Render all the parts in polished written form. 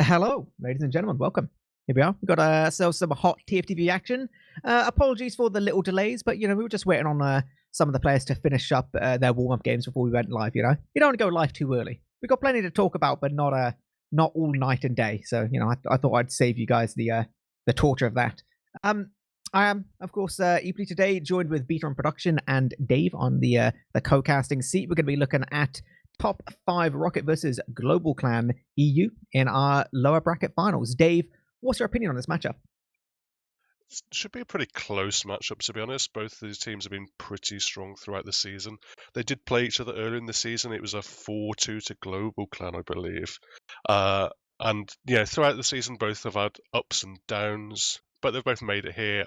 Hello, ladies and gentlemen. Welcome. Here we are. We've got ourselves some hot TFTV action. Apologies for the little delays, but we were just waiting on some of the players to finish up their warm-up games before we went live. You don't want to go live too early. We've got plenty to talk about, but not all night and day. So I thought I'd save you guys the torture of that. Um, I am, of course, eepily today, joined with Beta on production and Dave on the co-casting seat. We're going to be looking at top 5 Rocket versus GlobalClan.EU in our lower bracket finals. Dave, what's your opinion on this matchup? Should be a pretty close matchup, to be honest. Both these teams have been pretty strong throughout the season. They did play each other earlier in the season. It was a 4-2 to GlobalClan, I believe. And yeah, throughout the season, both have had ups and downs, but they've both made it here.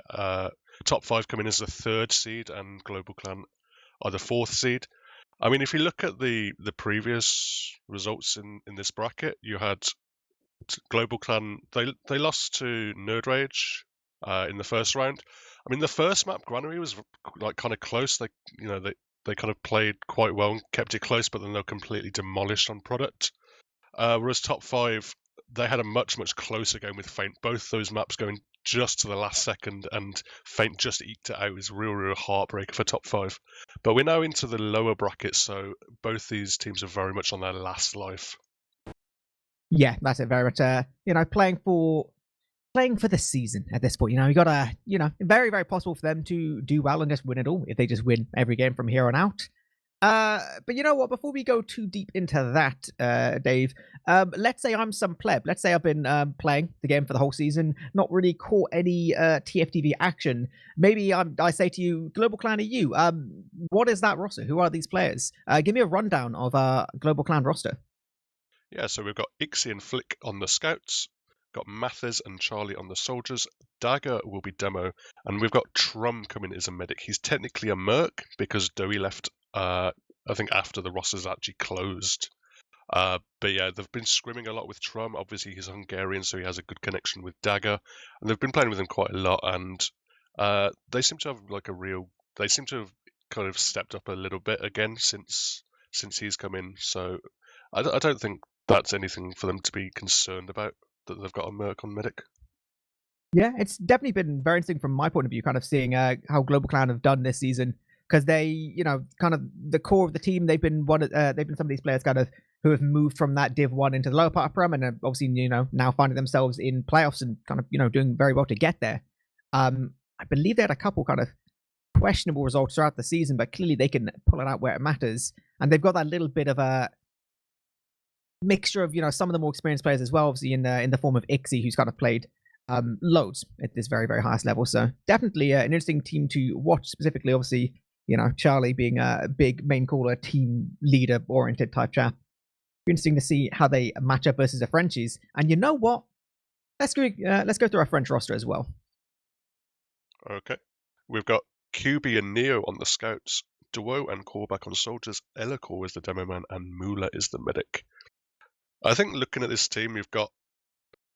Top 5 come in as the 3rd seed, and GlobalClan are the 4th seed. I mean, if you look at the previous results in this bracket, you had GlobalClan. They lost to Nerd Rage in the first round. I mean, the first map, Granary, was like kind of close. They kind of played quite well and kept it close, but then they were completely demolished on product. Whereas top 5, they had a much closer game with Feint. Both those maps going just to the last second, and Feint just eked it out. It was real heartbreaker for top 5. But we're now into the lower brackets, so both these teams are very much on their last life. Yeah, that's it. Very much, playing for the season at this point. You got to, very possible for them to do well and just win it all if they just win every game from here on out. But you know what? Before we go too deep into that, Dave, let's say I'm some pleb. Let's say I've been playing the game for the whole season, not really caught any TFTV action. Maybe I say to you, GlobalClan.EU, what is that roster? Who are these players? Give me a rundown of GlobalClan roster. Yeah, so we've got Ixie and Flick on the scouts, got Mathers and Charlie on the soldiers, Dagger will be demo, and we've got Trum coming as a medic. He's technically a merc because Doey left, I think, after the rosters actually closed. But yeah, they've been scrimming a lot with Trum. Obviously, he's Hungarian, so he has a good connection with Dagger, and they've been playing with him quite a lot. And they seem to have they seem to have kind of stepped up a little bit again since he's come in. So I don't think that's anything for them to be concerned about, that they've got a merc on medic. Yeah, it's definitely been very interesting from my point of view, kind of seeing how GlobalClan have done this season, because they, kind of the core of the team. They've been some of these players kind of who have moved from that Div 1 into the lower part of Prem, and obviously, now finding themselves in playoffs and kind of, doing very well to get there. I believe they had a couple kind of questionable results throughout the season, but clearly they can pull it out where it matters, and they've got that little bit of a mixture of some of the more experienced players as well, obviously in the form of Ixie, who's kind of played loads at this very highest level. So definitely an interesting team to watch. Specifically, obviously, Charlie being a big main caller, team leader oriented type chap. Interesting to see how they match up versus the Frenchies. And you know what? Let's go through our French roster as well. Okay, we've got QB and Neo on the scouts, Duo and Corback on soldiers, Elikor is the demo man, and Mula is the medic. I think looking at this team, you've got,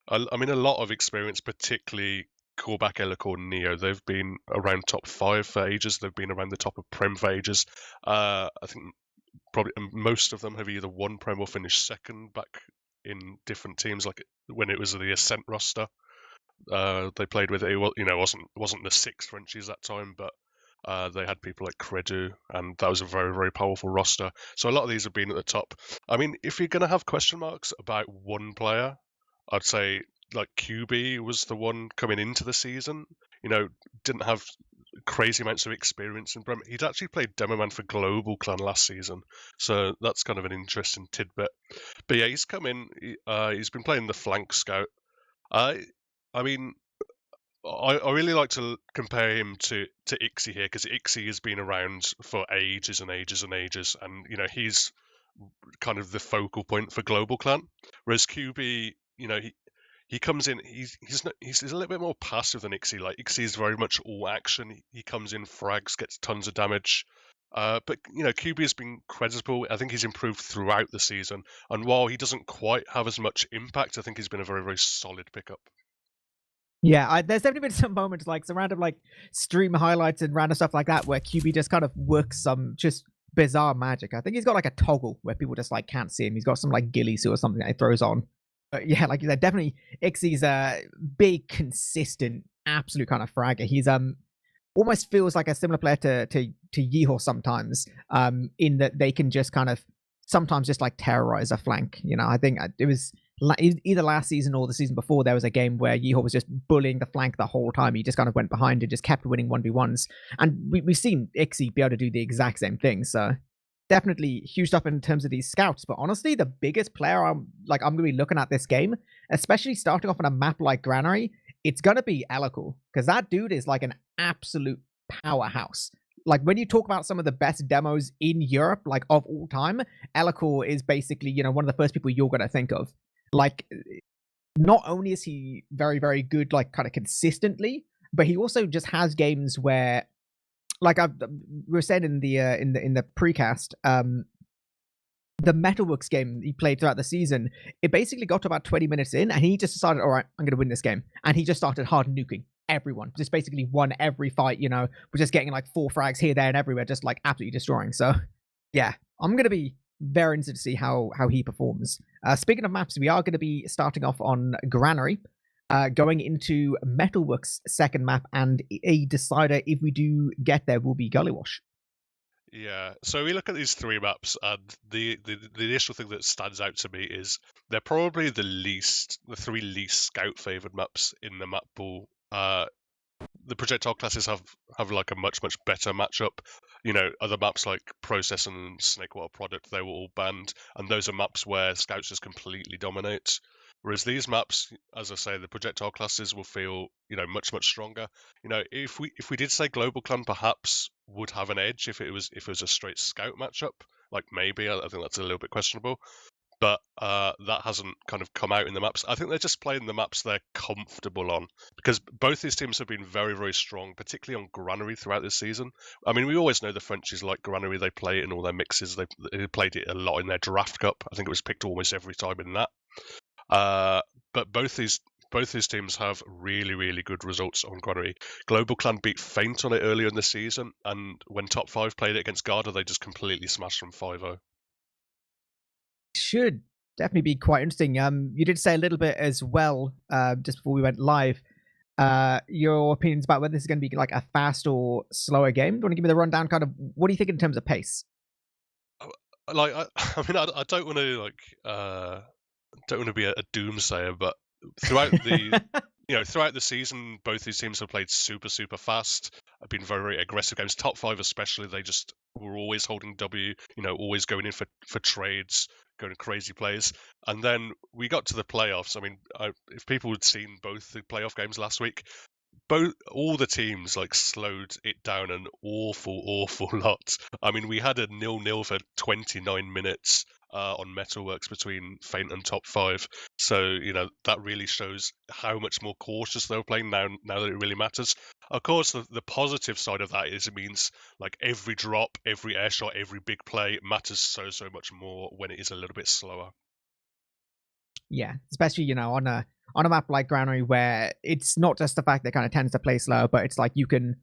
a lot of experience, particularly Corback, Elikor, Neo. They've been around top 5 for ages. They've been around the top of Prem for ages. I think probably most of them have either won Prem or finished second back in different teams, like when it was the Ascent roster. They played with it. Wasn't the 6 Frenchies that time, but they had people like Credu, and that was a very powerful roster. So a lot of these have been at the top. I mean, if you're going to have question marks about one player, I'd say like QB was the one coming into the season. Didn't have crazy amounts of experience in Bremen. He'd actually played Demo Man for GlobalClan last season, so that's kind of an interesting tidbit. But yeah, he's come in. He's been playing the flank scout. I mean, I really like to compare him to Ixie here, because Ixie has been around for ages and ages and ages, and he's kind of the focal point for GlobalClan. Whereas QB, he comes in, he's a little bit more passive than Ixie. Like Ixie is very much all action. He comes in, frags, gets tons of damage. But QB has been credible. I think he's improved throughout the season, and while he doesn't quite have as much impact, I think he's been a very solid pickup. Yeah, there's definitely been some moments, like some random stream highlights and random stuff like that, where QB just kind of works some just bizarre magic. I think he's got like a toggle where people just can't see him. He's got some gillies or something that he throws on. Yeah, like you said, definitely Ixie's a big, consistent, absolute kind of fragger. He's almost feels like a similar player to Yeehor sometimes, in that they can just kind of sometimes just like terrorize a flank. You know, I think it was either last season or the season before, there was a game where Yeehor was just bullying the flank the whole time. He just kind of went behind and just kept winning 1v1s. And we've seen Ixie be able to do the exact same thing. So definitely huge stuff in terms of these scouts. But honestly, the biggest player I'm going to be looking at this game, especially starting off on a map like Granary, it's going to be Elikor, because that dude is like an absolute powerhouse. Like when you talk about some of the best demos in Europe, like of all time, Elikor is basically, one of the first people you're going to think of. Like, not only is he very, very good, like kind of consistently, but he also just has games where, like we were saying in the precast, the Metalworks game he played throughout the season, it basically got to about 20 minutes in, and he just decided, all right, I'm going to win this game. And he just started hard nuking everyone. Just basically won every fight, we're just getting like 4 frags here, there, and everywhere, just like absolutely destroying. So, yeah, I'm going to be very interested to see how he performs. Speaking of maps, we are going to be starting off on Granary, going into Metalworks' second map, and a decider, if we do get there, will be Gullywash. Yeah, so we look at these 3 maps, and the initial thing that stands out to me is they're probably the 3 least scout favored maps in the map pool. The projectile classes have like a much better matchup. Other maps like Process and Snakewater Product, they were all banned, and those are maps where scouts just completely dominate. Whereas these maps, as I say, the projectile classes will feel, much stronger. If we did say Global Clan perhaps would have an edge if it was a straight scout matchup, like maybe I think that's a little bit questionable. But that hasn't kind of come out in the maps. I think they're just playing the maps they're comfortable on, because both these teams have been very, very strong, particularly on Granary throughout this season. I mean, we always know the Frenchies like Granary. They play it in all their mixes. They played it a lot in their draft cup. I think it was picked almost every time in that. But both these teams have really, really good results on Granary. Global Clan beat Feint on it earlier in the season, and when Top 5 played it against Garda, they just completely smashed them 5-0. Should definitely be quite interesting. You did say a little bit as well, just before we went live, your opinions about whether this is going to be like a fast or slower game. Do you want to give me the rundown? Kind of, what do you think in terms of pace? Like, I mean, I don't want to don't want to be a doomsayer, but throughout the throughout the season, both these teams have played super fast. Have been very, very aggressive games. Top 5 especially, they just were always holding W. Always going in for trades, going crazy plays. And then we got to the playoffs. I mean, if people had seen both the playoff games last week, all the teams like slowed it down an awful lot. I mean, we had a 0-0 for 29 minutes on Metalworks between Feint and Top 5. So that really shows how much more cautious they were playing now that it really matters. Of course, the positive side of that is it means like every drop, every air shot, every big play matters so much more when it is a little bit slower. Yeah, especially on a map like Granary, where it's not just the fact that it kind of tends to play slow, but it's like you can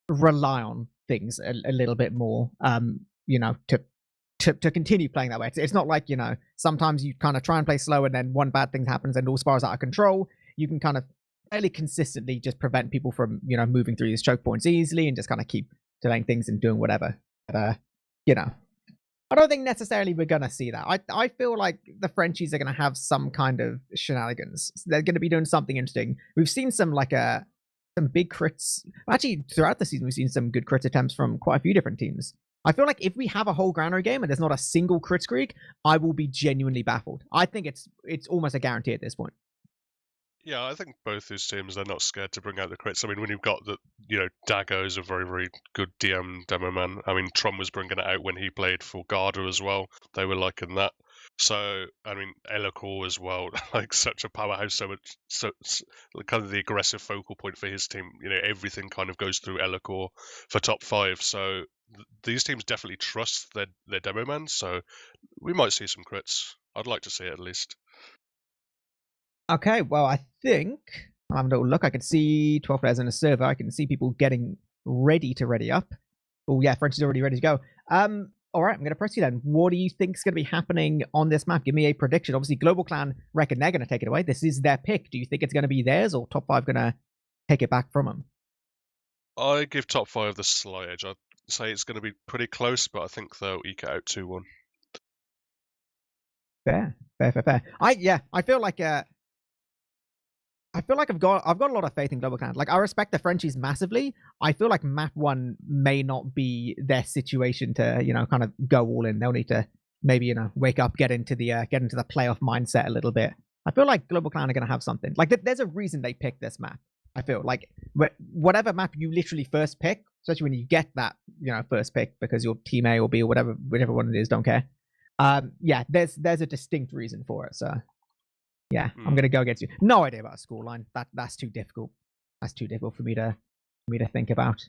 rely on things a little bit more, to continue playing that way. It's not like sometimes you kind of try and play slow, and then one bad thing happens, and all spirals out of control. You can kind of fairly consistently just prevent people from moving through these choke points easily, and just kind of keep delaying things and doing whatever. But I don't think necessarily we're gonna see that. I feel like the Frenchies are gonna have some kind of shenanigans. They're gonna be doing something interesting. We've seen some some big crits. Actually, throughout the season, we've seen some good crit attempts from quite a few different teams. I feel like if we have a whole Granary game and there's not a single crit streak, I will be genuinely baffled. I think it's almost a guarantee at this point. Yeah, I think both these teams, they're not scared to bring out the crits. I mean, when you've got Dago is a very, very good demo man. I mean, Tron was bringing it out when he played for Garda as well. They were liking that. So, I mean, Elikor as well, like such a powerhouse, so kind of the aggressive focal point for his team. Everything kind of goes through Elikor for Top 5. So these teams definitely trust their demo man. So we might see some crits. I'd like to see it at least. Okay, well, I think I'm having a little look. I can see 12 players in the server. I can see people getting ready to ready up. Oh yeah, French is already ready to go. All right, I'm going to press you then. What do you think is going to be happening on this map? Give me a prediction. Obviously, GlobalClan reckon they're going to take it away. This is their pick. Do you think it's going to be theirs, or top 5 going to take it back from them? I give top 5 the slight edge. I'd say it's going to be pretty close, but I think they'll eke it out 2-1. Fair. I feel like I've got a lot of faith in GlobalClan. Like, I respect the Frenchies massively. I feel like map 1 may not be their situation to, kind of go all in. They'll need to maybe, wake up, get into the playoff mindset a little bit. I feel like GlobalClan are going to have something. Like, there's a reason they picked this map. I feel like whatever map you literally first pick, especially when you get that, first pick because you're team A or B or whichever one it is, don't care. There's a distinct reason for it. So yeah, I'm gonna go against you. No idea about a scoreline. That's too difficult. That's too difficult for me to think about.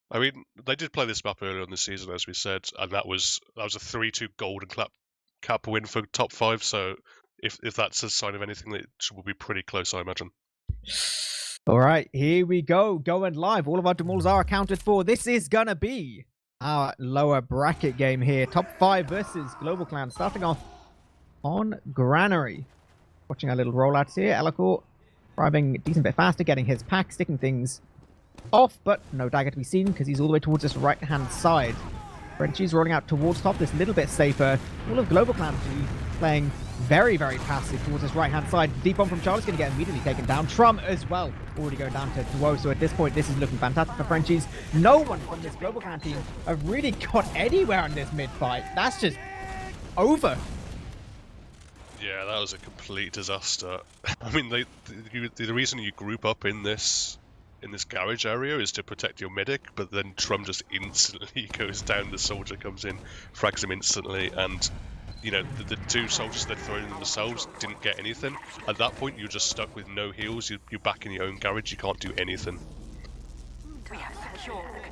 I mean, they did play this map earlier in the season, as we said, and that was a 3-2 golden cap win for top 5. So if that's a sign of anything, it will be pretty close, I imagine. All right, here we go, going live. All of our demauls are accounted for. This is gonna be our lower bracket game here. Top 5 versus GlobalClan, starting off on Granary. Watching our little rollouts here. Elacore driving a decent bit faster, getting his pack, sticking things off, but no dagger to be seen because he's all the way towards this right-hand side. Frenchie's rolling out towards top, this little bit safer. All of GlobalClan playing very, very passive towards this right-hand side. Deep bomb from Charlie's going to get immediately taken down. Trum as well, already going down to Duo. So at this point, this is looking fantastic for Frenchies. No one from this GlobalClan team have really got anywhere on this mid-fight. That's just over. Yeah, that was a complete disaster. I mean, the reason you group up in this garage area is to protect your medic, but then Trum just instantly goes down. The soldier comes in, frags him instantly, and the two soldiers they'd thrown in themselves didn't get anything. At that point, you're just stuck with no heals. You're back in your own garage. You can't do anything.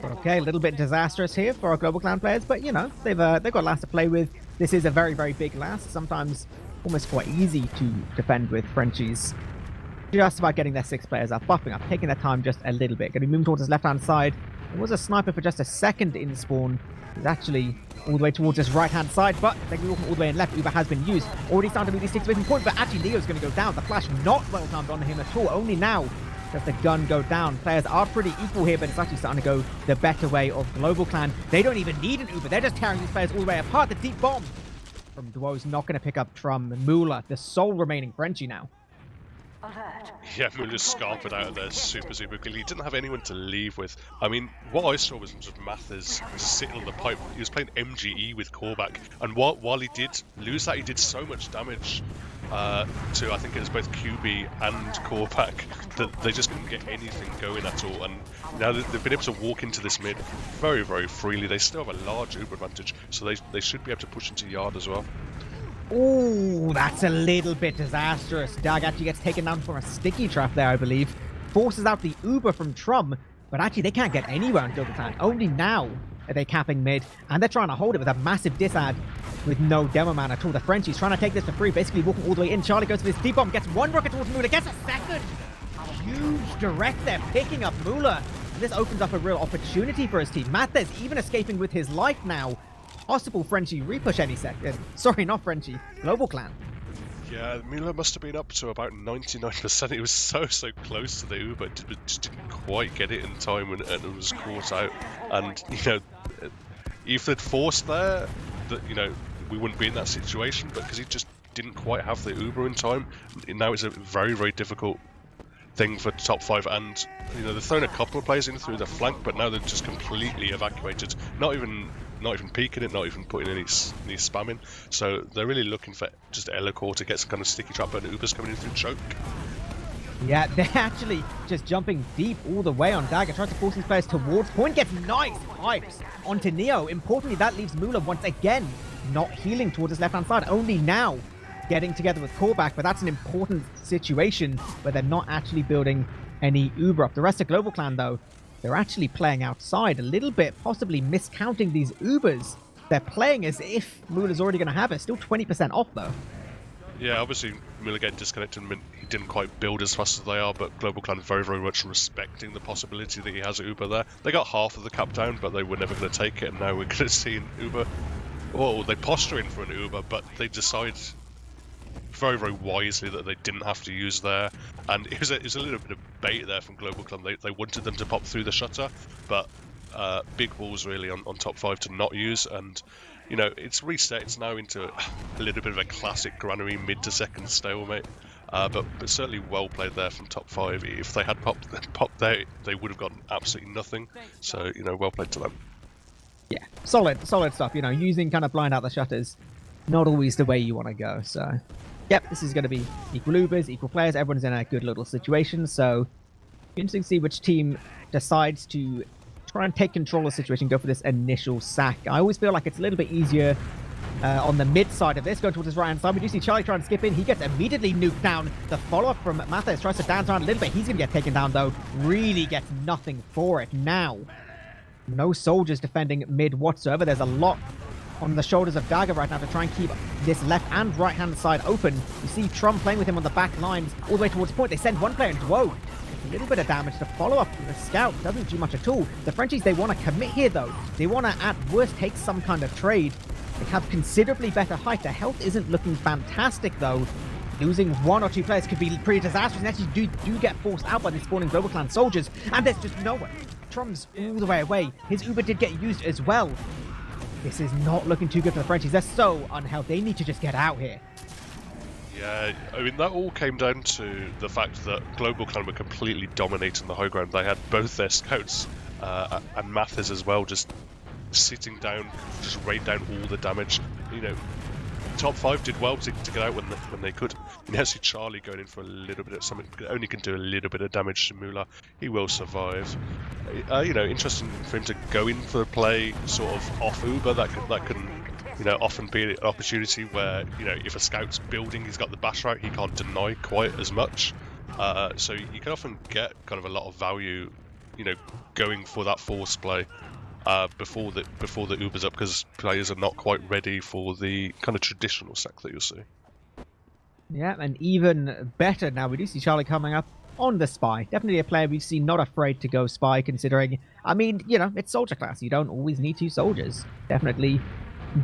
Okay, a little bit disastrous here for our GlobalClan players, but they've got last to play with. This is a very, very big last. Sometimes almost quite easy to defend with Frenchies. Just about getting their 6 players up, buffing up, taking their time just a little bit. Going to be moving towards his left-hand side. There was a sniper for just a second in spawn. He's actually all the way towards his right-hand side, but they're walking all the way in left. Uber has been used. Already starting to move these sticks away from point, but actually Leo's going to go down. The flash not well timed on him at all. Only now does the gun go down. Players are pretty equal here, but it's actually starting to go the better way of GlobalClan. They don't even need an Uber. They're just tearing these players all the way apart. The deep bomb from Duo's not going to pick up Trum. Mula, the sole remaining Frenchie now. Yeah, Mula's scarpered out of there super quickly. He didn't have anyone to leave with. I mean, what I saw was just Mathers sitting on the pipe. He was playing MGE with Korvac, and while he did lose that, he did so much damage to, I think it was both QB and Korvac, that they just couldn't get anything going at all. And now they've been able to walk into this mid very, very freely. They still have a large Uber advantage, so they should be able to push into yard as well. Ooh, that's a little bit disastrous. Dag actually gets taken down from a sticky trap there, I believe. Forces out the Uber from Trum, but actually they can't get anywhere on GlobalClan. Only now are they capping mid, and they're trying to hold it with a massive disad with no demo man at all. The Frenchies trying to take this for free, basically walking all the way in. Charlie goes for this deep bomb, gets one rocket towards Mula, gets a second. Huge direct there, picking up Mula. And this opens up a real opportunity for his team. Mathers even escaping with his life now. Possible Frenchie repush any second. Sorry, not Frenchie. GlobalClan. Yeah, Mula must have been up to about 99%. It was so close to the Uber, just didn't quite get it in time, and it was caught out. And if they'd forced there, that we wouldn't be in that situation. But because he just didn't quite have the Uber in time, now it's a very, very difficult thing for top 5. And they've thrown a couple of players in through the flank, but now they're just completely evacuated. Not even peeking it, not even putting any spam in. So they're really looking for just Elacore to get some kind of sticky trap, but Uber's coming in through choke. Yeah, they're actually just jumping deep all the way on Dagger, trying to force these players towards point, gets nice pipes onto Neo. Importantly, that leaves Mula once again not healing towards his left-hand side, only now getting together with Korvac, but that's an important situation where they're not actually building any Uber up. The rest of GlobalClan, though, they're actually playing outside a little bit, possibly miscounting these Ubers. They're playing as if Mula's already going to have it. Still 20% off, though. Yeah, obviously, Mula getting disconnected meant he didn't quite build as fast as they are, but GlobalClan very, very much respecting the possibility that he has an Uber there. They got half of the cap down, but they were never going to take it, and now we're going to see an Uber. Well, they posture in for an Uber, but they decide very, very wisely that they didn't have to use there. And it was a little bit of bait there from GlobalClan. They wanted them to pop through the shutter, but big balls really on top 5 to not use. And, you know, it's reset. It's now into a little bit of a classic granary mid to second stalemate. But certainly well played there from top 5. If they had popped there, they would have gotten absolutely nothing. So, you know, well played to them. Yeah, solid stuff. You know, using kind of blind out the shutters, not always the way you want to go. So, yep, this is going to be equal Ubers, equal players. Everyone's in a good little situation. So, interesting to see which team decides to try and take control of the situation, go for this initial sack. I always feel like it's a little bit easier on the mid side of this, going towards his right hand side. We do see Charlie trying to skip in. He gets immediately nuked down. The follow-up from Mathis tries to dance around a little bit. He's going to get taken down, though. Really gets nothing for it. Now, no soldiers defending mid whatsoever. There's a lot on the shoulders of Dagger right now to try and keep this left and right hand side open. You see Trum playing with him on the back lines all the way towards point. They send one player, and whoa, a little bit of damage to follow up. The scout doesn't do much at all. The Frenchies, they want to commit here, though. They want to, at worst, take some kind of trade. They have considerably better height. Their health isn't looking fantastic, though. Losing one or two players could be pretty disastrous, and actually do get forced out by the spawning GlobalClan soldiers, and there's just no one. Trum's all the way away. His Uber did get used as well. This is not looking too good for the Frenchies. They're so unhealthy. They need to just get out here. Yeah, I mean, that all came down to the fact that GlobalClan were completely dominating the high ground. They had both their scouts and Mathis as well, just sitting down, just rain down all the damage. You know, top 5 did well to get out when they could. You now see Charlie going in for a little bit of something, only can do a little bit of damage to Mula. He will survive. You know, interesting for him to go in for a play sort of off Uber. That can you know, often be an opportunity where, you know, if a scout's building, he's got the bash route, he can't deny quite as much. So you can often get kind of a lot of value, you know, going for that force play before the Uber's up, because players are not quite ready for the kind of traditional sack that you'll see. Yeah, and even better now, we do see Charlie coming up on the spy. Definitely a player we've seen not afraid to go spy, considering, I mean, you know, it's soldier class. You don't always need 2 soldiers. Definitely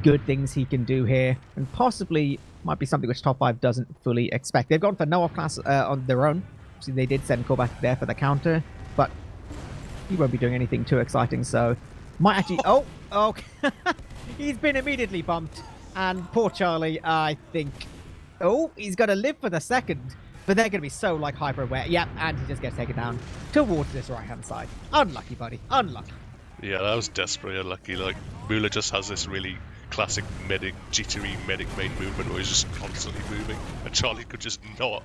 good things he can do here, and possibly might be something which top 5 doesn't fully expect. They've gone for no off class on their own. See, they did send Callback there for the counter, but he won't be doing anything too exciting, so might actually... Oh, okay. He's been immediately bumped, and poor Charlie, I think... Oh, he's going to live for the second, but they're going to be so, like, hyper-aware. Yep, and he just gets taken down towards this right-hand side. Unlucky, buddy. Unlucky. Yeah, that was desperately unlucky. Like, Mula just has this really classic jittery medic main movement where he's just constantly moving, and Charlie could just not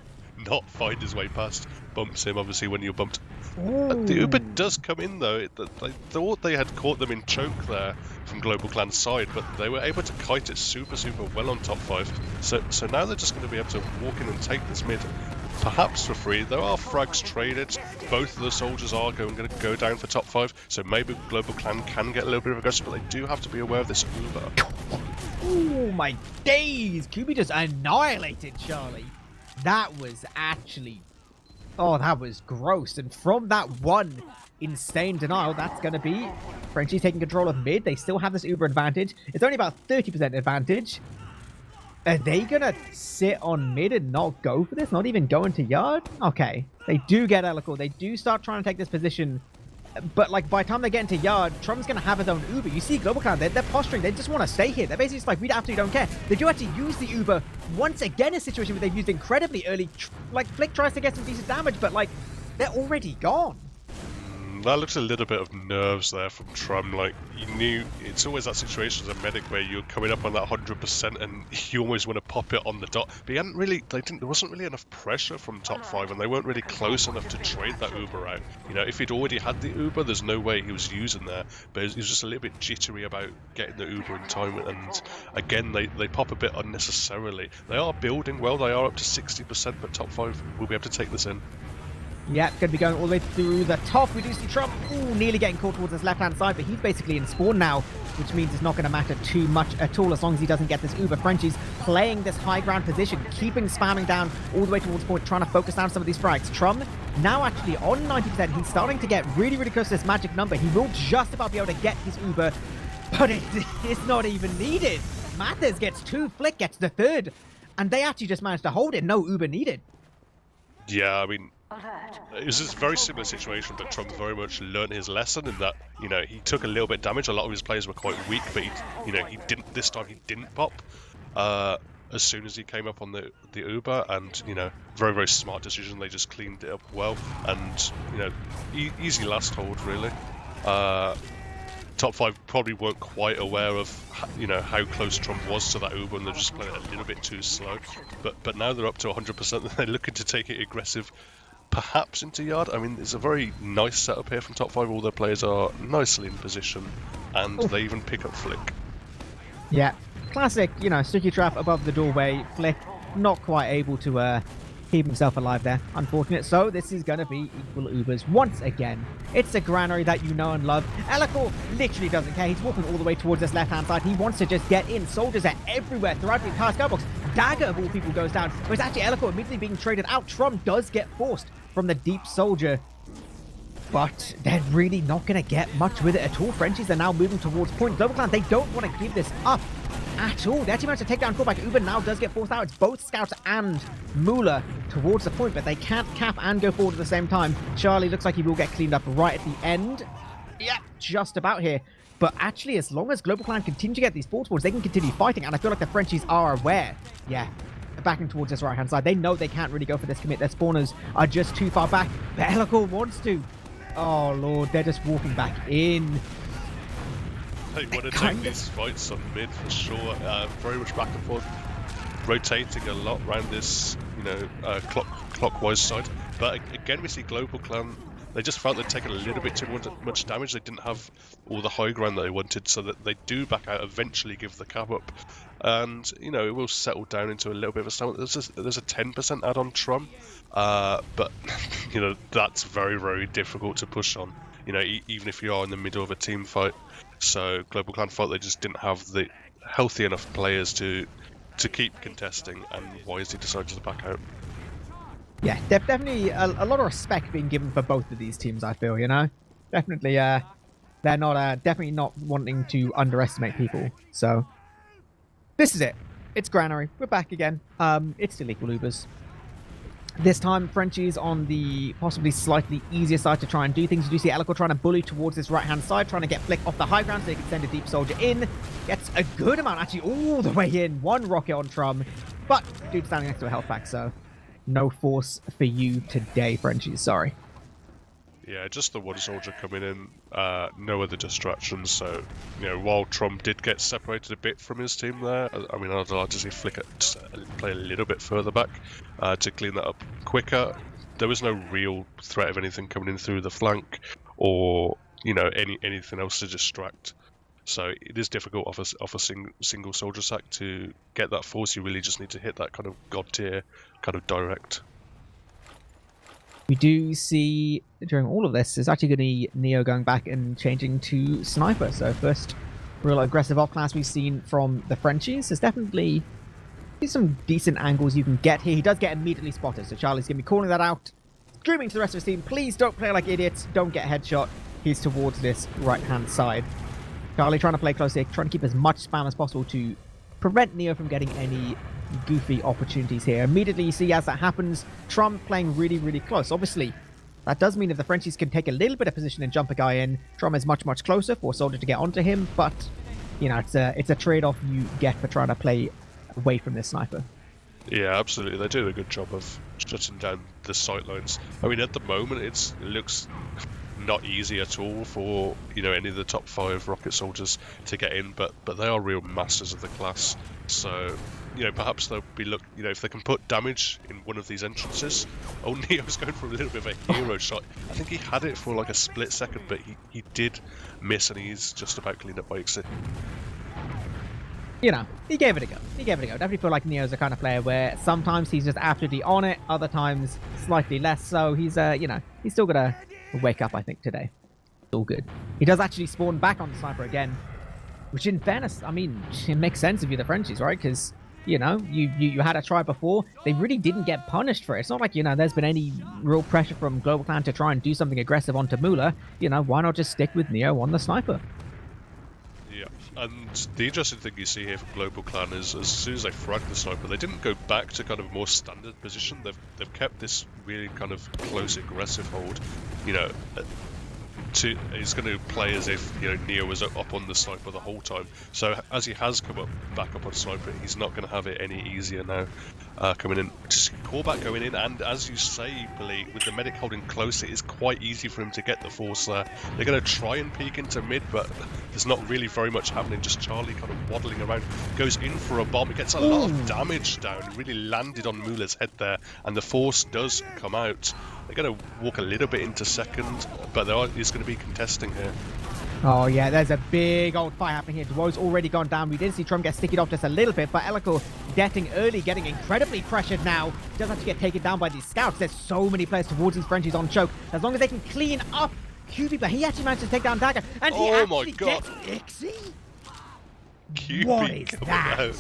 find his way past. Bumps him, obviously, when you're bumped. The Uber does come in, though. They thought they had caught them in choke there from GlobalClan's side, but they were able to kite it super well on top 5. So now they're just going to be able to walk in and take this mid, perhaps for free. There are frags traded. Both of the soldiers are going to go down for top 5, so maybe GlobalClan can get a little bit of aggressive, but they do have to be aware of this Uber. Oh my days! QB just annihilated Charlie. That was actually... Oh, that was gross. And from that one insane denial, that's going to be Frenchies taking control of mid. They still have this Uber advantage. It's only about 30% advantage. Are they going to sit on mid and not go for this? Not even go into yard? Okay. They do get Elical. They do start trying to take this position. But, like, by the time they get into yard, Trump's going to have his own Uber. You see GlobalClan, they're posturing. They just want to stay here. They're basically just like, we absolutely don't care. They do actually use the Uber once again, a situation where they've used incredibly early. Like, Flick tries to get some decent damage, but, like, they're already gone. That looks a little bit of nerves there from Trum. Like, you knew it's always that situation as a medic where you're coming up on that 100% and you always want to pop it on the dot. But you hadn't really, there wasn't really enough pressure from top 5, and they weren't really close enough to trade that Uber out. You know, if he'd already had the Uber, there's no way he was using there. But he was just a little bit jittery about getting the Uber in time. And again, they pop a bit unnecessarily. They are building well. They are up to 60%, but top 5 will be able to take this in. Yeah, going to be going all the way through the top. We do see Trump, nearly getting caught towards his left-hand side, but he's basically in spawn now, which means it's not going to matter too much at all as long as he doesn't get this Uber. Frenchies playing this high ground position, keeping spamming down all the way towards point, trying to focus down some of these frags. Trum now actually on 90%. He's starting to get really close to this magic number. He will just about be able to get his Uber. But it's not even needed. Mathers gets 2, Flick gets the 3rd, and they actually just managed to hold it. No Uber needed. Yeah, I mean, it was a very similar situation, but Trump very much learned his lesson in that, you know, he took a little bit of damage. A lot of his players were quite weak, but he didn't this time. He didn't pop as soon as he came up on the Uber, and very, very smart decision. They just cleaned it up well, and easy last hold really. Top 5 probably weren't quite aware of how close Trump was to that Uber, and they're just playing it a little bit too slow. But now they're up to 100%, and they're looking to take it aggressive, perhaps into yard. I mean, it's a very nice setup here from Top 5. All their players are nicely in position, and they even pick up Flick. Yeah, classic, sticky trap above the doorway. Flick not quite able to keep himself alive there. Unfortunate. So this is going to be equal Ubers once again. It's a granary that you know and love. Elikor literally doesn't care. He's walking all the way towards this left-hand side. He wants to just get in. Soldiers are everywhere throughout the entire skybox. Dagger of all people goes down. But it's actually Elikor immediately being traded out. Trum does get forced from the deep soldier. But they're really not going to get much with it at all. Frenchies are now moving towards point. GlobalClan, they don't want to give this up at all. They actually managed to take down callback. Uber now does get forced out. It's both Scouts and Moolah towards the point, but they can't cap and go forward at the same time. Charlie looks like he will get cleaned up right at the end. Yeah, just about here. But actually, as long as GlobalClan continue to get these force boards, they can continue fighting, and I feel like the Frenchies are aware. Yeah, they're backing towards this right-hand side. They know they can't really go for this commit. Their spawners are just too far back, but Elikor wants to. Oh, Lord, they're just walking back in. They want to take these fights on mid for sure. Very much back and forth, rotating a lot around this, clockwise side. But again, we see GlobalClan. They just felt they'd taken a little bit too much damage. They didn't have all the high ground that they wanted, so that they do back out, eventually give the cap up. And, it will settle down into a little bit of a stamina. There's a 10% add on Trum, but, that's very, very difficult to push on, even if you are in the middle of a team fight. So GlobalClan felt they just didn't have the healthy enough players to keep contesting, and wisely decided to back out. Yeah, definitely a lot of respect being given for both of these teams, I feel, Definitely, they're not, definitely not wanting to underestimate people. So, this is it. It's Granary. We're back again. It's still equal Ubers. This time, Frenchies on the possibly slightly easier side to try and do things. You do see Elikor trying to bully towards this right-hand side, trying to get Flick off the high ground so he can send a deep soldier in. Gets a good amount, actually, all the way in. 1 rocket on Trum, but dude standing next to a health pack, so no force for you today, Frenchies. Sorry. Yeah, just the 1 soldier coming in, no other distractions. So, while Trump did get separated a bit from his team there, I mean, I'd like to see Flick play a little bit further back to clean that up quicker. There was no real threat of anything coming in through the flank or, anything else to distract. So it is difficult off a single soldier sack to get that force. You really just need to hit that kind of god tier, kind of direct. We do see, during all of this, there's actually going to be Neo going back and changing to Sniper. So first real aggressive off-class we've seen from the Frenchies. There's definitely some decent angles you can get here. He does get immediately spotted, so Charlie's going to be calling that out. Screaming to the rest of his team, please don't play like idiots. Don't get headshot. He's towards this right-hand side. Charlie trying to play close here, trying to keep as much spam as possible to prevent Neo from getting any goofy opportunities here. Immediately you see as that happens, Trump playing really, really close. Obviously, that does mean that the Frenchies can take a little bit of position and jump a guy in. Trump is much, much closer for a soldier to get onto him, but, it's a trade-off you get for trying to play away from this sniper. Yeah, absolutely. They do a good job of shutting down the sightlines. I mean, at the moment, it looks not easy at all for any of the top 5 rocket soldiers to get in, but they are real masters of the class. So perhaps they'll be if they can put damage in one of these entrances. Oh, Neo's going for a little bit of a hero shot. I think he had it for like a split second, but he did miss, and he's just about cleaned up by Ixie. He gave it a go. Definitely feel like Neo's the kind of player where sometimes he's just absolutely on it, other times slightly less so. He's he's still gonna wake up, I think, today. It's all good. He does actually spawn back on the sniper again, which in fairness, I mean, it makes sense if you're the Frenchies, right? Because you had a try before. They really didn't get punished for it. It's not like there's been any real pressure from GlobalClan to try and do something aggressive onto Moolah. Why not just stick with Neo on the sniper? Yeah, And the interesting thing you see here from GlobalClan is, as soon as they fragged the sniper, they didn't go back to kind of a more standard position. They've kept this really kind of close, aggressive hold. You know, he's going to play as if, you know, Neo was up on the sniper the whole time. So as he has come back up on sniper, he's not going to have it any easier now. Coming in, just callback going in, and as you say, eepily, with the medic holding close, it is quite easy for him to get the force there. They're going to try and peek into mid, but there's not really very much happening. Just Charlie kind of waddling around, goes in for a bomb. It gets a lot of damage down. It really landed on Mula's head there, and the force does come out. They're going to walk a little bit into second, but he's going to be contesting here. Oh yeah, there's a big old fight happening here. Duo's already gone down. We did see Trum get stickied off just a little bit, but Elikor getting early, getting incredibly pressured now. Does have to get taken down by these scouts. There's so many players towards these Frenchies on choke. As long as they can clean up QB, but he actually managed to take down Dagger, and he actually gets Ixie. QB what is coming that? out.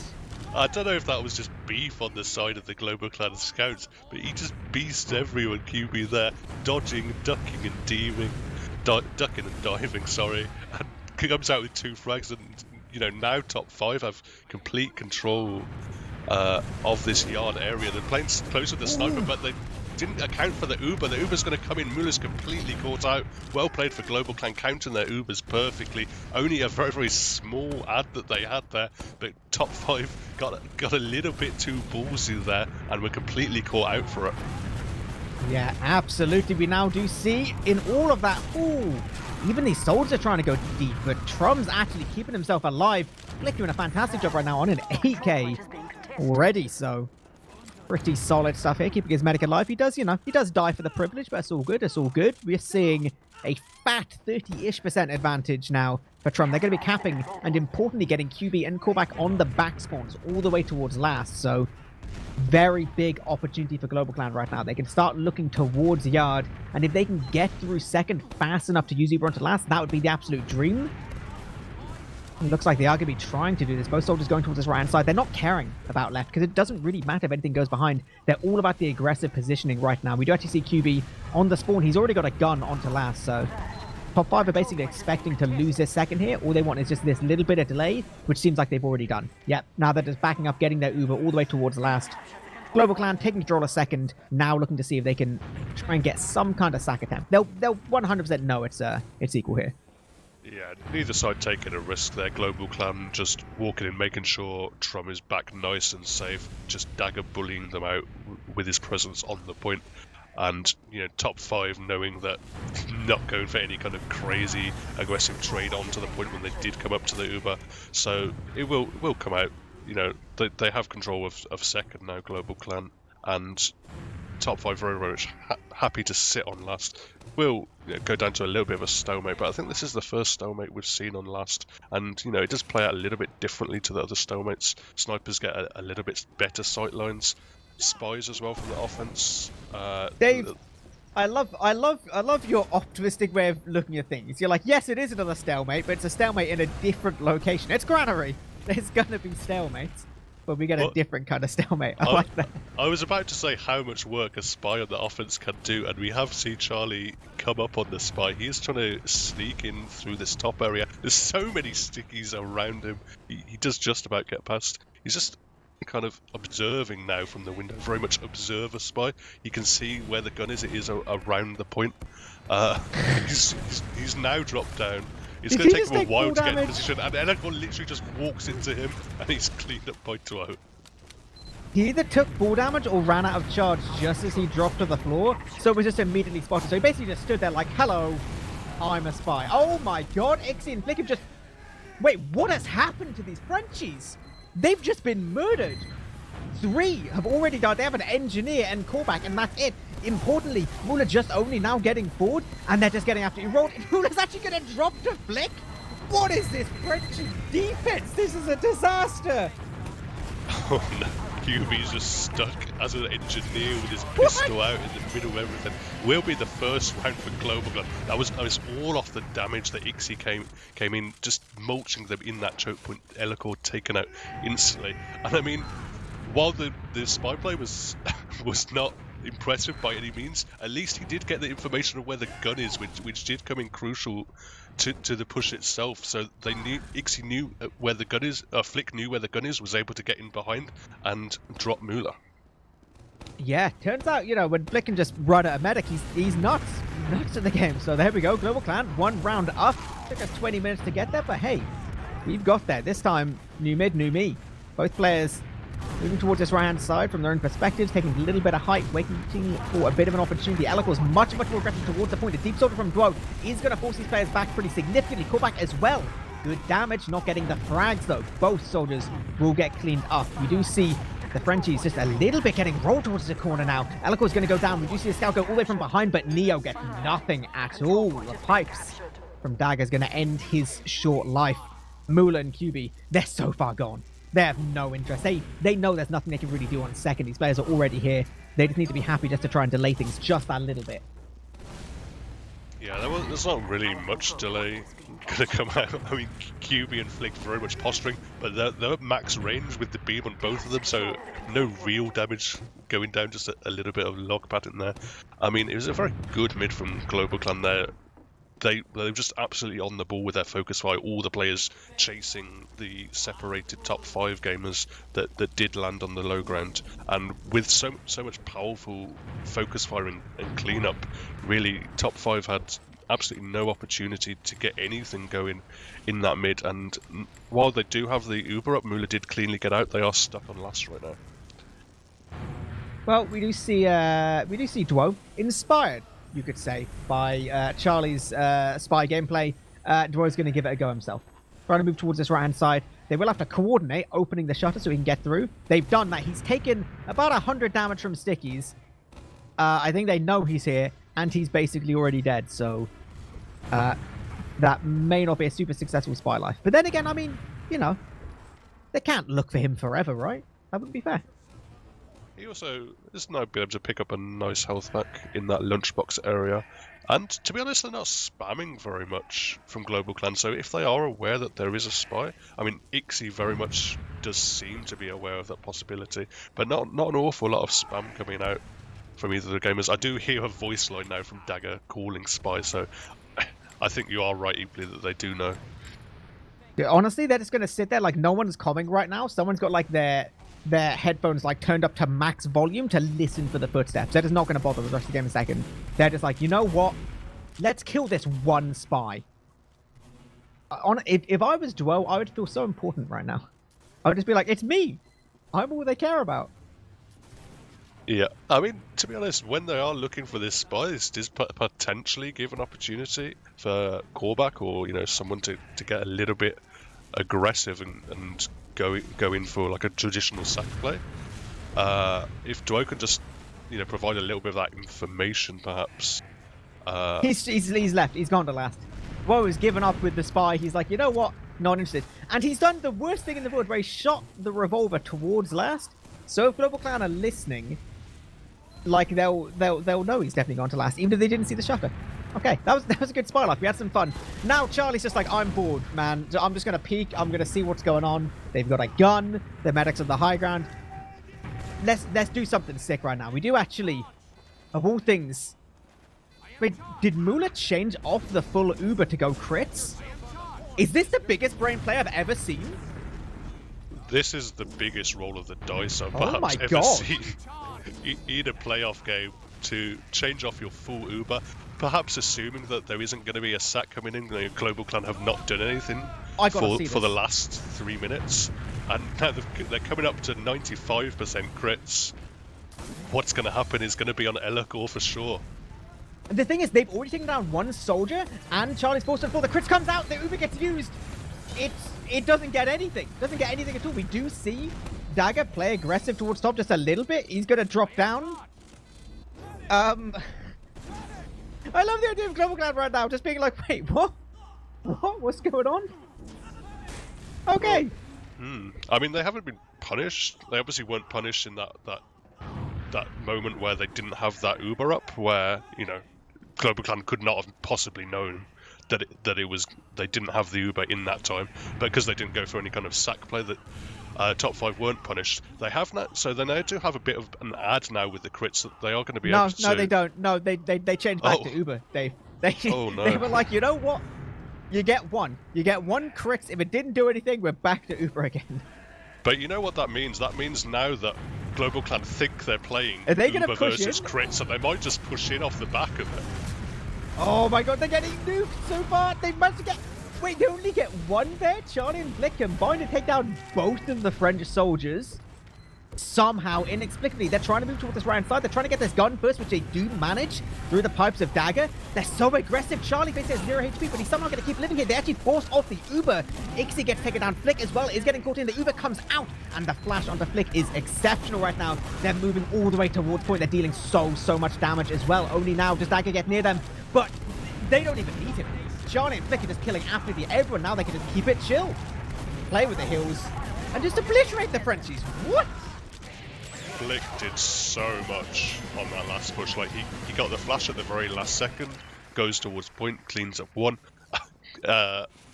I don't know if that was just beef on the side of the GlobalClan scouts, but he just beasts everyone. QB there, dodging, ducking and diving. Ducking and diving, sorry, and comes out with 2 frags, and you know, now top 5 have complete control of this yard area. They're playing close with the sniper, but they didn't account for the Uber. The Uber's going to come in. Mula's completely caught out. Well played for GlobalClan, counting their Ubers perfectly. Only a very, very small ad that they had there, but top 5 got a little bit too ballsy there, and were completely caught out for it. Yeah, absolutely. We now do see in all of that. Ooh, even these soldiers are trying to go deep, but Trum's actually keeping himself alive. Flick doing a fantastic job right now on an 8k already, so pretty solid stuff here, keeping his medic alive. He does, you know, he does die for the privilege, but it's all good. It's all good. We're seeing a fat 30-ish% advantage now for Trum. They're going to be capping and importantly getting QB and callback on the back spawns all the way towards last, so very big opportunity for GlobalClan right now. They can start looking towards yard, and if they can get through second fast enough to use Uber onto last, that would be the absolute dream. It looks like they are going to be trying to do this. Both soldiers going towards this right-hand side. They're not caring about left, because it doesn't really matter if anything goes behind. They're all about the aggressive positioning right now. We do actually see QB on the spawn. He's already got a gun onto last, so top 5 are basically expecting to lose this second here. All they want is just this little bit of delay, which seems like they've already done. Yep, now they're just backing up, getting their Uber all the way towards last. GlobalClan taking control a second, now looking to see if they can try and get some kind of sack attempt. They'll 100% know it's equal here. Yeah, neither side taking a risk there. GlobalClan just walking in, making sure Trum is back nice and safe, just Dagger bullying them out with his presence on the point. And, you know, top 5 knowing that not going for any kind of crazy aggressive trade onto the point when they did come up to the Uber. So it will come out. You know, they have control of second now, GlobalClan, and top 5 very, very much happy to sit on last. We'll go down to a little bit of a stalemate, but I think this is the first stalemate we've seen on last, and you know, it does play out a little bit differently to the other stalemates. Snipers get a little bit better sight lines, spies as well from the offense. Dave, I love your optimistic way of looking at things. You're like, yes, it is another stalemate, but it's a stalemate in a different location. It's Granary. There's gonna be stalemates, but we get a different kind of stalemate. I like that. I was about to say how much work a spy on the offense can do, and we have seen Charlie come up on the spy. He is trying to sneak in through this top area. There's so many stickies around him. He does just about get past. He's just kind of observing now from the window, very much observer spy. He can see where the gun is. It is around the point. He's now dropped down. It's going to take him a while to get in position, and Elikor literally just walks into him, and he's cleaned up by 2-0. He either took full damage or ran out of charge just as he dropped to the floor, so it was just immediately spotted. So he basically just stood there like, hello, I'm a spy. Oh my god, Ixie and Flick have just... Wait, what has happened to these Frenchies? They've just been murdered. 3 have already died. They have an engineer and callback, and that's it. Importantly, Mula just only now getting forward, and they're just getting absolutely rolled. Mula's actually going to drop to Flick? What is this French defense? This is a disaster. Oh no, QB's just stuck as an engineer with his pistol out in the middle of everything. Will be the first round for GlobalClan. That was all off the damage that Ixie came in, just mulching them in that choke point. Elikor taken out instantly. And I mean, while the spy play was not impressive by any means. At least he did get the information of where the gun is, which did come in crucial to the push itself. So they knew, Ixie knew where the gun is, Flick knew where the gun is, was able to get in behind and drop Mula. Yeah, turns out, you know, when Flick can just run at a medic, he's nuts in the game. So there we go, Global Clan, 1 round up. Took us 20 minutes to get there, but hey, we've got there. This time, new mid, new me. Both players moving towards this right-hand side from their own perspectives, taking a little bit of height, waiting for a bit of an opportunity. Elocor's much more aggressive towards the point. The deep soldier from Dwo is going to force these players back pretty significantly. Callback as well. Good damage, not getting the frags though. Both soldiers will get cleaned up. We do see the Frenchies just a little bit getting rolled towards the corner now. Elocor's going to go down. We do see the scout go all the way from behind, but Neo gets nothing at all. The pipes from Dagger's going to end his short life. Mula and QB, they're so far gone. They have no interest. They know there's nothing they can really do on second. These players are already here. They just need to be happy just to try and delay things just that little bit. Yeah, there's not really much delay going to come out. I mean, QB and Flick very much posturing, but they're at max range with the beam on both of them, so no real damage going down, just a little bit of log pattern there. I mean, it was a very good mid from Global Clan there. They're just absolutely on the ball with their focus fire, all the players chasing the separated top 5 gamers that did land on the low ground, and with so much powerful focus firing and cleanup, really top 5 had absolutely no opportunity to get anything going in that mid. And while they do have the Uber up, Mula did cleanly get out. They are stuck on last right now. Well, we do see Dwo inspired, you could say, by Charlie's spy gameplay. Dwo's going to give it a go himself. Trying to move towards this right-hand side. They will have to coordinate opening the shutter so he can get through. They've done that. He's taken about 100 damage from stickies. I think they know he's here, and he's basically already dead, so that may not be a super successful spy life. But then again, I mean, you know, they can't look for him forever, right? That wouldn't be fair. He also is now be able to pick up a nice health pack in that lunchbox area. And to be honest, they're not spamming very much from Global Clan, so if they are aware that there is a spy, I mean, Ixie very much does seem to be aware of that possibility, but not an awful lot of spam coming out from either of the gamers. I do hear a voice line now from Dagger calling spy, so I think you are right, eepily, that they do know. Yeah, honestly, they're just going to sit there like no one's coming right now. Someone's got like their headphones like turned up to max volume to listen for the footsteps. They're just not going to bother the rest of the game in a second. They're just like, you know what? Let's kill this one spy. If I was Dwo, I would feel so important right now. I would just be like, it's me. I'm all they care about. Yeah, I mean, to be honest, when they are looking for this spy, this does potentially give an opportunity for callback or, you know, someone to get a little bit aggressive and go in for like a traditional sack play. If Dwo can just, you know, provide a little bit of that information, perhaps. He's left. He's gone to last. Dwo has given up with the spy. He's like, you know what? Not interested. And he's done the worst thing in the world, where he shot the revolver towards last. So if Global Clan are listening, like they'll know he's definitely gone to last, even if they didn't see the shutter. Okay, that was a good spy life. We had some fun. Now Charlie's just like, I'm bored, man. I'm just gonna peek. I'm gonna see what's going on. They've got a gun. The medics on the high ground. Let's do something sick right now. We do actually, of all things. Wait, did Mula change off the full Uber to go crits? Is this the biggest brain play I've ever seen? This is the biggest roll of the dice I've Oh my perhaps ever seen in a playoff game, to change off your full Uber, perhaps assuming that there isn't going to be a sack coming in. The Global Clan have not done anything for the last 3 minutes, and now they're coming up to 95% crits. What's going to happen is going to be on Elacor for sure. The thing is, they've already taken down one soldier, and Charlie's forced to fall. The crits comes out, the Uber gets used. It doesn't get anything. Doesn't get anything at all. We do see Dagger play aggressive towards top just a little bit. He's going to drop down. I love the idea of Global Clan right now just being like, wait, what? What's going on? Okay. I mean, they haven't been punished. They obviously weren't punished in that moment where they didn't have that Uber up, where, you know, Global Clan could not have possibly known that it was, they didn't have the Uber in that time, but because they didn't go for any kind of sack play, that top 5 weren't punished. They have now, so they now do have a bit of an ad now with the crits that they are going to be able to. No, they don't. No, they changed back to Oh. Uber, Dave. They Oh, no. they were like, you know what? You get one crits. If it didn't do anything, we're back to Uber again. But you know what that means? That means now that Global Clan think they're playing Are they gonna Uber push versus in? crits, and they might just push in off the back of it. Oh my god, they're getting nuked so far. They managed to get. Wait, they only get one there? Charlie and Flick combined to take down both of the French soldiers. Somehow, inexplicably, they're trying to move towards this right side. They're trying to get this gun first, which they do manage through the pipes of Dagger. They're so aggressive. Charlie basically has 0 HP, but he's somehow going to keep living here. They actually force off the Uber. Ixie gets taken down. Flick as well is getting caught in. The Uber comes out, and the flash onto Flick is exceptional right now. They're moving all the way towards point. They're dealing so much damage as well. Only now does Dagger get near them, but they don't even need him. Charlie and Flick are just killing absolutely everyone. Now they can just keep it chill. Play with the heals, and just obliterate the Frenchies. What? Flick did so much on that last push. Like he got the flash at the very last second, goes towards point, cleans up one,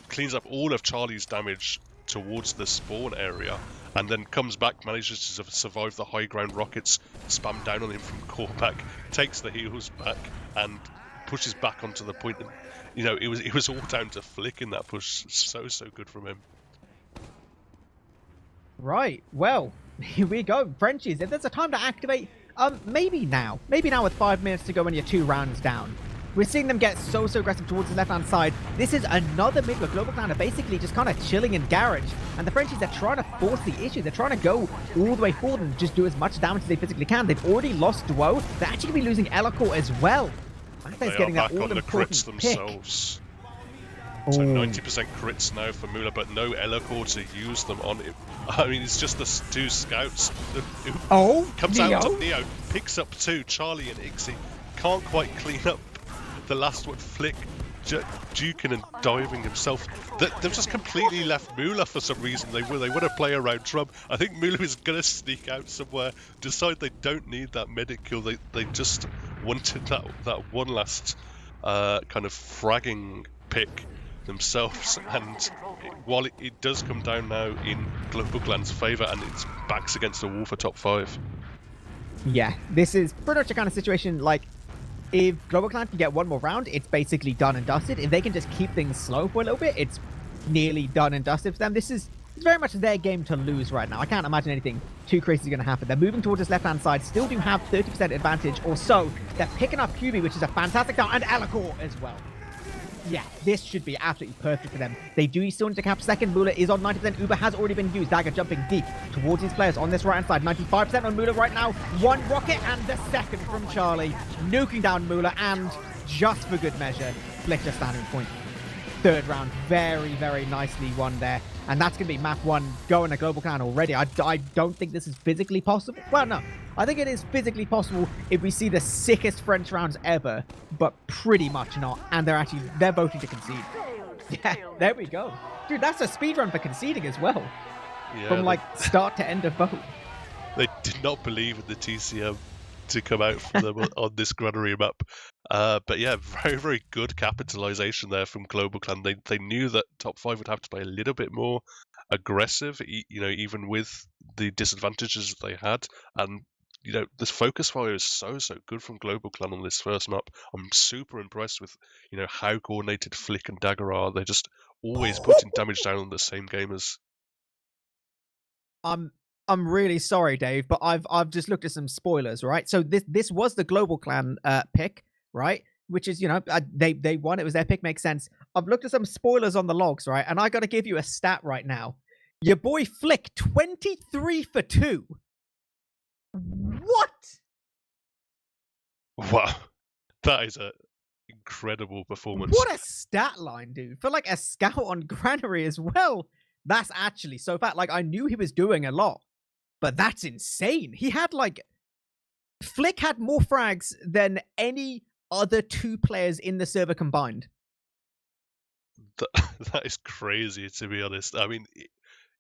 cleans up all of Charlie's damage towards the spawn area, and then comes back, manages to survive the high ground rockets, spam down on him from callback, takes the heals back, and pushes back onto the point. And, you know, it was all down to Flick in that push. So good from him. Right, well, here we go. Frenchies, if there's a time to activate, maybe now. Maybe now with 5 minutes to go and you're 2 rounds down. We're seeing them get so aggressive towards the left-hand side. This is another mid where Global Clan are basically just kind of chilling in garage. And the Frenchies are trying to force the issue. They're trying to go all the way forward and just do as much damage as they physically can. They've already lost Duo. They're actually going to be losing Elacore as well. They are getting back that on the crits pick. themselves. So 90% crits now for Mula, but no Elacore to use them on him. I mean, it's just the 2 scouts. Comes Neo? out to Neo, picks up 2, Charlie and Ixie. Can't quite clean up the last one. Flick duking and diving himself. They've just completely left Mula for some reason. They want to play around Trump. I think Mula is going to sneak out somewhere, decide they don't need that medic kill. They just wanted that one last kind of fragging pick themselves, and while it does come down now in Global Clan's favour, and its backs against the wall for top 5. Yeah, this is pretty much a kind of situation like, if Global Clan can get one more round, it's basically done and dusted. If they can just keep things slow for a little bit, it's nearly done and dusted for them. This is very much their game to lose right now. I can't imagine anything too crazy is going to happen. They're moving towards this left-hand side, still do have 30% advantage or so. They're picking up QB, which is a fantastic down, and Elacore as well. Yeah, this should be absolutely perfect for them. They do still need to cap second. Mula is on 90%. Uber has already been used. Dagger jumping deep towards his players on this right-hand side. 95% on Mula right now. 1 rocket and the second from Charlie. Nuking down Mula, and just for good measure, Flick just standing point. 3rd round, very nicely won there. And that's going to be map 1 going to Global Clan already. I don't think this is physically possible. Well, no. I think it is physically possible if we see the sickest French rounds ever, but pretty much not. And they're voting to concede. Yeah, there we go. Dude, that's a speedrun for conceding as well. Yeah, from like start to end of vote. They did not believe in the TCM to come out for them on this granary map. But yeah, very good capitalization there from Global Clan. They knew that top 5 would have to play a little bit more aggressive, you know, even with the disadvantages they had. And you know, this focus fire is so good from Global Clan on this first map. I'm super impressed with, you know, how coordinated Flick and Dagger are. They're just always putting damage down on the same gamers. I'm really sorry, Dave, but I've just looked at some spoilers, right? So this was the Global Clan pick, right? Which is, you know, they won. It was their pick. Makes sense. I've looked at some spoilers on the logs, right? And I got to give you a stat right now. Your boy Flick, 23 for 2. What? Wow, that is a incredible performance. What a stat line, dude. For like a scout on Granary as well. That's actually so fat. Like, I knew he was doing a lot, but that's insane. He had like, Flick had more frags than any other 2 players in the server combined. That is crazy, to be honest. I mean,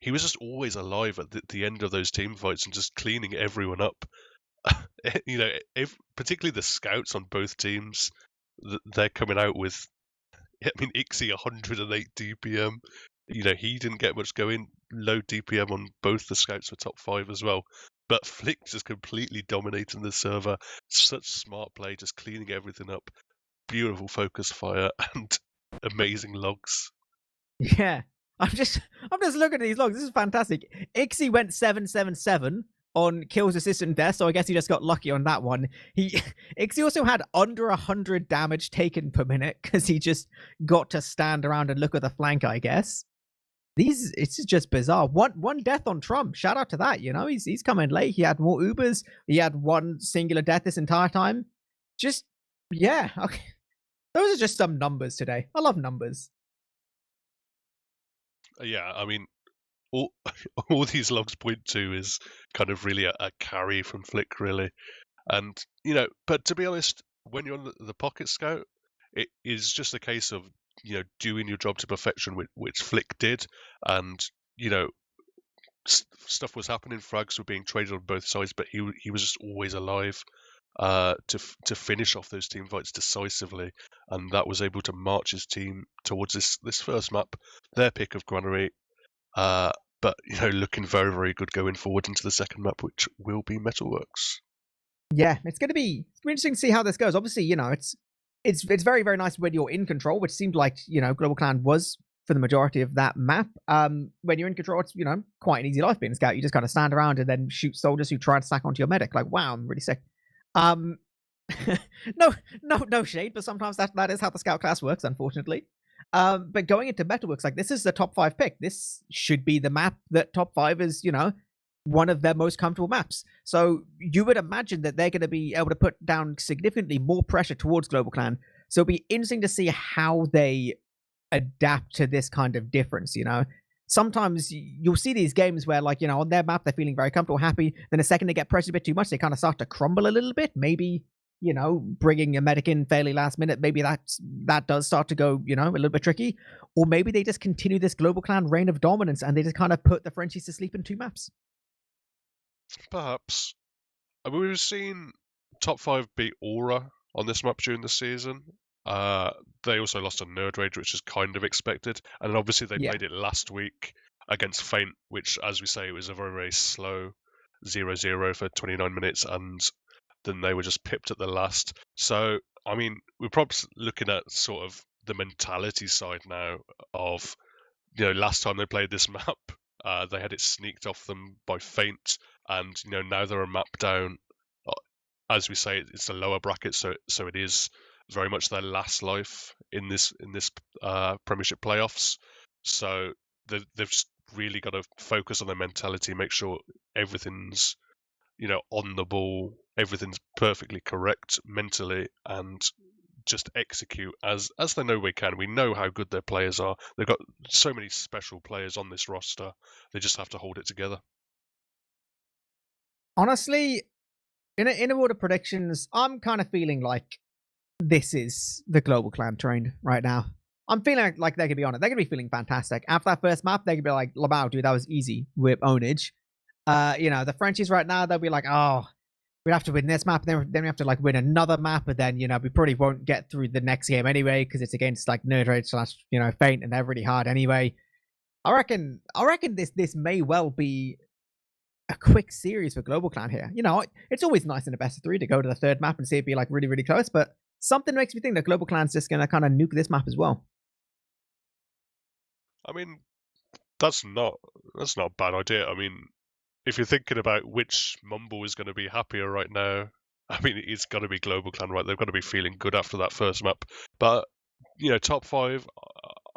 he was just always alive at the end of those team fights and just cleaning everyone up. You know, particularly the scouts on both teams, they're coming out with, I mean, Ixie 108 DPM. You know, he didn't get much going. low DPM on both the scouts for top 5 as well. But Flick just completely dominating the server. Such smart play, just cleaning everything up. Beautiful focus fire and amazing logs. Yeah. I'm just looking at these logs. This is fantastic. Ixie went 777 on kills, assists, and deaths, so I guess he just got lucky on that one. Ixie also had under 100 damage taken per minute because he just got to stand around and look at the flank, I guess. It's just bizarre. One death on Trump. Shout out to that. He's coming late. He had more Ubers. He had one singular death this entire time. Just yeah. Okay. Those are just some numbers today. I love numbers. Yeah, I mean, all these logs point to is kind of really a carry from Flick, really. And, but to be honest, when you're on the pocket scout, it is just a case of, doing your job to perfection, which Flick did. And, stuff was happening, frags were being traded on both sides, but he was just always alive to finish off those team fights decisively. And that was able to march his team towards this first map, their pick of Granary. But looking very, very good going forward into the second map, which will be Metalworks. Yeah, it's going to be interesting to see how this goes. Obviously, it's very, very nice when you're in control, which seemed like Global Clan was for the majority of that map. When you're in control, it's quite an easy life being a scout. You just kind of stand around and then shoot soldiers who try and stack onto your medic. Like, wow, I'm really sick. No shade, but sometimes that is how the scout class works, unfortunately. But going into Metalworks, like, this is the top 5 pick. This should be the map that top 5 is, one of their most comfortable maps. So you would imagine that they're going to be able to put down significantly more pressure towards Global Clan. So it'll be interesting to see how they adapt to this kind of difference. Sometimes you'll see these games where, like, on their map, they're feeling very comfortable, happy. Then the second they get pressured a bit too much, they kind of start to crumble a little bit. Maybe, bringing a medic in fairly last minute, maybe that does start to go, a little bit tricky. Or maybe they just continue this Global Clan reign of dominance and they just kind of put the Frenchies to sleep in 2 maps. Perhaps. I mean, we've seen top 5 beat Aura on this map during the season. They also lost a Nerd Rage, which is kind of expected. And obviously they played it last week against Feint, which, as we say, was a very, very slow 0-0 for 29 minutes. And then they were just pipped at the last. So, I mean, we're probably looking at sort of the mentality side now of, last time they played this map, they had it sneaked off them by Feint. And, now they're a map down. As we say, it's a lower bracket, so it is very much their last life in this Premiership playoffs. So they've just really got to focus on their mentality, make sure everything's on the ball, everything's perfectly correct mentally, and just execute as they know we can. We know how good their players are. They've got so many special players on this roster. They just have to hold it together. Honestly, in a world of predictions, I'm kind of feeling like this is the Global Clan train right now. I'm feeling like they're going to be on it. They're going to be feeling fantastic. After that first map, they're going to be like, Lamau, dude, that was easy with ownage. The Frenchies right now, they'll be like, oh, we'd have to win this map, and then we have to like win another map, but then, we probably won't get through the next game anyway, because it's against like Nerd Rage / Feint, and they're really hard anyway. I reckon this may well be a quick series for Global Clan here. It's always nice in a best of 3 to go to the third map and see it be like really, really close, but something makes me think that Global Clan's just going to kind of nuke this map as well. I mean, that's not a bad idea. I mean, if you're thinking about which Mumble is going to be happier right now, I mean, it's got to be Global Clan, right? They've got to be feeling good after that first map. But, top 5,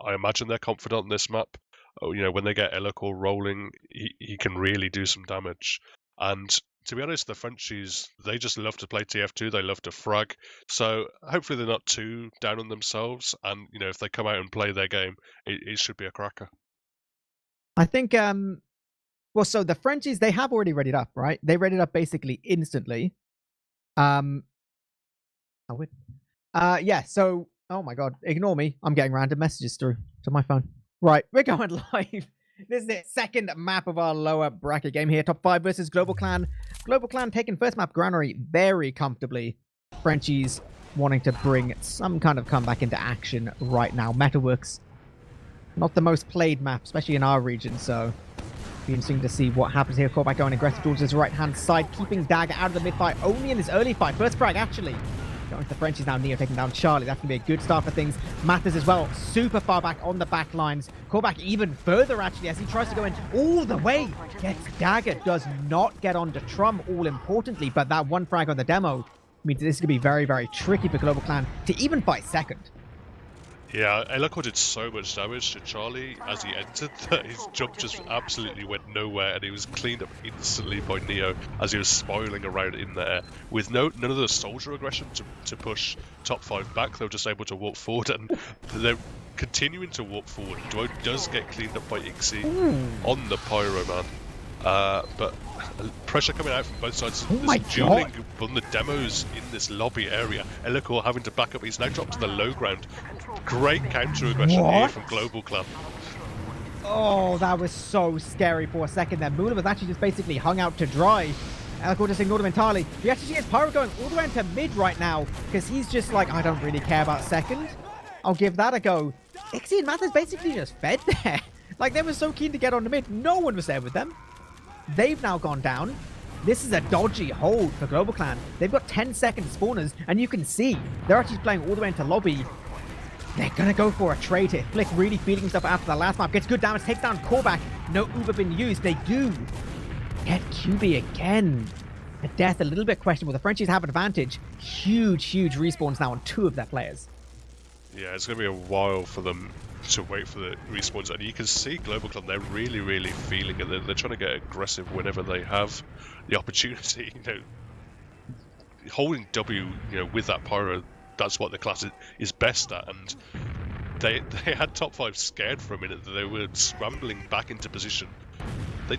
I imagine they're confident on this map. When they get Elokor rolling, he can really do some damage. And to be honest, the Frenchies, they just love to play TF2. They love to frag. So hopefully they're not too down on themselves. And, if they come out and play their game, it should be a cracker. I think, so the Frenchies, they have already readied up, right? They readied up basically instantly. So, oh my God, ignore me. I'm getting random messages through to my phone. Right, we're going live. This is the second map of our lower bracket game here. Top 5 versus Global Clan. Global Clan taking first map Granary very comfortably. Frenchies wanting to bring some kind of comeback into action right now. Metalworks, not the most played map, especially in our region, so Be interesting to see what happens here. Callback going aggressive towards his right-hand side, keeping Dagger out of the mid-fight only in his early fight. First frag, actually. Going to the Frenchies now. Neo taking down Charlie. That's going to be a good start for things. Mathers as well, super far back on the back lines. Callback even further, actually, as he tries to go in all the way. Gets Dagger. Does not get onto Trum, all importantly. But that one frag on the demo means this is going to be very, very tricky for GlobalClan to even fight second. Yeah, Elakor did so much damage to Charlie as he entered that his jump just absolutely went nowhere, and he was cleaned up instantly by Neo as he was spiraling around in there with none of the soldier aggression to push top 5 back. They were just able to walk forward, and they're continuing to walk forward. Duo does get cleaned up by Ixie on the Pyro, man. But pressure coming out from both sides. There's dueling on the demos in this lobby area. Elakor having to back up. He's now dropped to the low ground. Great counter aggression here from GlobalClan. Oh, that was so scary for a second there. Mula was actually just basically hung out to dry. Elakor just ignored him entirely. We actually see his Pyro going all the way into mid right now because he's just like, I don't really care about second. I'll give that a go. Ixie and Mathers basically just fed there. Like, they were so keen to get on the mid. No one was there with them. They've now gone down. This is a dodgy hold for GlobalClan. They've got 10-second spawners, and you can see they're actually playing all the way into lobby. They're going to go for a trade here. Flick really feeling himself after the last map. Gets good damage, takes down Callback. No Uber been used. They do get QB again. The death a little bit questionable. The Frenchies have advantage. Huge respawns now on 2 of their players. Yeah, it's going to be a while for them to wait for the respawns, and you can see GlobalClan, they're really feeling it. They're trying to get aggressive whenever they have the opportunity. You know, holding W, you know, with that Pyro, that's what the class is best at. And they had top 5 scared for a minute that they were scrambling back into position. They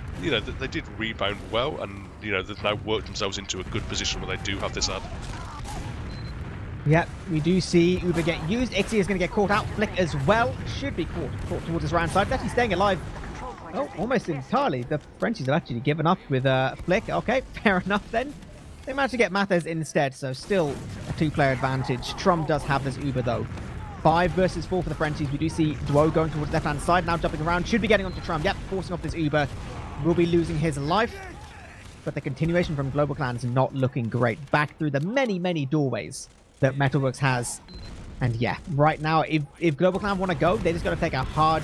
did rebound well, and they've now worked themselves into a good position where they do have this ad. Yep, we do see Uber get used. Ixie is going to get caught out. Flick as well. Should be caught towards his right side. Actually staying alive. Oh, almost entirely. The Frenchies have actually given up with Flick. Okay, fair enough then. They managed to get Mathers instead, so still a 2-player advantage. Trum does have this Uber though. 5 versus 4 for the Frenchies. We do see Duo going towards the left-hand side, now jumping around. Should be getting onto Trum. Yep, forcing off this Uber. Will be losing his life. But the continuation from GlobalClan is not looking great. Back through the many doorways that Metalworks has. And yeah, right now, if GlobalClan want to go, they just got to take a hard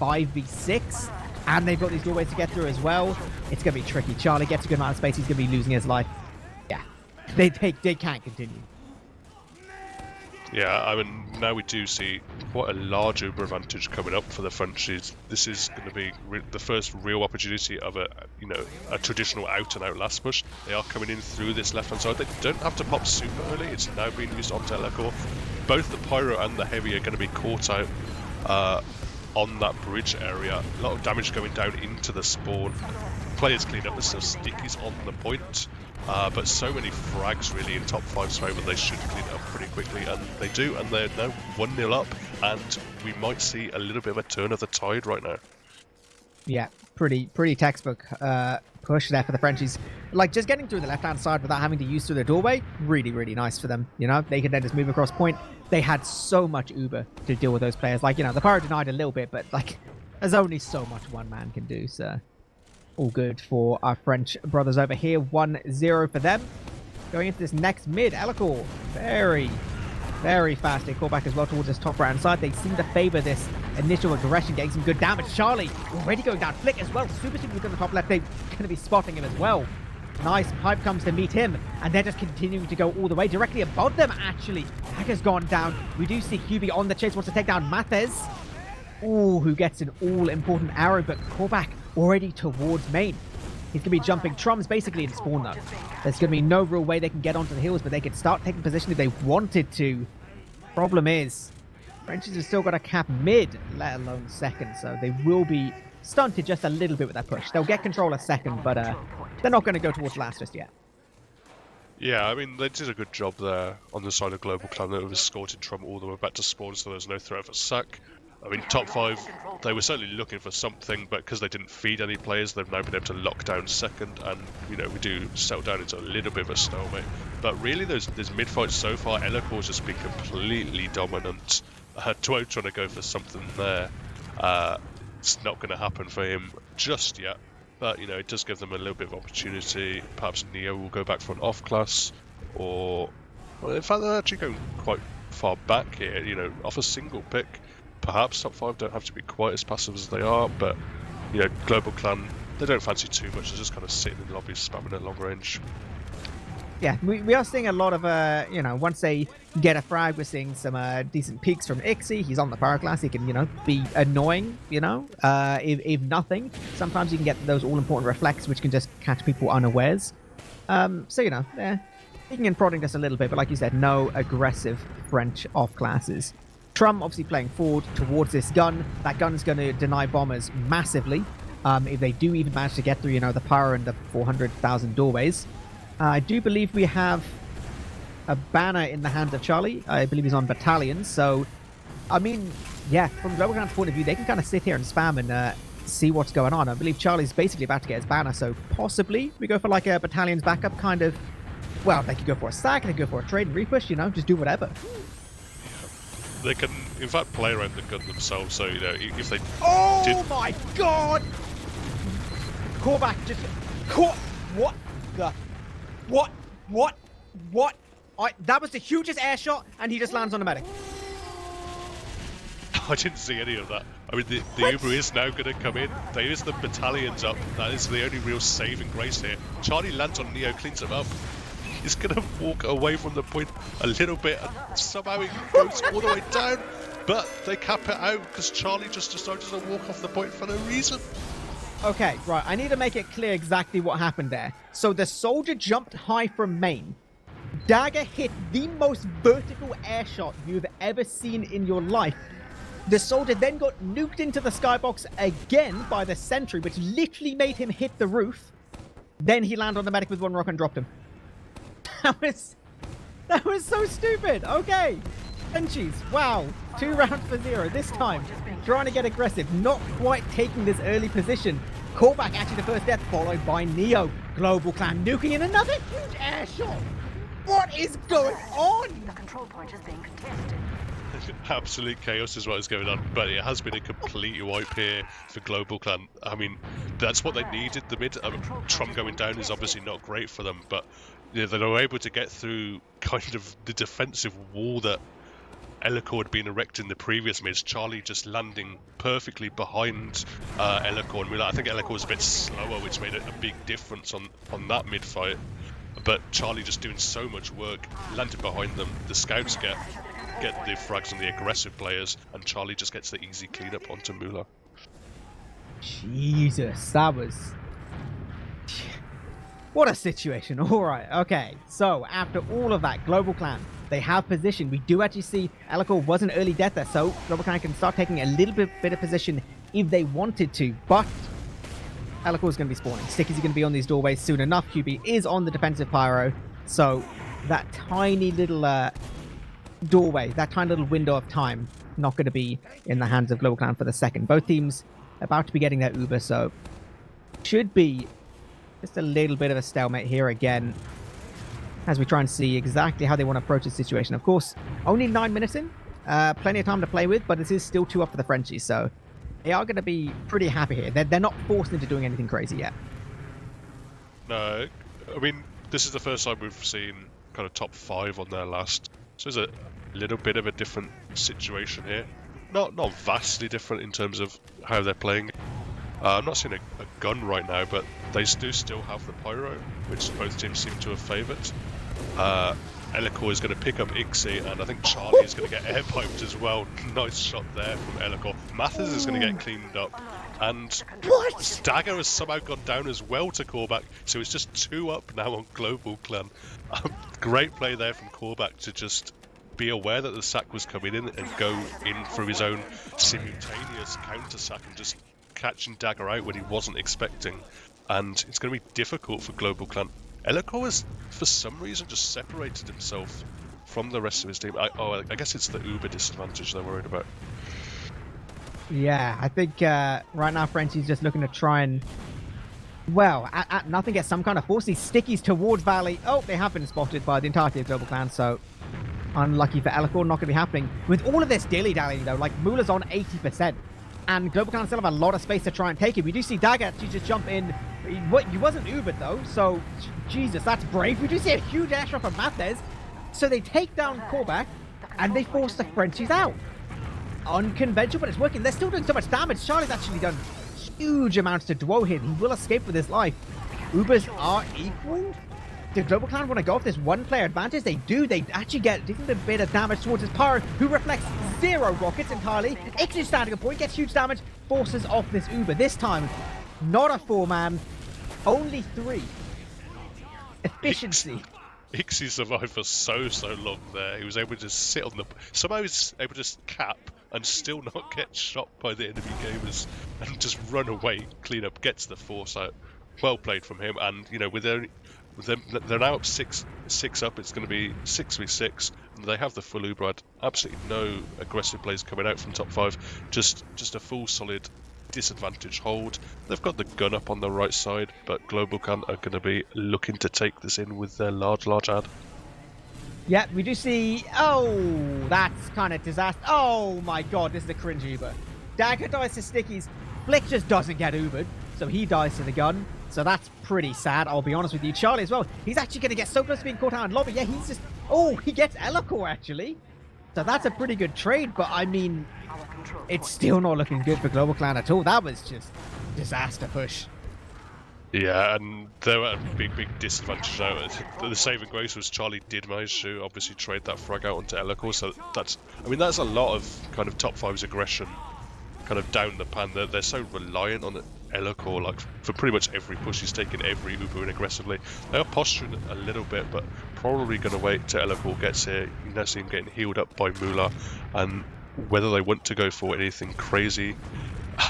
5v6. And they've got these doorways to get through as well. It's going to be tricky. Charlie gets a good amount of space. He's going to be losing his life. Yeah, they can't continue. Yeah, I mean, now we do see quite a large Uber advantage coming up for the Frenchies. This is going to be the first real opportunity of a traditional out-and-out last push. They are coming in through this left-hand side. They don't have to pop super early. It's now being used onto Elakor. Both the Pyro and the Heavy are going to be caught out on that bridge area. A lot of damage going down into the spawn. Players clean up. There's some stickies on the point. But so many frags really in top 5's favour, they should clean it up pretty quickly, and they do, and they're now 1-0 up, and we might see a little bit of a turn of the tide right now. Yeah, pretty textbook push there for the Frenchies. Like, just getting through the left-hand side without having to use through the doorway, really nice for them. They could then just move across point. They had so much Uber to deal with those players. Like, the Pyro denied a little bit, but like, there's only so much one man can do, so all good for our French brothers over here. 1-0 for them. Going into this next mid, Elakor, very fast. They call back as well towards this top right-hand side. They seem to favour this initial aggression, getting some good damage. Charlie already going down. Flick as well. Super good on the top left. They're going to be spotting him as well. Nice pipe comes to meet him, and they're just continuing to go all the way directly above them, actually. Hacker's gone down. We do see QB on the chase, wants to take down Mathers. Ooh, who gets an all-important arrow, but callback already towards main. He's going to be jumping. Trum's basically in spawn though. There's going to be no real way they can get onto the hills, but they could start taking position if they wanted to. Problem is, Frenchies have still got to cap mid, let alone second, so they will be stunted just a little bit with that push. They'll get control a second, but they're not going to go towards last just yet. Yeah, I mean, they did a good job there on the side of GlobalClan. That was escorting Trump all the way back to spawn, so there's no threat of a sack. I mean, top 5, they were certainly looking for something, but because they didn't feed any players, they've now been able to lock down second, and, we do settle down into a little bit of a stalemate. But really, there's mid-fights so far, Elakor's just been completely dominant. Duo trying to go for something there. it's not going to happen for him just yet. But, you know, it does give them a little bit of opportunity. Perhaps Neo will go back for an off-class, or... Well, in fact, they're actually going quite far back here, you know, off a single pick. Perhaps top 5 don't have to be quite as passive as they are, but, you know, Global Clan, they don't fancy too much. They're just kind of sitting in the lobby, spamming at long range. Yeah, we are seeing a lot of, you know, once they get a frag, we're seeing some decent peaks from Ixie. He's on the power class. He can, you know, be annoying, you know, if nothing. Sometimes you can get those all-important reflects, which can just catch people unawares. So, you know, peeking and prodding just a little bit, but like you said, no aggressive French off-classes. Trum obviously playing forward towards this gun. That gun's going to deny bombers massively. If they do even manage to get through, you know, the power and the 400,000 doorways. I do believe we have a banner in the hands of Charlie. I believe he's on battalions. So, I mean, yeah, from GlobalClan's point of view, they can kind of sit here and spam and see what's going on. I believe Charlie's basically about to get his banner. So possibly we go for like a battalion's backup kind of. Well, they could go for a sack, they could go for a trade and repush, you know, just do whatever. They can, in fact, play around the gun themselves. So, you know, if they my god! Call back, just... What the... What? That was the hugest air shot, and he just lands on the medic. I didn't see any of that. I mean, the Uber is now going to come in. There is the battalions up. That is the only real saving grace here. Charlie lands on Neo, cleans him up. He's going to walk away from the point a little bit, and somehow he goes all the way down. But they cap it out because Charlie just decided to walk off the point for no reason. Okay, right. I need to make it clear exactly what happened there. So the soldier jumped high from main. Dagger hit the most vertical air shot you've ever seen in your life. The soldier then got nuked into the skybox again by the sentry, which literally made him hit the roof. Then he landed on the medic with one rocket and dropped him. That was so stupid. Okay. Frenchies. Wow. 2 rounds for 0. This time, trying to get aggressive. Not quite taking this early position. Callback actually the first death, followed by Neo. Global Clan nuking in another huge air shot. What is going on? The control point is being contested. Absolute chaos is what is going on, but it has been a complete wipe here for Global Clan. I mean, that's what they needed. The mid Trum going down is obviously not great for them, but you know, they were able to get through kind of the defensive wall that Elikor had been erecting the previous mids. Charlie just landing perfectly behind Elikor. I mean, I think Elikor was a bit slower, which made a big difference on that mid fight. But Charlie just doing so much work, landed behind them. The scouts get the frags on the aggressive players, and Charlie just gets the easy cleanup onto Mula. Jesus, that was... What a situation. Alright, okay. So, after all of that, Global Clan, they have position. We do actually see Elikor was an early death there, so Global Clan can start taking a little bit of position if they wanted to, but Elikor is going to be spawning. Sticky's going to be on these doorways soon enough. QB is on the defensive pyro, so that tiny little doorway, that tiny little window of time, not going to be in the hands of Global Clan for the second. Both teams about to be getting their Uber, so should be just a little bit of a stalemate here again as we try and see exactly how they want to approach the situation. Of course, only 9 minutes in, plenty of time to play with, but this is still 2 up for the Frenchies, so they are going to be pretty happy here. They're not forced into doing anything crazy yet. No, I mean, this is the first time we've seen kind of top 5 on their last. So there's a little bit of a different situation here. Not vastly different in terms of how they're playing. I'm not seeing a gun right now, but they do still have the pyro, which both teams seem to have favoured. Elikor is going to pick up Ixie, and I think Charlie is going to get air piped as well. Nice shot there from Elikor. Mathers is going to get cleaned up, and Dagger has somehow gone down as well to Callback, so it's just 2 up now on Global Clan. Great play there from Callback to just be aware that the sack was coming in and go in for his own simultaneous counter sack and just catching Dagger out when he wasn't expecting. And it's going to be difficult for Global Clan. Elikor has, for some reason, just separated himself from the rest of his team. I guess it's the Uber disadvantage they're worried about. Yeah, I think right now Frenchie's just looking to try and, well, at nothing, get some kind of force. These stickies towards Valley. Oh, they have been spotted by the entirety of Global Clan, so unlucky for Elikor, not going to be happening. With all of this dilly-dallying, though, like, Mula's on 80%. and GlobalClan still have a lot of space to try and take it. We do see Dagger actually just jump in. He wasn't Ubered though, so Jesus, that's brave. We do see a huge airshot from Mathes. So they take down Korvac, and they force the Frenchies out. Unconventional, but it's working. They're still doing so much damage. Charlie's actually done huge amounts to Duo here. He will escape with his life. Ubers are equal. Did GlobalClan want to go off this one-player advantage? They do. They actually get a bit of damage towards his Pyro, who reflects 0 rockets entirely. Ixie standing a point, gets huge damage, forces off this Uber. This time, not a 4-man, only 3. Efficiency. Ixie survived for so long there. He was able to just sit on the... Somehow he was able to just cap and still not get shot by the enemy gamers and just run away, clean up, gets the force out. Well played from him, and you know, with they're now up 6 up. It's going to be 6v6, and they have the full Uber. Absolutely no aggressive plays coming out from top 5. Just a full solid disadvantage hold. They've got the gun up on the right side, but GlobalClan are going to be looking to take this in with their large ad. Yeah, we do see... Oh, that's kind of disaster. Oh my god, this is a cringe Uber. Dagger dies to Stickies. Flick just doesn't get Ubered, so he dies to the gun. So that's pretty sad, I'll be honest with you. Charlie as well. He's actually going to get so close to being caught out in lobby. Yeah, he's just... Oh, he gets Elacor, actually. So that's a pretty good trade, but I mean... It's still not looking good for GlobalClan at all. That was just disaster push. Yeah, and they were at a big disadvantage now. The saving grace was Charlie did manage to obviously trade that frag out onto Elacor, so that's a lot of kind of top 5's aggression kind of down the pan. They're so reliant on Elacor, like for pretty much every push he's taking every Uber in aggressively. They are posturing a little bit, but probably going to wait till Elacor gets here. You now see him getting healed up by Mula, and whether they want to go for anything crazy,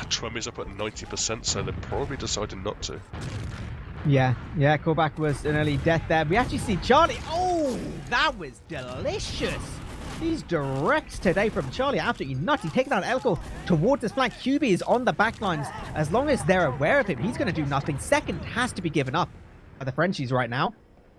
Trum is up at 90%, so they're probably deciding not to. Yeah, Korvac was an early death there. We actually see Charlie. Oh, that was delicious. These directs today from Charlie are absolutely nutty. Taking out Elko towards his flank. QB is on the backlines. As long as they're aware of him, he's going to do nothing. Second has to be given up by the Frenchies right now.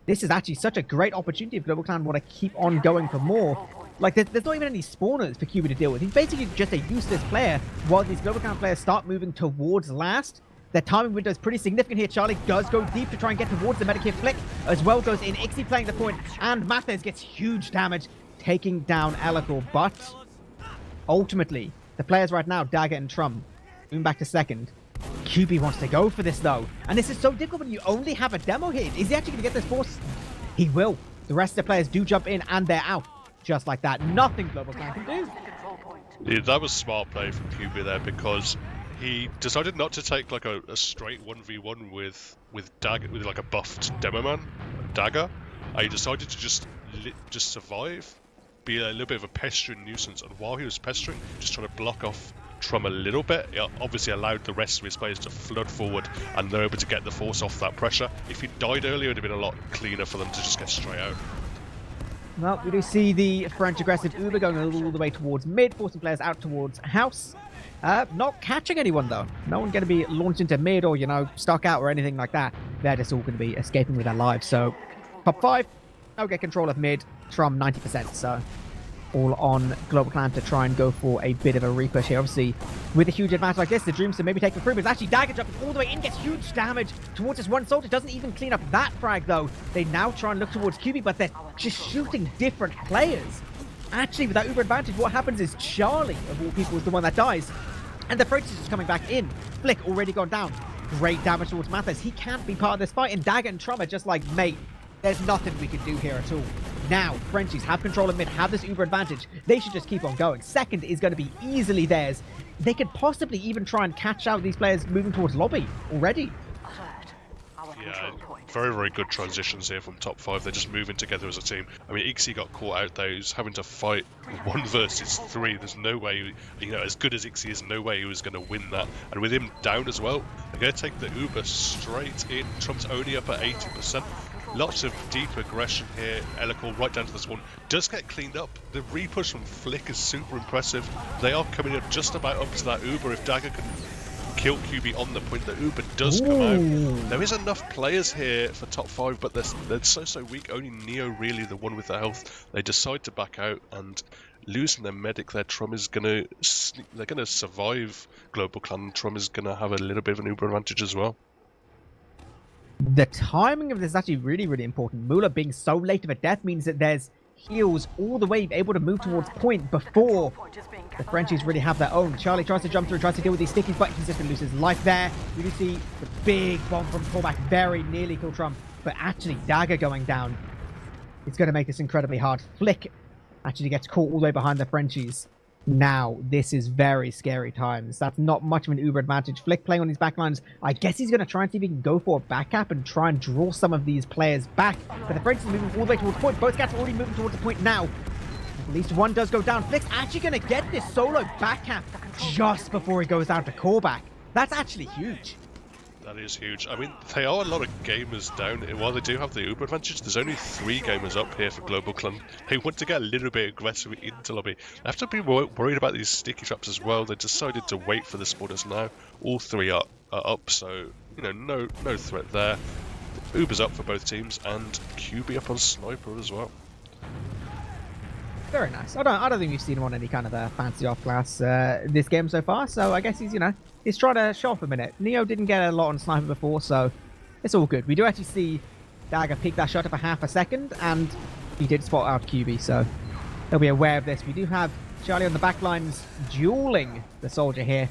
This is actually such a great opportunity if GlobalClan want to keep on going for more. Like, there's not even any spawners for QB to deal with. He's basically just a useless player while these GlobalClan players start moving towards last. Their timing window is pretty significant here. Charlie does go deep to try and get towards the Medikit. Flick as well goes in. Ixie playing the point, and Mathes gets huge damage, taking down Elacor. But ultimately, the players right now, Dagger and Trum, moving back to second. QB wants to go for this though, and this is so difficult when you only have a demo here. Is he actually going to get this force? He will. The rest of the players do jump in, and they're out. Just like that. Nothing GlobalClan can do. Yeah, that was smart play from QB there, because he decided not to take like a straight 1v1 with Dagger, with like a buffed demo man, Dagger. He decided to just survive, be a little bit of a pestering nuisance, and while he was pestering, just trying to block off Trum a little bit. It obviously allowed the rest of his players to flood forward, and they're able to get the force off that pressure. If he died earlier, it would have been a lot cleaner for them to just get straight out. Well, we do see the French aggressive Uber going all the way towards mid, forcing players out towards house. Not catching anyone, though. No one going to be launched into mid or, you know, stuck out or anything like that. They're just all going to be escaping with their lives. So, top 5, they'll get control of mid. Trum, 90%. So, all on GlobalClan to try and go for a bit of a repush here. Obviously, with a huge advantage like this, the Dreams maybe take the free, but it's actually Dagger jumping all the way in, gets huge damage towards this one soldier. Doesn't even clean up that frag, though. They now try and look towards QB, but they're just shooting different players. Actually, with that Uber advantage, what happens is Charlie, of all people, is the one that dies. And the French is just coming back in. Flick already gone down. Great damage towards Mathes. He can't be part of this fight, and Dagger and Trum are just like, mate, there's nothing we can do here at all. Now, Frenchies have control of mid, have this Uber advantage. They should just keep on going. Second is going to be easily theirs. They could possibly even try and catch out these players moving towards lobby already. Yeah, very, very good transitions here from top 5. They're just moving together as a team. I mean, Ixie got caught out there. He's having to fight 1 versus 3. There's no way, you know, as good as Ixie is, no way he was going to win that. And with him down as well, they're going to take the Uber straight in. Trump's only up at 80%. Lots of deep aggression here. Elacor right down to this one. Does get cleaned up. The repush from Flick is super impressive. They are coming up just about up to that Uber. If Dagger can kill QB on the point. The Uber does come out. There is enough players here for top 5, but they're so weak. Only Neo really the one with the health. They decide to back out, and losing their medic, their Trum is gonna survive Global Clan. Trum is gonna have a little bit of an Uber advantage as well. The timing of this is actually really important. Mula being so late of a death means that there's heals all the way able to move towards point before the Frenchies really have their own. Charlie tries to jump through, tries to deal with these stickies, but he's just going to lose his life there. You can see the big bomb from Callback very nearly kill Trump, but actually Dagger going down. It's going to make this incredibly hard. Flick actually gets caught all the way behind the Frenchies. Now, this is very scary times. That's not much of an Uber advantage. Flick playing on these backlines. I guess he's going to try and see if he can go for a back cap and try and draw some of these players back. But the Frenchies are moving all the way towards point. Both cats are already moving towards the point now. At least one does go down. Flick's actually going to get this solo back cap just before he goes down to callback. That's actually huge. That is huge. I mean, they are a lot of gamers down. While they do have the Uber advantage, there's only 3 gamers up here for Global Clan. They want to get a little bit aggressive into lobby. They have to be worried about these sticky traps as well. They decided to wait for the spawners now. All 3 are up, so, you know, no threat there. Uber's up for both teams, and QB up on Sniper as well. Very nice. I don't think we've seen him on any kind of a fancy off class this game so far, so I guess he's trying to show off a minute. Neo didn't get a lot on Sniper before, so it's all good. We do actually see Dagger pick that shot up a half a second, and he did spot out QB, so they'll be aware of this. We do have Charlie on the back lines dueling the soldier here.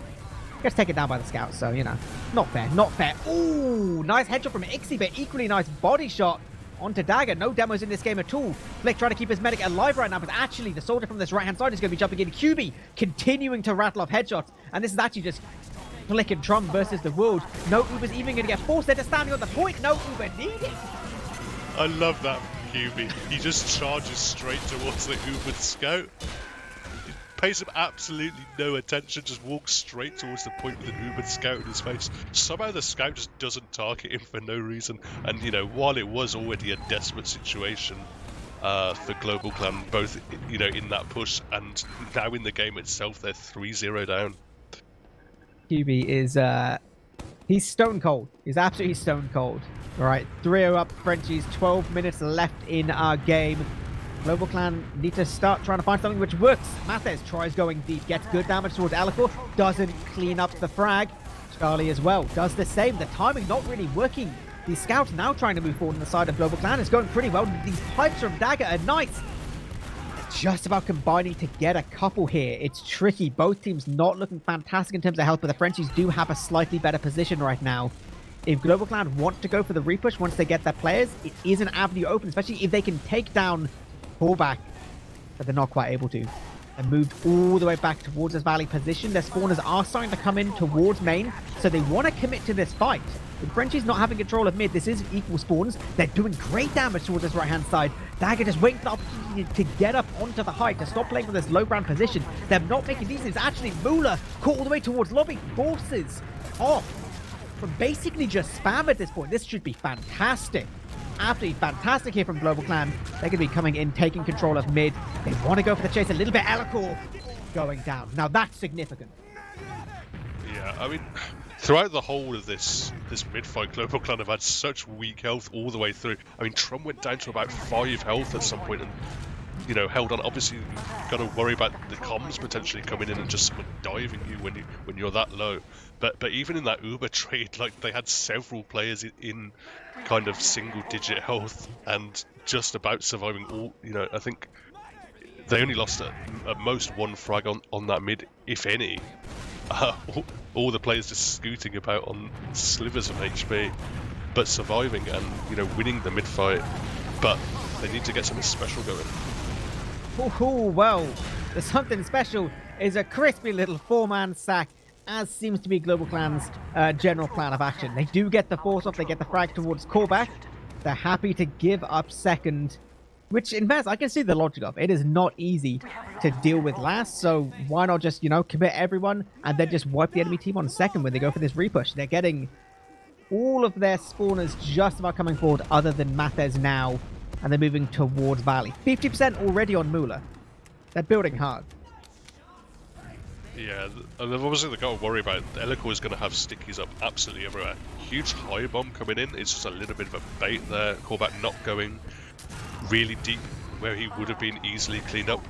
Gets taken down by the scout, so, you know, not fair. Ooh, nice headshot from Ixie, but equally nice body shot onto Dagger. No demos in this game at all. Flick trying to keep his medic alive right now, but actually the soldier from this right-hand side is going to be jumping in. QB continuing to rattle off headshots, and this is actually just Flick and Trump versus the world. No Uber's even going to get forced into standing on the point. No Uber needed. I love that QB. He just charges straight towards the Uber scout. Pays him absolutely no attention, just walks straight towards the point with an Uber scout in his face. Somehow the scout just doesn't target him for no reason. And, you know, while it was already a desperate situation for Global Clan, both, you know, in that push and now in the game itself, they're 3-0 down. QB is, he's stone cold. He's absolutely stone cold. All right, 3-0 up Frenchies, 12 minutes left in our game. Global Clan need to start trying to find something which works. Mathes tries going deep, gets good damage towards Alakor, doesn't clean up the frag. Charlie as well does the same. The timing not really working. These scouts now trying to move forward on the side of Global Clan. It's going pretty well. These pipes from Dagger are nice. Just about combining to get a couple here. It's tricky. Both teams not looking fantastic in terms of health, but the Frenchies do have a slightly better position right now. If Global Clan want to go for the repush once they get their players, it is an avenue open, especially if they can take down pullback, but they're not quite able to. They moved all the way back towards this valley position. Their spawners are starting to come in towards main, so they want to commit to this fight. With Frenchies not having control of mid, this is equal spawns. They're doing great damage towards this right-hand side. Dagger just waiting for the opportunity to get up onto the height, to stop playing from this low ground position. They're not making these things. Actually, Mula caught all the way towards lobby, forces off from basically just spam at this point. This should be fantastic. Absolutely fantastic here from Global Clan. They're going to be coming in, taking control of mid. They want to go for the chase a little bit. Alakor going down. Now that's significant. Yeah, I mean, throughout the whole of this mid fight, Global Clan have had such weak health all the way through. I mean, Trump went down to about 5 health at some point and, you know, held on. Obviously, you've got to worry about the comms potentially coming in and just someone diving you when you're that low. But even in that Uber trade, like, they had several players in kind of single-digit health and just about surviving all. You know, I think they only lost at most 1 frag on that mid, if any. All the players just scooting about on slivers of HP, but surviving and, you know, winning the mid fight. But they need to get something special going. Oh, well, the something special is a crispy little 4-man sack, as seems to be Global Clan's general plan of action. They do get the force off, they get the frag towards callback. They're happy to give up second, which in fact I can see the logic of. It is not easy to deal with last, so why not just, you know, commit everyone and then just wipe the enemy team on second when they go for this repush. They're getting all of their spawners just about coming forward other than Mathes now, and they're moving towards Valley. 50% already on Mula. They're building hard. Yeah, and they've obviously got to worry about Elikor is going to have stickies up absolutely everywhere. Huge high bomb coming in. It's just a little bit of a bait there. Callback not going really deep where he would have been easily cleaned up.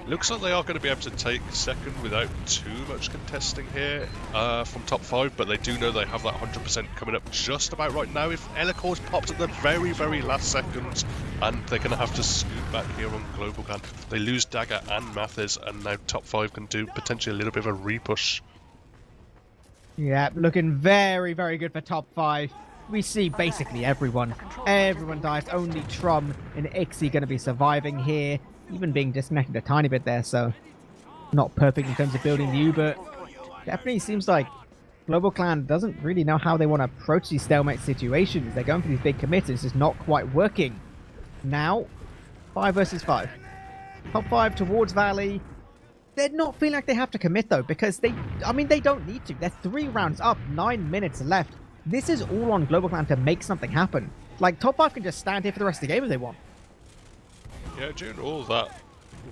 Looks like they are going to be able to take second without too much contesting here from top 5, but they do know they have that 100% coming up just about right now. If Elikor's popped at the very, very last second, and they're going to have to scoot back here on GlobalClan. They lose Dagger and Mathis, and now top 5 can do potentially a little bit of a repush. Yeah, looking very, very good for top 5. We see basically everyone. Everyone dies. Only Trum and Ixie going to be surviving here. Even being disconnected a tiny bit there, so not perfect in terms of building the Uber. Definitely seems like GlobalClan doesn't really know how they want to approach these stalemate situations. They're going for these big commits. It's just not quite working. Now, 5 versus 5. Top 5 towards Valley. They're not feeling like they have to commit, though, because they don't need to. They're 3 rounds up, 9 minutes left. This is all on GlobalClan to make something happen. Like, top 5 can just stand here for the rest of the game if they want. Yeah, during all that,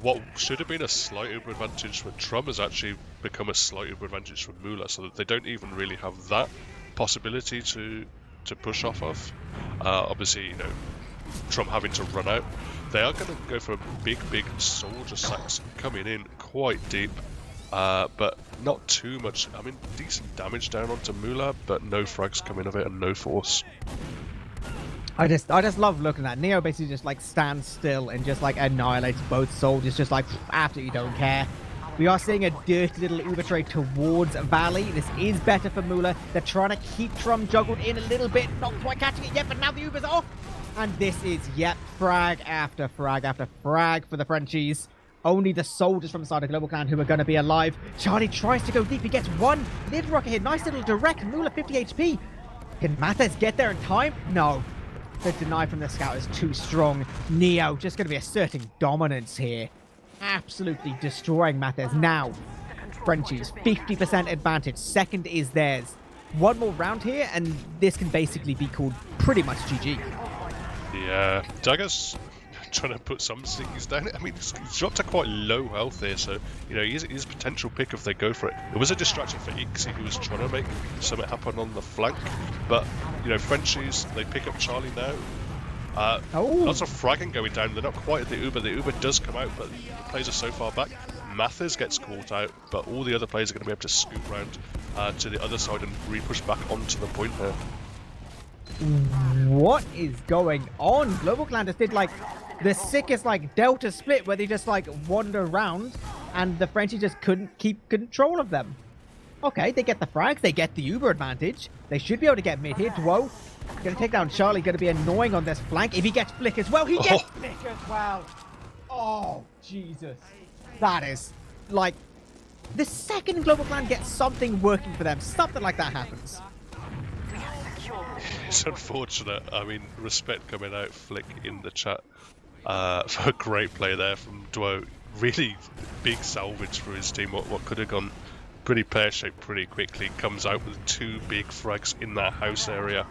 what should have been a slight Uber advantage for Trum has actually become a slight Uber advantage for Mula, so that they don't even really have that possibility to push off of. Obviously, you know, Trum having to run out. They are going to go for big soldier sacks coming in quite deep, but not too much. I mean, decent damage down onto Mula, but no frags coming of it and no force. I just love looking at Neo basically just like stands still and just like annihilates both soldiers, just like absolutely don't care. We are seeing a dirty little Uber trade towards Valley. This is better for Mula. They're trying to keep Trum juggled in a little bit, not quite catching it yet, but now the Uber's off. And this is, yep, frag after frag after frag for the Frenchies. Only the soldiers from the side of GlobalClan who are going to be alive. Charlie tries to go deep. He gets one little rocket hit. Nice little direct. Mula 50 HP. Can Mathis get there in time? No. The deny from the scout is too strong. Neo just going to be asserting dominance here. Absolutely destroying Mathis. Now, Frenchies, 50% advantage. Second is theirs. One more round here, and this can basically be called pretty much GG. Yeah, Dagger's trying to put some stickies down. I mean, he's dropped to quite low health here, so, you know, he's a potential pick if they go for it. It was a distraction for Ixie, who was trying to make something happen on the flank, but, you know, Frenchies, they pick up Charlie now. Lots of fragging going down. They're not quite at the Uber. The Uber does come out, but the players are so far back. Mathis gets caught out, but all the other players are going to be able to scoot round to the other side and re-push back onto the point here. What is going on? GlobalClan just did like the sickest like Delta split where they just like wander around and the Frenchies just couldn't keep control of them. Okay, they get the frags, they get the Uber advantage. They should be able to get mid here. Duo gonna take down Charlie, gonna be annoying on this flank. If he gets Flick as well, he gets Flick as well. Oh, Jesus. That is like the second GlobalClan gets something working for them, something like that happens. It's unfortunate. I mean, respect coming out, Flick in the chat for a great play there from Duo. Really big salvage for his team. What could have gone pretty pear-shaped pretty quickly comes out with 2 big frags in that house area.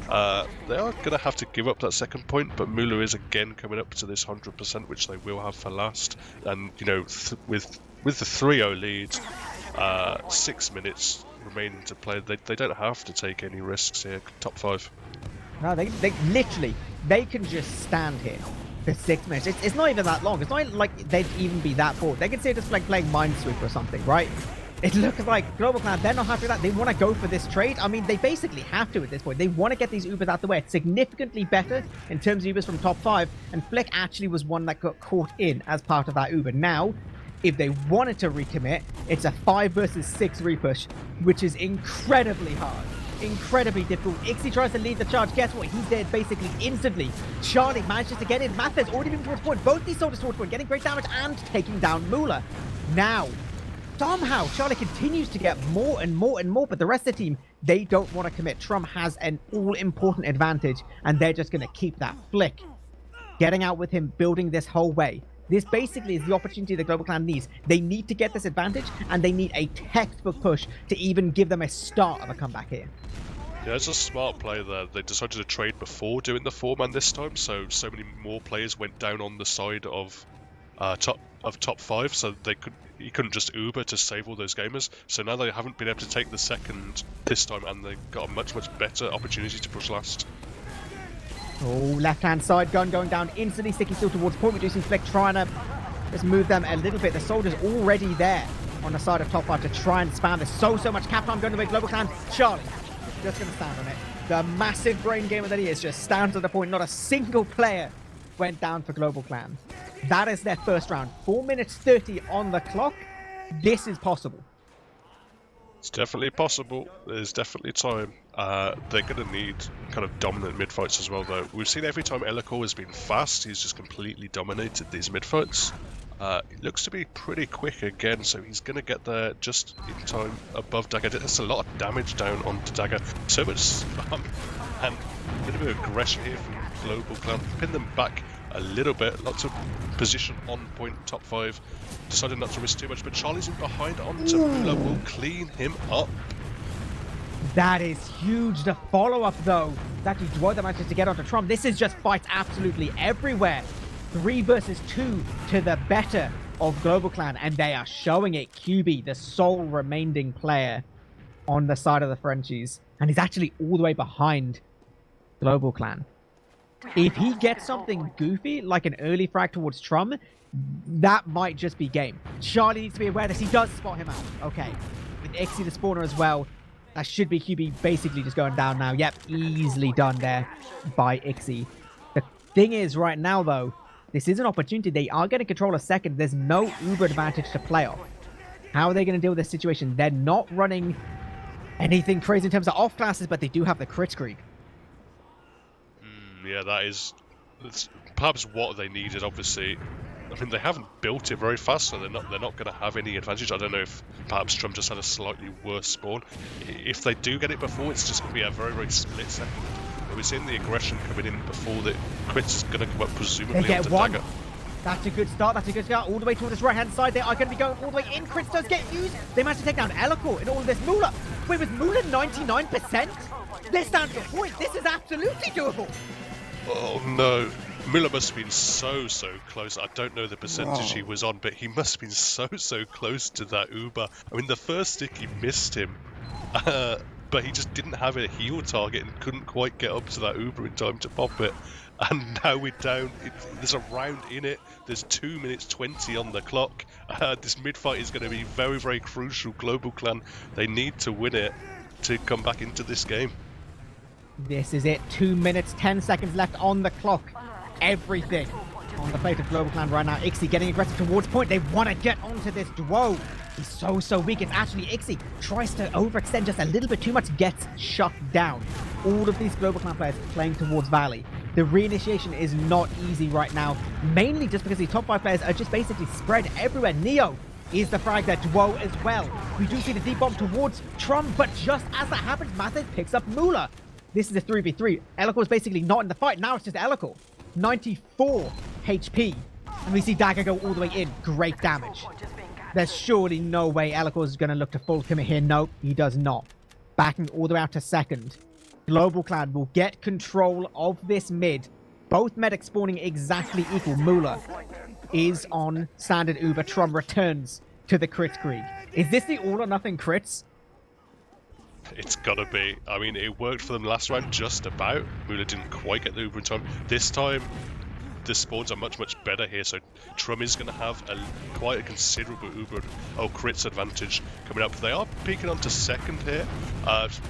They are going to have to give up that second point, but Mula is again coming up to this 100%, which they will have for last. And, you know, with the 3-0 lead, 6 minutes remaining to play, they don't have to take any risks here, top 5. No, they literally, they can just stand here for 6 minutes. It's not even that long. It's not like they'd even be that bored. They can see it just like playing Minesweeper or something, right? It looks like GlobalClan, they're not happy with that. They want to go for this trade. I mean, they basically have to at this point. They want to get these Ubers out the way. It's significantly better in terms of Ubers from top 5. And Flick actually was one that got caught in as part of that Uber. Now, if they wanted to recommit, it's a 5 versus 6 repush, which is incredibly hard. Incredibly difficult. Ixie tries to lead the charge. Guess what? He's dead basically instantly. Charlie manages to get in. Mathis already moving towards point. Both these soldiers towards point, getting great damage and taking down Mula. Now, somehow, Charlie continues to get more and more and more, but the rest of the team, they don't want to commit. Trum has an all-important advantage, and they're just going to keep that. Flick getting out with him, building this whole way. This basically is the opportunity that GlobalClan needs. They need to get this advantage, and they need a textbook push to even give them a start of a comeback here. Yeah, it's a smart play there. They decided to trade before doing the 4-man this time, so many more players went down on the side of top 5, so he couldn't just Uber to save all those gamers. So now they haven't been able to take the second this time, and they've got a much better opportunity to push last. Oh, left-hand side gun going down instantly. Sticky still towards point. Reducing Flick trying to just move them a little bit. The soldiers already there on the side of top 5 to try and spam. There's so much cap time going away. GlobalClan. Charlie just going to stand on it. The massive brain gamer that he is just stands at the point. Not a single player went down for GlobalClan. That is their first round. 4 minutes 30 on the clock. This is possible. It's definitely possible. There's definitely time. They're going to need kind of dominant mid-fights as well, though. We've seen every time Elikor has been fast, he's just completely dominated these mid-fights. It looks to be pretty quick again, so he's going to get there just in time above Dagger. There's a lot of damage down onto Dagger. So much spam and a bit of aggression here from GlobalClan. Pin them back a little bit. Lots of position on point top 5. Decided not to risk too much, but Charlie's in behind onto Mula. Will clean him up. That is huge. The follow-up, though, is actually Dwo that manages to get onto Trump. This is just fights absolutely everywhere. 3 versus 2 to the better of GlobalClan, and they are showing it. QB, the sole remaining player on the side of the Frenchies, and he's actually all the way behind GlobalClan. If he gets something goofy, like an early frag towards Trum, that might just be game. Charlie needs to be aware that he does spot him out. Okay, with Ixie the spawner as well, that should be QB basically just going down now. Yep, easily done there by Ixie. The thing is, right now, though, this is an opportunity. They are going to control a second. There's no Uber advantage to play off. How are they going to deal with this situation? They're not running anything crazy in terms of off classes, but they do have the crit streak. Yeah, that's perhaps what they needed. Obviously, I mean, they haven't built it very fast, so they're not going to have any advantage. I don't know if perhaps Trump just had a slightly worse spawn. If they do get it before, it's just going to be a very split second. But we're seeing the aggression coming in before the crit's going to come up, presumably They get onto one. Dagger. That's a good start. That's a good start. All the way towards this right-hand side. They are going to be going all the way in. Crits does get used. They managed to take down Elikor in all of this. Mula. Wait, was Mula 99%? This stands to point. This is absolutely doable. Oh no. Miller must have been so close. I don't know the percentage he was on, but he must have been so close to that Uber. I mean, the first stick he missed him, but he just didn't have a heal target and couldn't quite get up to that Uber in time to pop it. And now we're down. There's a round in it. There's 2 minutes 20 on the clock. This mid-fight is going to be very crucial. GlobalClan, they need to win it to come back into this game. This is it. 2 minutes, 10 seconds left on the clock. Everything on the plate of GlobalClan right now. Ixie getting aggressive towards point. They want to get onto this Dwo. He's so weak. It's actually Ixie. Tries to overextend just a little bit too much. Gets shut down. All of these GlobalClan players playing towards Valley. The reinitiation is not easy right now. Mainly just because the top 5 players are just basically spread everywhere. Neo is the frag there. Dwo as well. We do see the deep bomb towards Trum, but just as that happens, Mathis picks up Mula. This is a 3v3. Elikor is basically not in the fight. Now it's just Elikor. 94 HP. And we see Dagger go all the way in. Great damage. There's surely no way Elikor is going to look to full commit here. Nope, he does not. Backing all the way out to second. GlobalClan will get control of this mid. Both medics spawning exactly equal. Mula is on standard Uber. Trum returns to the crit Krieg. Is this the all or nothing crits? It's gotta be. I mean, it worked for them last round just about. Mula didn't quite get the Uber in time. This time, the spawns are much better here, so Trum is going to have quite a considerable Uber crits advantage coming up. They are peeking onto second here.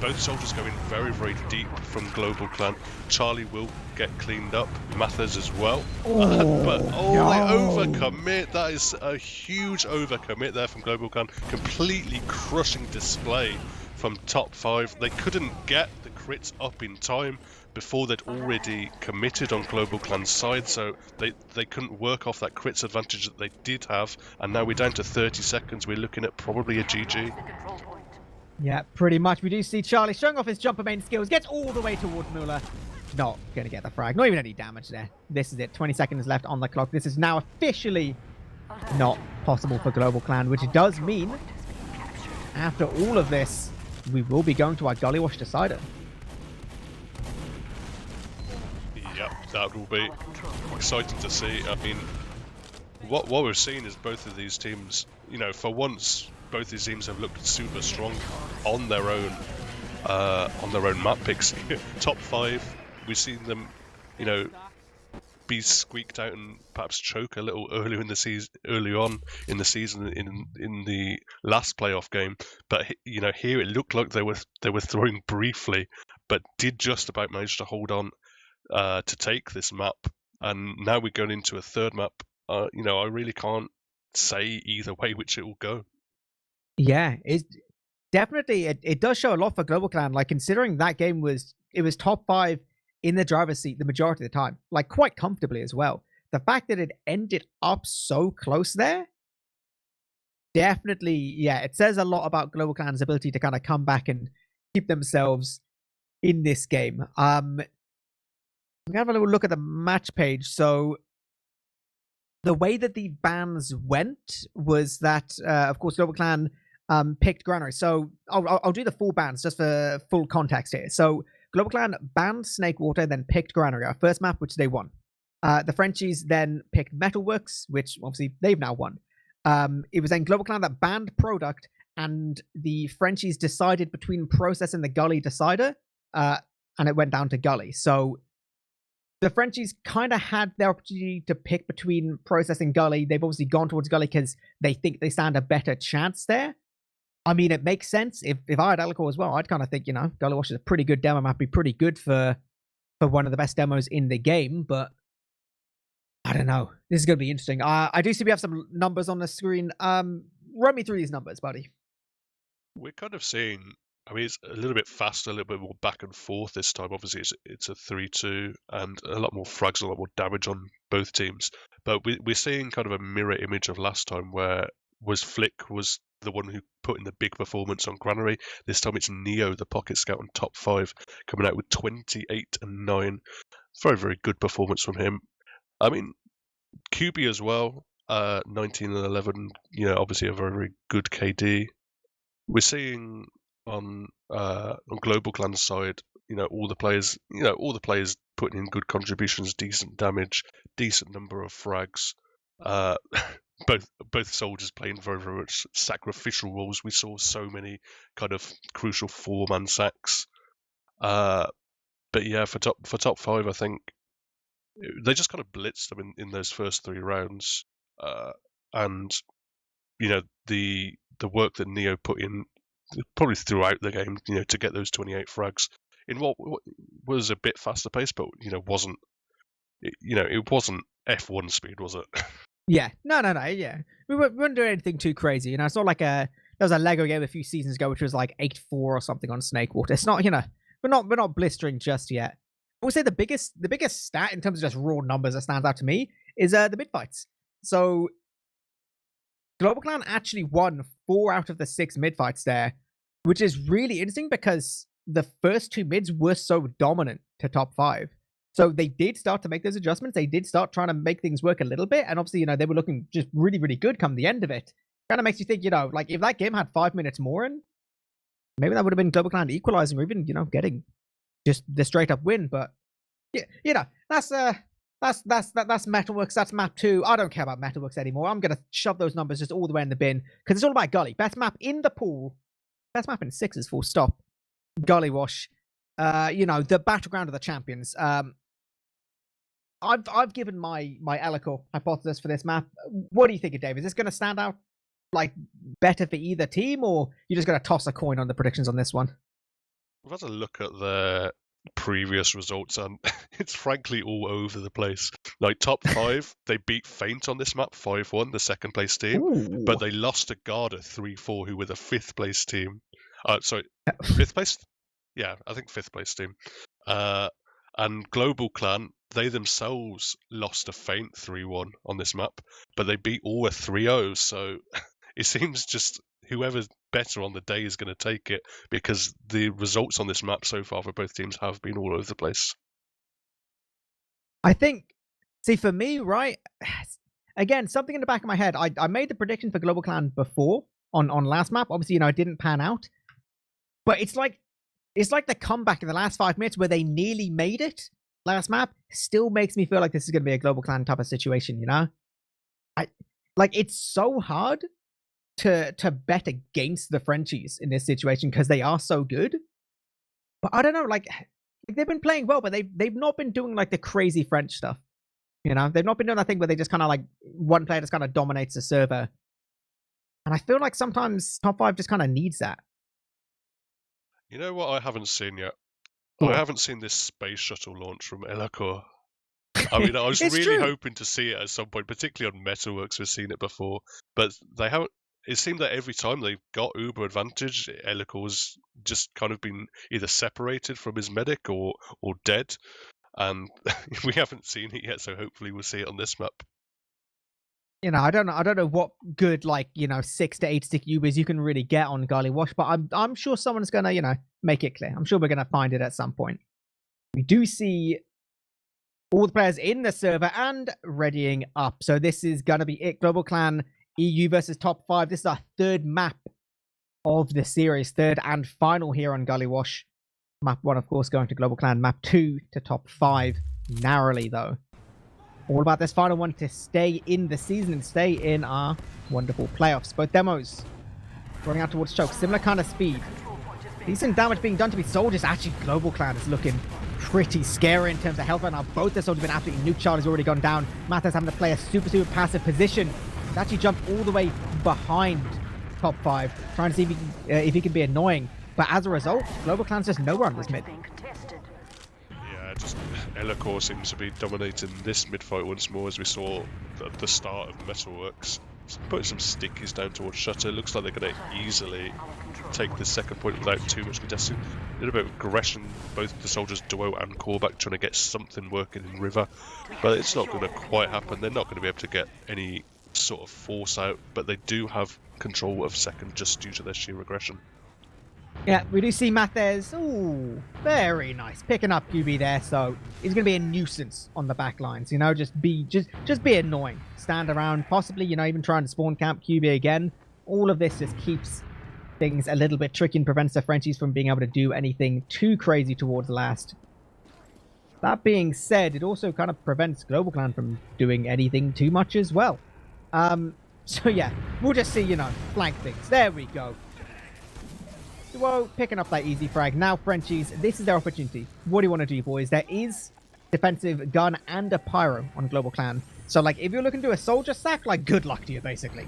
Both soldiers going very deep from GlobalClan. Charlie will get cleaned up. Mathers as well. They overcommit. That is a huge overcommit there from GlobalClan. Completely crushing display from top 5. They couldn't get the crits up in time before they'd already committed on GlobalClan's side, so they couldn't work off that crits advantage that they did have, and now we're down to 30 seconds. We're looking at probably a GG. Yeah, pretty much. We do see Charlie showing off his jumper main skills, gets all the way towards Mula. Not going to get the frag, not even any damage there. This is it, 20 seconds left on the clock. This is now officially not possible for GlobalClan, which does mean after all of this, we will be going to our Gully Wash decider. Yep, that will be exciting to see. I mean, what we've seen is both of these teams, for once, both these teams have looked super strong on their own map picks. Top 5, we've seen them, be squeaked out and perhaps choke a little early on in the season in the last playoff game. But here it looked like they were throwing briefly, but did just about manage to hold on to take this map. And now we're going into a third map. I really can't say either way which it will go. Yeah, it's definitely it does show a lot for GlobalClan. Like considering that game was top 5 in the driver's seat the majority of the time, like quite comfortably as well. The fact that it ended up so close there, definitely, yeah, it says a lot about GlobalClan's ability to kind of come back and keep themselves in this game. We have a little look at the match page. So the way that the bans went was that, of course, GlobalClan picked Granary. So I'll do the full bans just for full context here. So GlobalClan banned Snakewater, then picked Granary, our first map, which they won. The Frenchies then picked Metalworks, which obviously they've now won. It was then GlobalClan that banned Product, and the Frenchies decided between Process and the Gully Decider, and it went down to Gully. So the Frenchies kind of had their opportunity to pick between Process and Gully. They've obviously gone towards Gully because they think they stand a better chance there. I mean, it makes sense. If I had Elcor as well, I'd kind of think, Gully Wash is a pretty good demo map, be pretty good for one of the best demos in the game, but I don't know. This is going to be interesting. I do see we have some numbers on the screen. Run me through these numbers, buddy. We're kind of seeing, I mean, it's a little bit faster, a little bit more back and forth this time. Obviously, it's a 3-2 and a lot more frags, a lot more damage on both teams. But we're seeing kind of a mirror image of last time, where Flick was the one who put in the big performance on Granary. This time it's Neo, the pocket scout, on top 5, coming out with 28 and 9. Very, very good performance from him. I mean, QB as well, 19 and 11. Obviously a very, very good KD. We're seeing on GlobalClan's side, all the players putting in good contributions, decent damage, decent number of frags. Both soldiers playing very, very much sacrificial roles. We saw so many kind of crucial 4-man sacks. But yeah, for top 5, I think they just kind of blitzed them in those first 3 rounds. And the work that Neo put in probably throughout the game, to get those 28 frags in what was a bit faster pace, but wasn't F1 speed, was it? Yeah, no, yeah. We weren't doing anything too crazy. It's not like there was a Lego game a few seasons ago which was like 8-4 or something on Snakewater. It's not, we're not blistering just yet. I would say the biggest stat in terms of just raw numbers that stands out to me is the mid fights. So GlobalClan actually won 4 out of the 6 mid fights there, which is really interesting because the first 2 mids were so dominant to top 5. So they did start to make those adjustments. They did start trying to make things work a little bit. And obviously, they were looking just really, really good come the end of it. Kind of makes you think, like if that game had 5 minutes more in, maybe that would have been GlobalClan equalizing or even, getting just the straight up win. But yeah, that's Metalworks. That's map 2. I don't care about Metalworks anymore. I'm going to shove those numbers just all the way in the bin because it's all about Gully. Best map in the pool. Best map in 6s, full stop. Gully Wash. The battleground of the champions. I've given my Elcor hypothesis for this map. What do you think, Dave? Is this going to stand out like better for either team, or you're just going to toss a coin on the predictions on this one? We've had a look at the previous results, and it's frankly all over the place. Like top 5, they beat Feint on this map 5-1, the second place team, Ooh. but they lost to Garda 3-4, who were the 5th place team. Sorry, 5th place? Yeah, I think 5th place team. And GlobalClan, they themselves lost to Feint 3-1 on this map, but they beat Aura 3-0. So it seems just whoever's better on the day is going to take it, because the results on this map so far for both teams have been all over the place. I think, see, for me, right, again, something in the back of my head, I made the prediction for GlobalClan before on last map. Obviously, it didn't pan out. But it's like the comeback in the last 5 minutes where they nearly made it last map still makes me feel like this is going to be a GlobalClan type of situation, Like, it's so hard to bet against the Frenchies in this situation because they are so good. But I don't know, like they've been playing well, but they've not been doing like the crazy French stuff. You know, they've not been doing that thing where they just kind of like one player just kind of dominates the server. And I feel like sometimes top 5 just kind of needs that. You know what I haven't seen yet? Cool. I haven't seen this space shuttle launch from Elacore. I mean, I was It's really true. hoping to see it at some point, particularly on Metalworks. We've seen it before, but they haven't. It seemed that every time they've got uber advantage, Elacore's just kind of been either separated from his medic or dead, and we haven't seen it yet. So hopefully we'll see it on this map. You know, I don't know what good, like, you know, 6 to 8 stick Ubers you can really get on Garly Wash, but I'm sure someone's gonna, you know, make it clear. I'm sure we're gonna find it at some point. We do see all the players in the server and readying up. So this is gonna be it. Global Clan EU versus top 5. This is our third map of the series, third and final here on Gully Wash. Map 1, of course, going to Global Clan. Map 2 to top 5, narrowly though. All about this final one to stay in the season and stay in our wonderful playoffs. Both demos running out towards choke. Similar kind of speed. Decent damage being done to be soldiers. Actually, Global Clan is looking pretty scary in terms of health right now. Both the soldiers have been absolutely nuked. Charlie's already gone down. Mattha's having to play a super passive position. He's actually jumped all the way behind top 5, trying to see if he can be annoying. But as a result, Global Clan's just nowhere on this mid. Just Elacore seems to be dominating this mid fight once more, as we saw at the start of Metalworks. Putting some stickies down towards Shutter. Looks like they're going to easily take the second point without too much contesting. A little bit of aggression, both the soldiers Duo and Callback trying to get something working in River, but it's not going to quite happen. They're not going to be able to get any sort of force out, but they do have control of second just due to their sheer aggression. Yeah, we do see Matthez. Ooh, very nice. Picking up QB there, so he's going to be a nuisance on the back lines. You know, just be annoying. Stand around, possibly, you know, even trying to spawn camp QB again. All of this just keeps things a little bit tricky and prevents the Frenchies from being able to do anything too crazy towards last. That being said, it also kind of prevents Global Clan from doing anything too much as well. So yeah, we'll just see, you know, flank things. There we go. Duo picking up that easy frag. Now, Frenchies, this is their opportunity. What do you want to do, boys? There is defensive gun and a pyro on Global Clan. So, like, if you're looking to do a soldier sack, like, good luck to you, basically.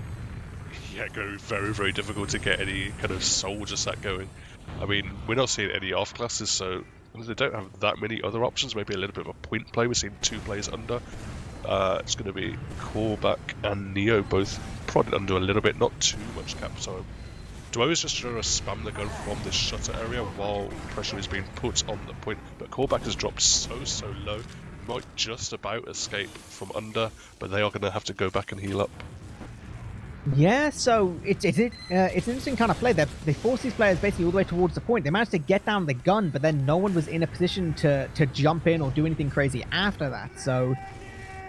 Yeah, going to be very, very difficult to get any kind of soldier sack going. I mean, we're not seeing any off classes, so they don't have that many other options. Maybe a little bit of a point play. We're seeing 2 players under. It's going to be Callback and Neo both prodded under a little bit, not too much cap time. Duo is just trying to spam the gun from this shutter area while pressure is being put on the point, but Callback has dropped so low, might just about escape from under, but they are going to have to go back and heal up. Yeah, so it's an interesting kind of play. They forced these players basically all the way towards the point. They managed to get down the gun, but then no one was in a position to jump in or do anything crazy after that. So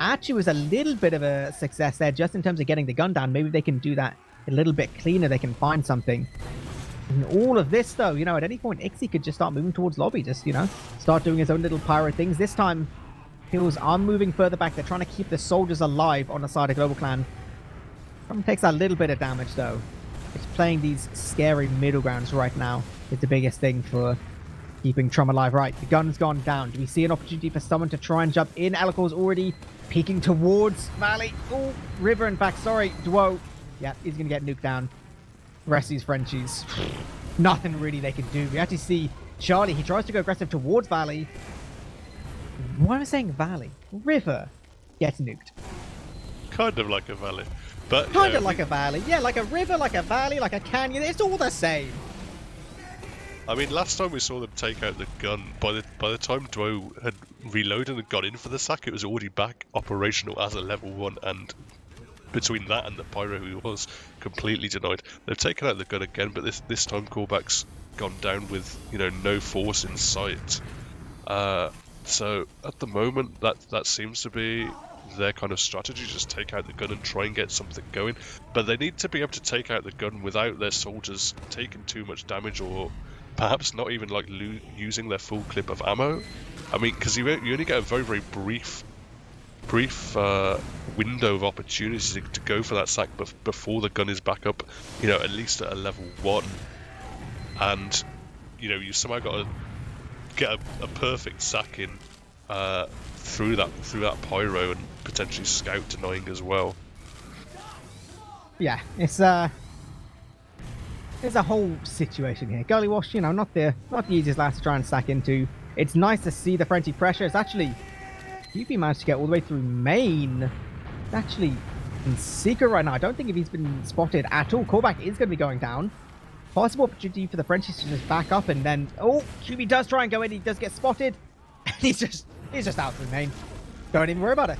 actually was a little bit of a success there just in terms of getting the gun down. Maybe they can do that a little bit cleaner. They can find something. And all of this, though, you know, at any point, Ixie could just start moving towards lobby. Just, you know, start doing his own little pyro things. This time, Hills are moving further back. They're trying to keep the soldiers alive on the side of Global Clan. Someone takes a little bit of damage, though. It's playing these scary middle grounds right now. It's the biggest thing for keeping Trum alive. Right, the gun's gone down. Do we see an opportunity for someone to try and jump in? Alicor's already peeking towards Valley. Oh, River, in fact. Sorry, Duo. Yeah, he's going to get nuked down. Rest of these Frenchies. Nothing really they can do. We actually see Charlie. He tries to go aggressive towards Valley. Why am I saying Valley? River gets nuked. Kind of like a valley. But Kind of like a valley. Yeah, like a river, like a valley, like a canyon. It's all the same. I mean, last time we saw them take out the gun, by the time Duo had reloaded and got in for the sack, it was already back operational as a level 1, and between that and the pyro, who was completely denied, they've taken out the gun again, but this time Callback's gone down with, you know, no force in sight. So at the moment, that seems to be their kind of strategy, just take out the gun and try and get something going. But they need to be able to take out the gun without their soldiers taking too much damage, or perhaps not even like using their full clip of ammo. I mean, because you only get a very, very brief window of opportunity to go for that sack before the gun is back up, at least at a level 1. And, you somehow got to get a perfect sack in through that pyro and potentially scout denying as well. Yeah, it's there's a whole situation here. Gully Wash, not the easiest last to try and stack into. It's nice to see the Frenchy pressure. It's actually QB managed to get all the way through main. It's actually in secret right now. I don't think if he's been spotted at all. Callback is going to be going down. Possible opportunity for the Frenchies to just back up and then QB does try and go in. He does get spotted. And he's just out through main. Don't even worry about it.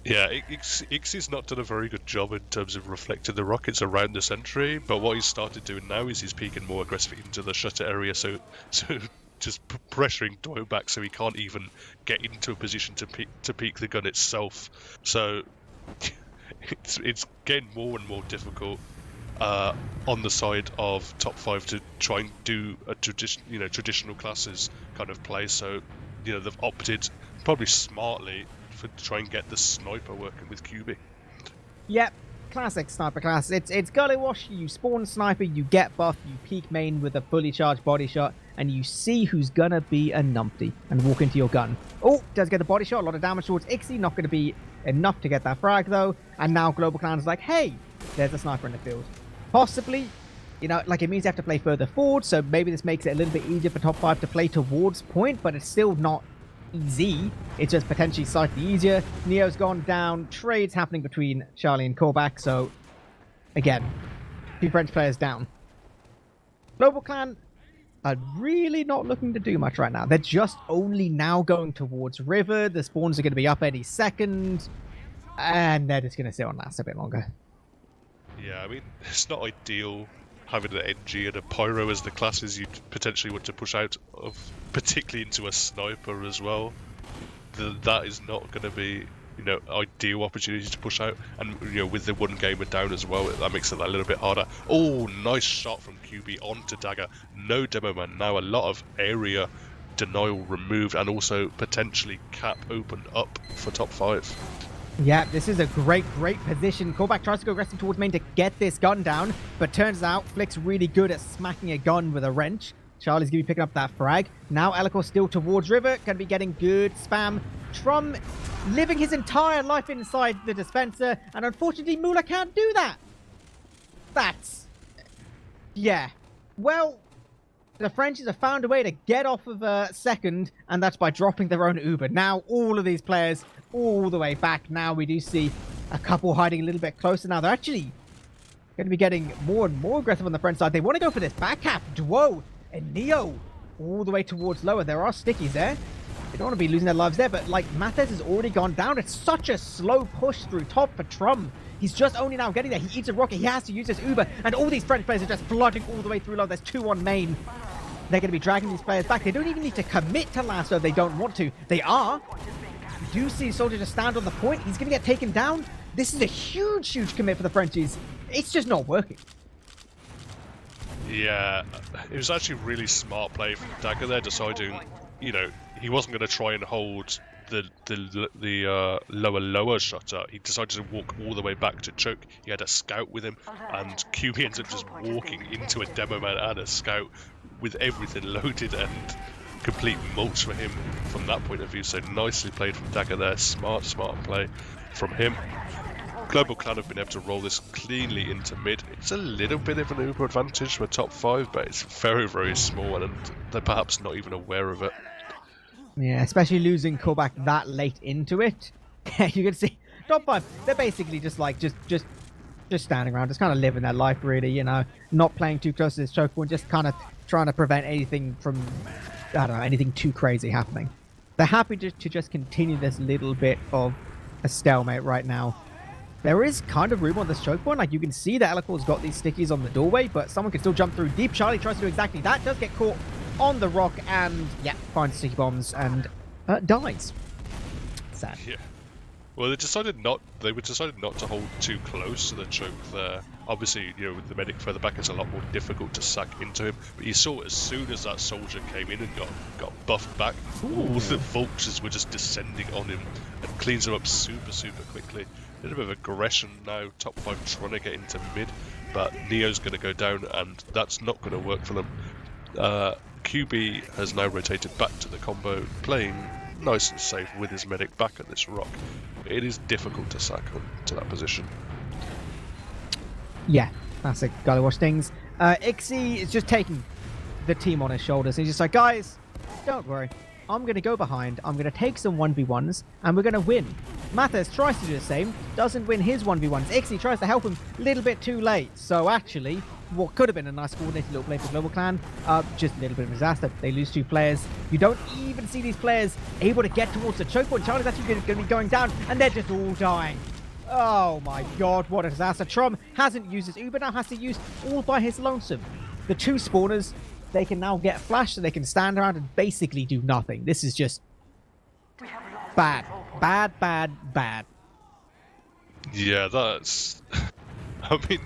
Yeah, Ixie's not done a very good job in terms of reflecting the rockets around the sentry, but what he's started doing now is he's peeking more aggressively into the shutter area, so just pressuring Doyle back so he can't even get into a position to peek the gun itself. So it's getting more and more difficult on the side of top 5 to try and do a traditional classes kind of play. So they've opted probably smartly to try and get the sniper working with QB. Yep, classic sniper class. It's Gully Wash. You spawn sniper, you get buff, you peek main with a fully charged body shot, and you see who's gonna be a numpty and walk into your gun. Does get the body shot, a lot of damage towards Ixie, not gonna be enough to get that frag though. And now GlobalClan is like, hey, there's a sniper in the field. Possibly, it means you have to play further forward, so maybe this makes it a little bit easier for top 5 to play towards point, but it's still not easy. It's just potentially slightly easier. Neo's gone down. Trades happening between Charlie and Korbak. So, again, 2 French players down. GlobalClan are really not looking to do much right now. They're just only now going towards River. The spawns are going to be up any second. And they're just going to sit on last a bit longer. Yeah, I mean, it's not ideal having an NG and a pyro as the classes you'd potentially want to push out of, particularly into a sniper as well. That is not going to be, ideal opportunity to push out. And, with the one gamer down as well, that makes it a little bit harder. Nice shot from QB onto Dagger. No demo man now. A lot of area denial removed and also potentially cap opened up for top 5. Yeah, this is a great position. Callback tries to go aggressive towards main to get this gun down, but turns out Flick's really good at smacking a gun with a wrench. Charlie's going to be picking up that frag. Now Elikor still towards River, going to be getting good spam. Trum living his entire life inside the dispenser, and unfortunately Mula can't do that. Yeah. Well, the Frenchies have found a way to get off of second, and that's by dropping their own Uber. Now all of these players all the way back. Now we do see a couple hiding a little bit closer. Now they're actually going to be getting more and more aggressive on the French side. They want to go for this back cap. Duo and Neo all the way towards lower. There are stickies there. They don't want to be losing their lives there, but Mathes has already gone down. It's such a slow push through top for Trum. He's just only now getting there. He eats a rocket. He has to use his Uber, and all these French players are just flooding all the way through low. There's 2 on main. They're going to be dragging these players back. They don't even need to commit to lasso if they don't want to. They are. You do see Soldier just stand on the point. He's going to get taken down. This is a huge commit for the Frenchies. It's just not working. Yeah, it was actually really smart play from Dagger there, deciding, he wasn't going to try and hold the lower shutter. He decided to walk all the way back to choke. He had a scout with him, and QB ends up just walking into a demo man and a scout with everything loaded and complete mulch for him from that point of view. So nicely played from Dagger there. Smart play from him. GlobalClan have been able to roll this cleanly into mid. It's a little bit of an Uber advantage for top 5, but it's very small, and they're perhaps not even aware of it. Yeah, especially losing Korbak that late into it. You can see top 5. They're basically just standing around, just kind of living their life, really. Not playing too close to this choke point, just kind of trying to prevent anything from, anything too crazy happening. They're happy to just continue this little bit of a stalemate right now. There is kind of room on this choke point. You can see that Elikor's got these stickies on the doorway, but someone can still jump through deep. Charlie tries to do exactly that, does get caught on the rock, and finds sticky bombs and dies. Sad. Yeah. Well, they were decided not to hold too close to the choke there. Obviously, you know, with the medic further back, it's a lot more difficult to sack into him. But you saw as soon as that soldier came in and got buffed back, all the vultures were just descending on him and cleans him up super quickly. A little bit of aggression now. Top 5 trying to get into mid, but Neo's going to go down, and that's not going to work for them. QB has now rotated back to the combo, playing nice and safe with his medic back at this rock. It is difficult to sack him to that position. Yeah, classic Gullywash things. Ixie is just taking the team on his shoulders. He's just like, guys, don't worry. I'm going to go behind. I'm going to take some 1v1s, and we're going to win. Mathis tries to do the same, doesn't win his 1v1s. Ixie tries to help him a little bit too late. So actually, what could have been a nice coordinated little play for GlobalClan, just a little bit of disaster. They lose 2 players. You don't even see these players able to get towards the choke point. Charlie's actually going to be going down, and they're just all dying. Oh my god, what a disaster. Trom hasn't used his Uber, now has to use all by his lonesome. The 2 spawners, they can now get flash, so they can stand around and basically do nothing. This is just bad. Bad. Yeah, that's... I mean,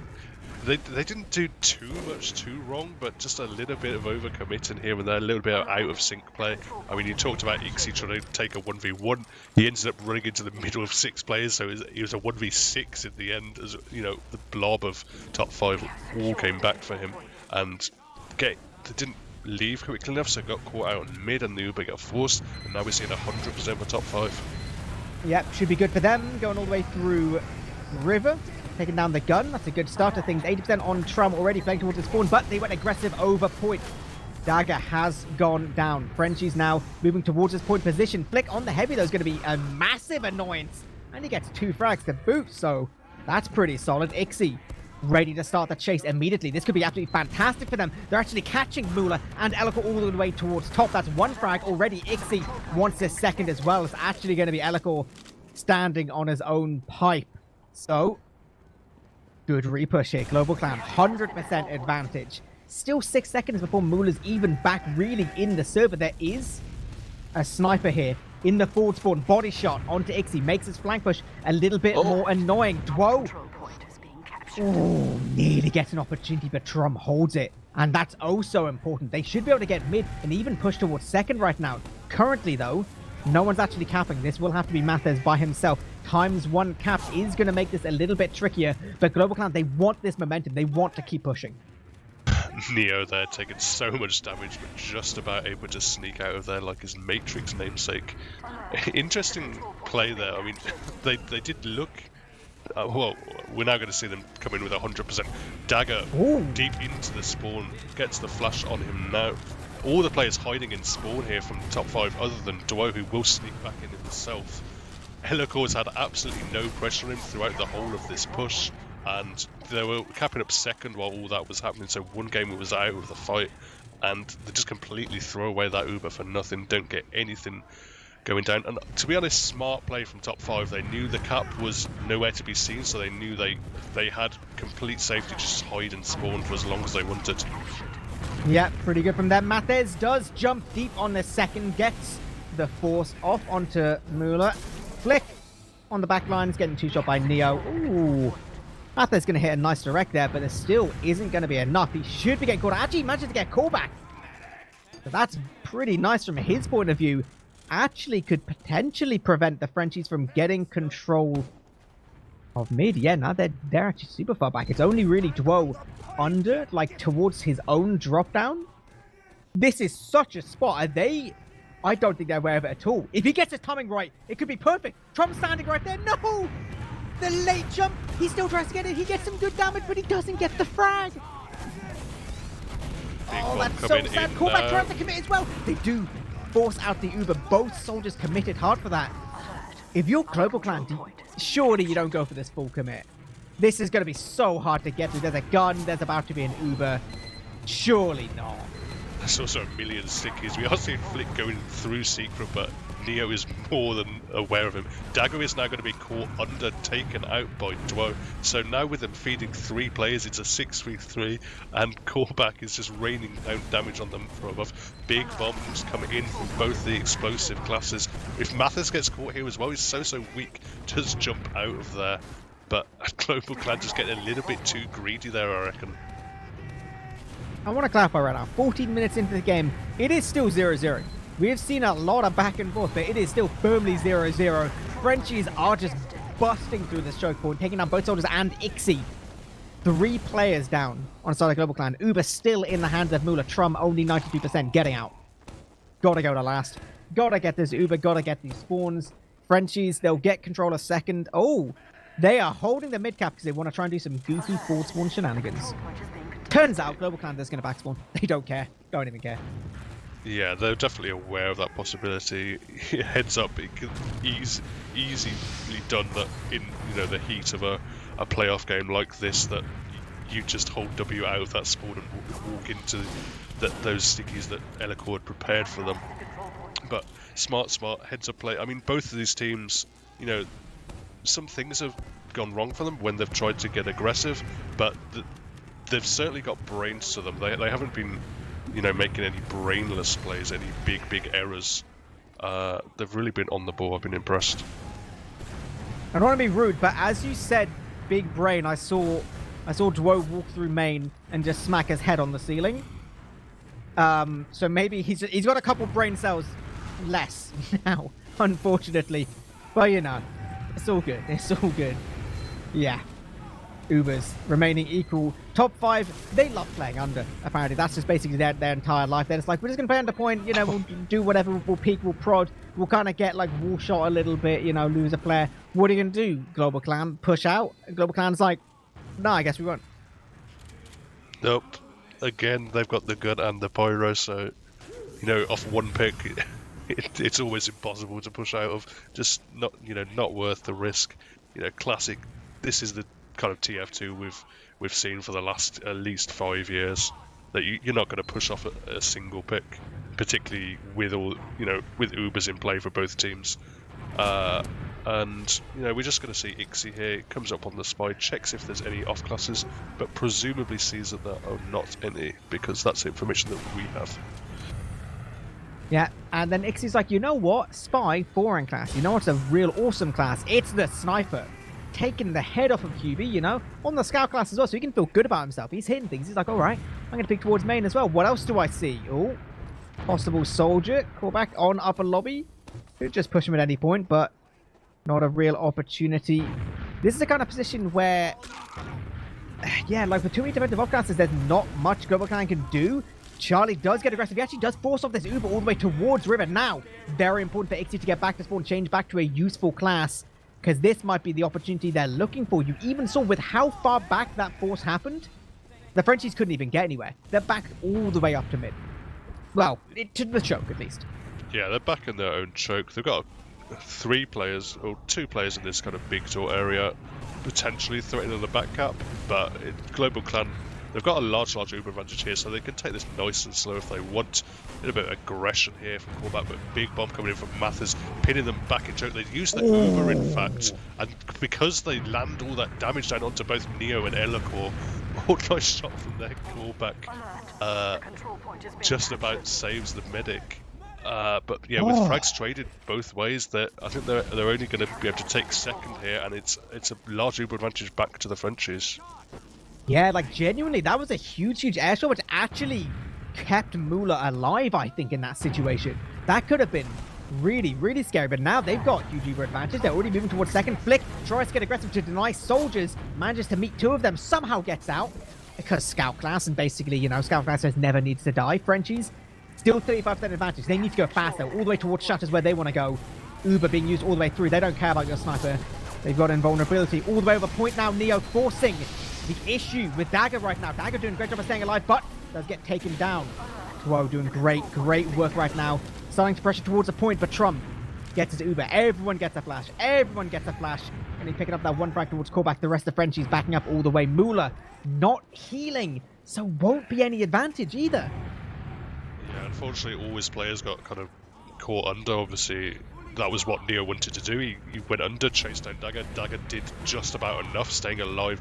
they didn't do too much too wrong, but just a little bit of overcommitting here and there, a little bit of out of sync play. I mean, you talked about Ixie trying to take a 1v1. He ended up running into the middle of 6 players, so it was a 1v6 in the end, as you know, the blob of top 5 all came back for him. And they didn't leave quickly enough, so it got caught out in mid and the Uber got forced, and now we're seeing 100% for top 5. Yep, should be good for them. Going all the way through River, taking down the gun. That's a good start to things. 80% on Trum already playing towards the spawn, but they went aggressive over point. Dagger has gone down. Frenchie's now moving towards his point position. Flick on the heavy, though, is going to be a massive annoyance. And he gets 2 frags to boot, so that's pretty solid. Ixie ready to start the chase immediately. This could be absolutely fantastic for them. They're actually catching Mula and Elikor all the way towards top. That's 1 frag already. Ixie wants his second as well. It's actually going to be Elikor standing on his own pipe. So, good repush here. GlobalClan, 100% advantage. Still 6 seconds before Mula's even back really in the server. There is a sniper here in the forward spawn. Body shot onto Ixie. Makes his flank push a little bit more annoying. Dwo. Oh, nearly gets an opportunity, but Trum holds it. And that's oh so important. They should be able to get mid and even push towards second right now. Currently, though, no one's actually capping. This will have to be Mathis by himself. ×1 caps is going to make this a little bit trickier. But GlobalClan, they want this momentum. They want to keep pushing. Neo there taking so much damage, but just about able to sneak out of there like his Matrix namesake. Interesting play there. I mean, they did look... well, we're now going to see them come in with 100%. Dagger deep into the spawn, gets the flash on him now. All the players hiding in spawn here from the top 5, other than Dwo, who will sneak back in himself. Elikor's had absolutely no pressure on him throughout the whole of this push, and they were capping up second while all that was happening, so one game was out of the fight, and they just completely throw away that Uber for nothing, don't get anything going down. And to be honest, smart play from top 5. They knew the cap was nowhere to be seen, so they knew they had complete safety, just hide and spawn for as long as they wanted. Yeah, pretty good from them. Mathis does jump deep on the second, gets the force off onto Mula. Flick on the back line is getting 2-shot by Neo. Ooh, Mathis going to hit a nice direct there, but there still isn't going to be enough. He should be getting caught. Actually, manages to get a callback. So that's pretty nice from his point of view. Actually could potentially prevent the Frenchies from getting control of mid. Yeah, now they're actually super far back. It's only really Dwo under, like, towards his own drop down. This is such a spot. I don't think they're aware of it at all. If he gets his timing right, it could be perfect. Trump standing right there. No! The late jump. He still tries to get it. He gets some good damage, but he doesn't get the frag. Oh, that's so sad. Callback trying to commit as well. They do force out the Uber. Both soldiers committed hard for that. If you're GlobalClan, surely you don't go for this full commit. This is going to be so hard to get to. There's a gun. There's about to be an Uber. Surely not. There's also a million stickies. We are seeing Flick going through Secret, but Neo is more than aware of him. Dagger is now going to be caught under, taken out by Duo. So now with them feeding 3 players, it's a 6v3, and Callback is just raining down damage on them from above. Big bombs coming in from both the explosive classes. If Mathis gets caught here as well, he's so weak, just jump out of there. But Global Clan just getting a little bit too greedy there, I reckon. I want to clarify right now, 14 minutes into the game, it is still 0-0. We have seen a lot of back and forth, but it is still firmly 0-0. Frenchies are just busting through this choke point, taking down both soldiers and Ixie. 3 players down on the side of Global Clan. Uber still in the hands of Mula. Trum only 92%, getting out. Gotta go to last. Gotta get this Uber, gotta get these spawns. Frenchies, they'll get control a second. Oh, they are holding the mid cap because they want to try and do some goofy forward spawn shenanigans. Turns out Global Clan is going to backspawn. They don't care. Don't even care. Yeah, they're definitely aware of that possibility. Heads up, it could easily done that in the heat of a playoff game like this, that you just hold W out of that spawn and walk into those stickies that Elicore had prepared for them. But smart heads up play. I mean, both of these teams, some things have gone wrong for them when they've tried to get aggressive, but they've certainly got brains to them. They haven't been making any brainless plays, any big errors. They've really been on the ball. I've been impressed. I don't want to be rude, but as you said, big brain, I saw Duo walk through main and just smack his head on the ceiling. So maybe he's got a couple brain cells less now, unfortunately. But it's all good. It's all good. Yeah. Ubers remaining equal. Top 5, they love playing under, apparently. That's just basically their entire life. They're just like, we're just going to play under point, we'll do whatever, we'll peek, we'll prod, we'll kind of get like wall shot a little bit, lose a player. What are you going to do, Global Clan? Push out? Global Clan's like, no, I guess we won't. Nope. Again, they've got the gun and the pyro, so, off one pick, it's always impossible to push out of. Just not worth the risk. Classic. This is the kind of TF2 we've seen for the last at least 5 years, that you're not going to push off a single pick, particularly with with Ubers in play for both teams. And we're just going to see Ixie here. Comes up on the spy, checks if there's any off classes, but presumably sees that there are not any, because that's information that we have. Yeah, and then Ixie's like, what? Spy, foreign class. What's a real awesome class? It's the sniper. Taking the head off of QB, on the scout class as well, so he can feel good about himself. He's hitting things. He's like, all right, I'm going to pick towards main as well. What else do I see? Oh, possible soldier. Callback on upper lobby. Could just push him at any point, but not a real opportunity. This is the kind of position where, yeah, like with too many defensive off-classes, there's not much Global Clan can do. Charlie does get aggressive. He actually does force off this Uber all the way towards River. Now, very important for Ixie to get back to spawn, change back to a useful class, because this might be the opportunity they're looking for. You even saw with how far back that force happened, the Frenchies couldn't even get anywhere. They're back all the way up to mid. Well, to the choke, at least. Yeah, they're back in their own choke. They've got 3 players, or 2 players in this kind of big door area, potentially threatening the back cap, but Global Clan, they've got a large Uber advantage here, so they can take this nice and slow if they want. A little bit of aggression here from Callback, but big bomb coming in from Mathis, pinning them back in choke. They use the Uber, in fact, and because they land all that damage down onto both Neo and Elicore, all nice shot from their Callback, just about saves the medic. But yeah, with frags traded both ways, I think they're only going to be able to take second here, and it's a large Uber advantage back to the Frenchies. Yeah, like genuinely, that was a huge airshot, which actually kept Mula alive, I think, in that situation. That could have been really scary, but now they've got huge Uber advantage. They're already moving towards second. Flick tries to get aggressive to deny soldiers, manages to meet 2 of them, somehow gets out, because scout class, and basically, scout class just never needs to die. Frenchies, still 35% advantage. They need to go faster, all the way towards shutters where they want to go. Uber being used all the way through. They don't care about your sniper. They've got invulnerability all the way over point now. Neo forcing the issue with Dagger right now. Dagger doing a great job of staying alive, but does get taken down. Whoa, doing great work right now. Starting to pressure towards a point, but Trump gets his Uber. Everyone gets a flash. Everyone gets a flash. And he's picking up that one frag towards callback. The rest of the Frenchies backing up all the way. Mula not healing, so won't be any advantage either. Yeah, unfortunately, all his players got kind of caught under. Obviously, that was what Neo wanted to do. He went under, chased down Dagger. Dagger did just about enough, staying alive,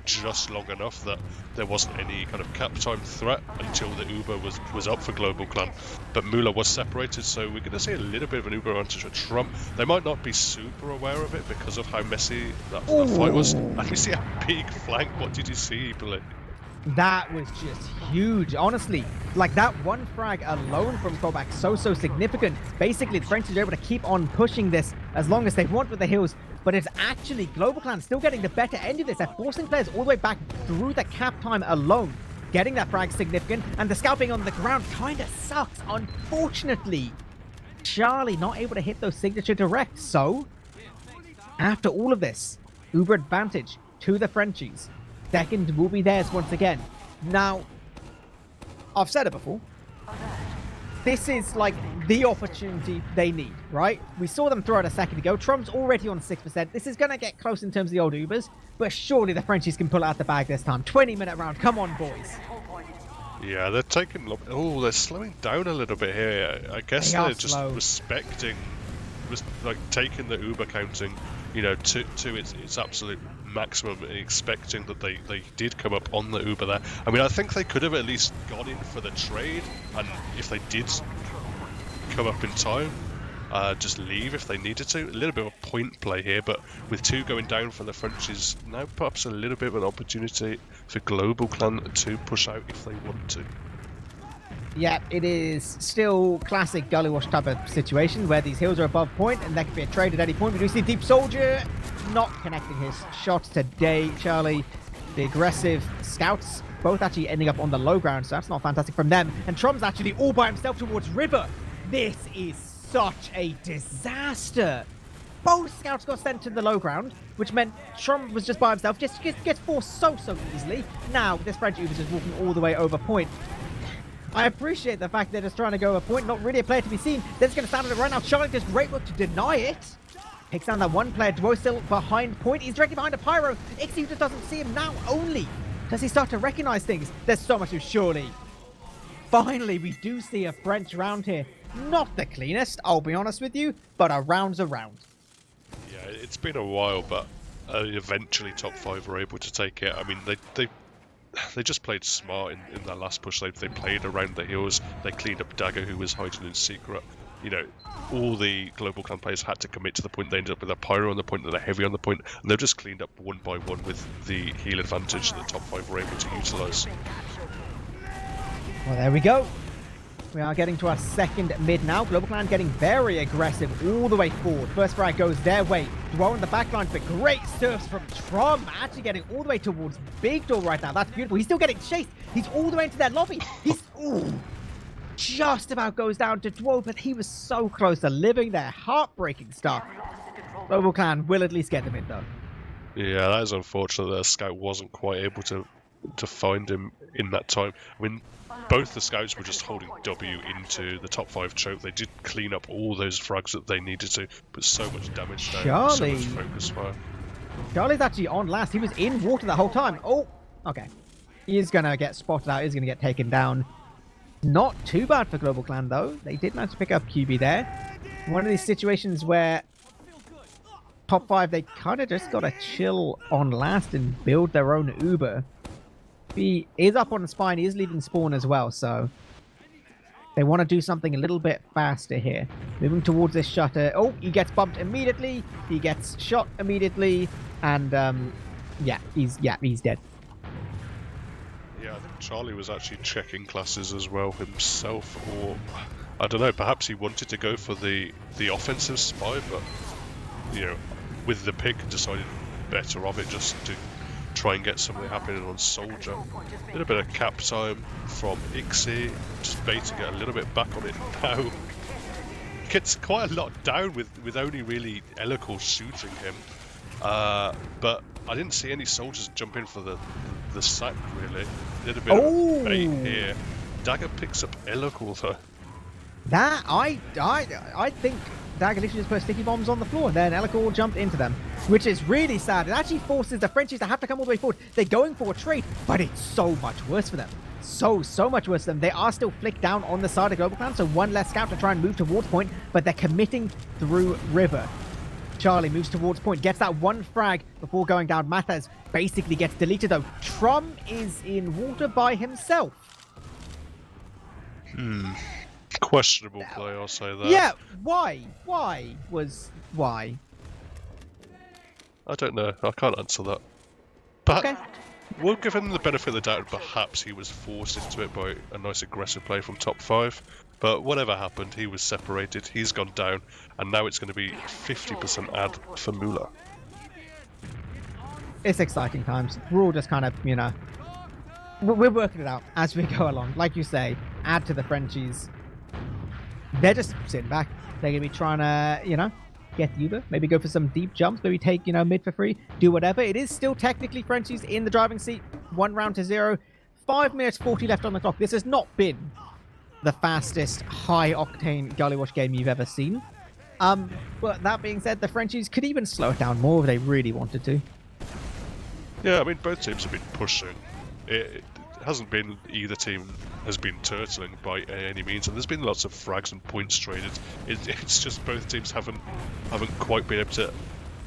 just long enough that there wasn't any kind of cap time threat until the Uber was up for Global Clan. But Mula was separated, so we're going to see a little bit of an Uber advantage for Trump. They might not be super aware of it because of how messy that fight was. And we see a big flank. What did you see, Eepily? That was just huge, honestly. Like, that one frag alone from Kovac, so significant. Basically, the French are able to keep on pushing this as long as they want with the hills, but it's actually Global Clan still getting the better end of this. They're forcing players all the way back through the cap time alone. Getting that frag significant, and the scalping on the ground kind of sucks. Unfortunately, Charlie not able to hit those signature directs. So, after all of this, Uber advantage to the Frenchies. Second will be theirs once again. Now, I've said it before. This is like the opportunity they need, right? We saw them throw it a second ago. Trump's already on 6%. This is going to get close in terms of the old Ubers, but surely the Frenchies can pull out the bag this time. 20-minute round. Come on, boys. Yeah, they're taking... Oh, they're slowing down a little bit here. I guess they're just respecting... like, taking the Uber counting, to its absolute maximum, expecting that they did come up on the Uber there. I mean, I think they could have at least gone in for the trade, and if they did come up in time, just leave if they needed to. A little bit of a point play here, but with 2 going down for the Frenchies, now perhaps a little bit of an opportunity for Global Clan to push out if they want to. Yeah, it is still classic gully wash type of situation where these hills are above point and there could be a trade at any point. We do see Deep Soldier not connecting his shots today. Charlie, the aggressive scouts, both actually ending up on the low ground, so that's not fantastic from them. And Trum's actually all by himself towards River. This is such a disaster. Both scouts got sent to the low ground, which meant Trump was just by himself, just gets forced so easily. Now, this French Uber is just walking all the way over point. I appreciate the fact they're just trying to go a point, not really a player to be seen. They're just going to stand on it right now. Charlie does great work to deny it. Picks down that one player. Duo still behind point. He's directly behind a Pyro. Ixie just doesn't see him now. Only does he start to recognize things. There's so much to surely. Finally, we do see a French round here. Not the cleanest, I'll be honest with you, but a round's a round. Yeah, it's been a while, but eventually top 5 were able to take it. I mean, they just played smart in that last push. They played around the hills. They cleaned up Dagger, who was hiding in secret. All the Global Clan players had to commit to the point. They ended up with a Pyro on the point and a Heavy on the point, and they've just cleaned up one by one with the heal advantage that top 5 were able to utilize. Well, there we go. We are getting to our second mid now. Global Clan getting very aggressive all the way forward. First frag goes their way. Dwell in the backline, but great serves from Trum. Actually getting all the way towards Big Door right now. That's beautiful. He's still getting chased. He's all the way into their lobby. He's just about goes down to Dwell, but he was so close to living their heartbreaking stuff. Global Clan will at least get them in, though. Yeah, that is unfortunate that a scout wasn't quite able to find him in that time. I mean, both the scouts were just holding W into the top 5 choke. They did clean up all those frags that they needed to, but so much damage down, Charlie. so much focus fire. Charlie's actually on last. He was in water the whole time. Oh, okay. He is going to get spotted out. He's going to get taken down. Not too bad for Global Clan, though. They did manage to pick up QB there. One of these situations where top 5, they kind of just got to chill on last and build their own Uber. He is up on the spine. He is leaving spawn as well, so they want to do something a little bit faster here. Moving towards this shutter. Oh, he gets bumped immediately. He gets shot immediately, and yeah, he's dead. Yeah, I think Charlie was actually checking classes as well himself, or I don't know. Perhaps he wanted to go for the offensive spy, but with the pick, decided better of it just to try and get something happening on Soldier. A little bit of cap time from Ixie, just baiting it a little bit back on it now. Gets quite a lot down with only really Elocore shooting him. But I didn't see any soldiers jump in for the sack, really. A little bit of bait here. Dagger picks up Elocore though. That, I think Dagger literally just put sticky bombs on the floor, and then Elocore jumped into them, which is really sad. It actually forces the Frenchies to have to come all the way forward. They're going for a trade, but it's so much worse for them. so much worse than them. They are still flicked down on the side of GlobalClan, so one less scout to try and move towards point, but they're committing through river. Charlie moves towards point, gets that one frag before going down. Matthes basically gets deleted though. Trum is in water by himself. Questionable play, I'll say that. Yeah, why? Why? I don't know. I can't answer that. But Okay. we'll give him the benefit of the doubt. Perhaps he was forced into it by a nice aggressive play from top 5. But whatever happened, he was separated. He's gone down, and now it's going to be 50% ad for Mula. It's exciting times. We're all just kind of, you know, we're working it out as we go along. Like you say, add to the Frenchies. They're just sitting back. They're going to be trying to, you know, get Uber, maybe go for some deep jumps, maybe take, you know, mid for free, do whatever. It is still technically Frenchies in the driving seat. 1 round to 0. 5 minutes 40 left on the clock. This has not been the fastest high-octane Gullywash game you've ever seen. But that being said, the Frenchies could even slow it down more if they really wanted to. Yeah, I mean, both teams have been pushing. It hasn't been either team has been turtling by any means, and there's been lots of frags and points traded. It's just both teams haven't quite been able to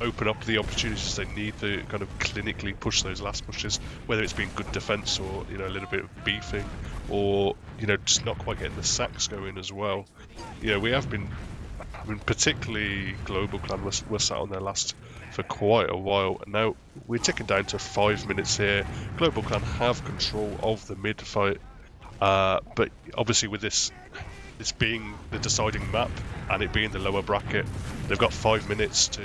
open up the opportunities they need to kind of clinically push those last pushes, whether it's been good defense or, you know, a little bit of beefing, or, you know, just not quite getting the sacks going as well. You know, we have been, I mean, particularly GlobalClan were sat on their last for quite a while. Now we're ticking down to 5 minutes here. GlobalClan have control of the mid fight, but obviously with this being the deciding map and it being the lower bracket, they've got 5 minutes to,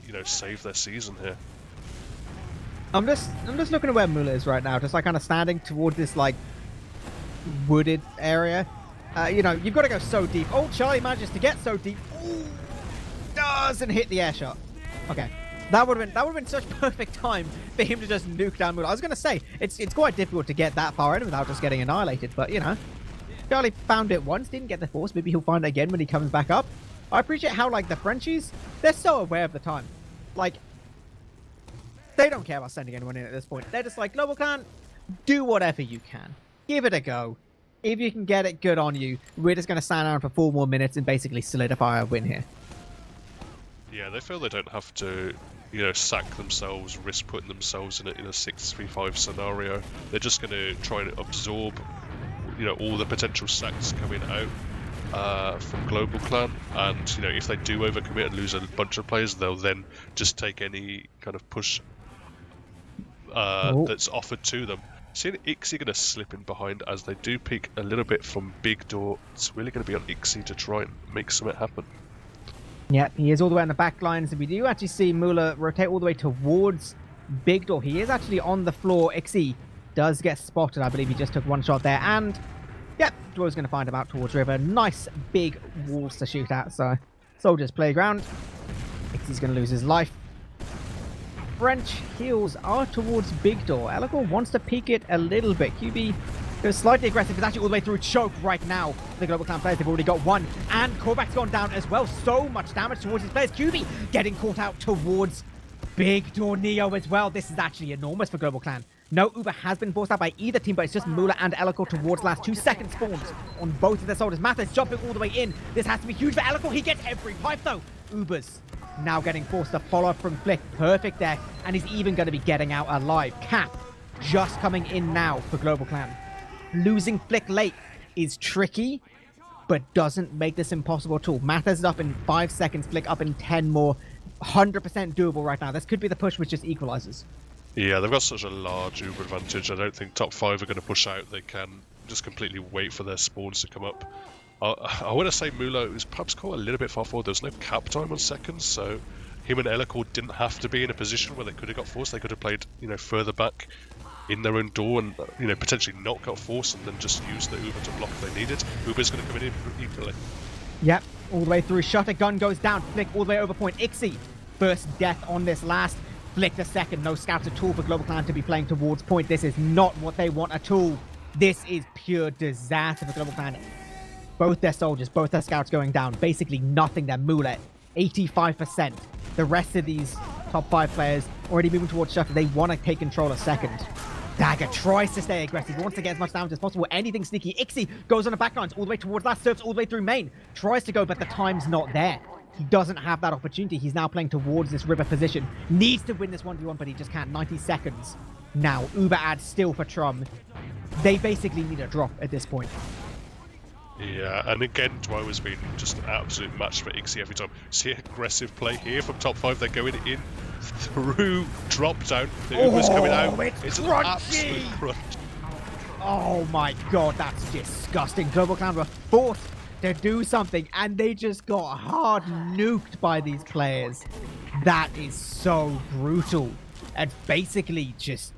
you know, save their season here. I'm just looking at where Mula is right now, just like kind of standing towards this like wooded area. You know, you've got to go so deep. Oh, Charlie manages to get so deep. Ooh, doesn't hit the air shot. Okay, that would have been such perfect time for him to just nuke down Mula. I was gonna say it's quite difficult to get that far in without just getting annihilated, but you know, Charlie found it once, didn't get the force. Maybe he'll find it again when he comes back up. I appreciate how like the Frenchies, they're so aware of the time. Like, they don't care about sending anyone in at this point. They're just like, GlobalClan, do whatever you can. Give it a go. If you can get it, good on you. We're just going to stand around for 4 more minutes and basically solidify our win here. Yeah, they feel they don't have to, you know, sack themselves, risk putting themselves in a 6-3-5 scenario. They're just going to try and absorb, you know, all the potential sacks coming out from GlobalClan, and, you know, if they do overcommit and lose a bunch of players, they'll then just take any kind of push that's offered to them. Seeing Ixie going to slip in behind as they do peek a little bit from Big Door. It's really going to be on Ixie to try and make something happen. Yeah, he is all the way on the back lines, and we do actually see Mula rotate all the way towards Big Door. He is actually on the floor. Ixie does get spotted. I believe he just took one shot there, and yep, Dwar's going to find him out towards river. Nice big walls to shoot at, so Soldier's playground. Ixie's going to lose his life. French heels are towards Big Door. Eligor wants to peek it a little bit. QB goes slightly aggressive. It's actually all the way through choke right now. The GlobalClan players, they've already got one. And Korvax's gone down as well. So much damage towards his players. QB getting caught out towards Big Door Neo as well. This is actually enormous for GlobalClan. No Uber has been forced out by either team, but it's just Mula and Eligor towards last. 2 second spawns on both of their soldiers. Mathis jumping all the way in. This has to be huge for Eligor. He gets every pipe though. Ubers now getting forced to follow up from Flick. Perfect there. And he's even going to be getting out alive. Cap just coming in now for GlobalClan. Losing Flick late is tricky, but doesn't make this impossible at all. Mathis is up in 5 seconds. Flick up in 10 more. 100% doable right now. This could be the push which just equalizes. Yeah, they've got such a large Uber advantage. I don't think top 5 are going to push out. They can just completely wait for their spawns to come up. I want to say Mula was perhaps caught a little bit far forward. There was no cap time on seconds, so him and Eligor didn't have to be in a position where they could have got forced. They could have played, you know, further back in their own door and, you know, potentially not got forced and then just use the Uber to block if they needed. Uber's going to come in eepily. Yep, all the way through. Shutter gun goes down. Flick all the way over point. Ixie, first death on this last. Flick the second. No scouts at all for GlobalClan to be playing towards point. This is not what they want at all. This is pure disaster for GlobalClan. Both their soldiers, both their scouts going down. Basically nothing. Their Mula, 85%. The rest of these top 5 players already moving towards Shutter. They want to take control a second. Dagger tries to stay aggressive, wants to get as much damage as possible. Anything sneaky. Ixie goes on the backlines all the way towards that, surfs all the way through main. Tries to go, but the time's not there. He doesn't have that opportunity. He's now playing towards this river position. Needs to win this 1v1, but he just can't. 90 seconds. Now, Uber ad still for Trum. They basically need a drop at this point. Yeah, and again, Dwo has been just an absolute match for Ixie every time. See aggressive play here from top 5. They're going in through drop down. The Uber's coming out. It's an crunchy! absolute crunch. Oh my god, that's disgusting. GlobalClan were forced to do something, and they just got hard nuked by these players. That is so brutal. And basically just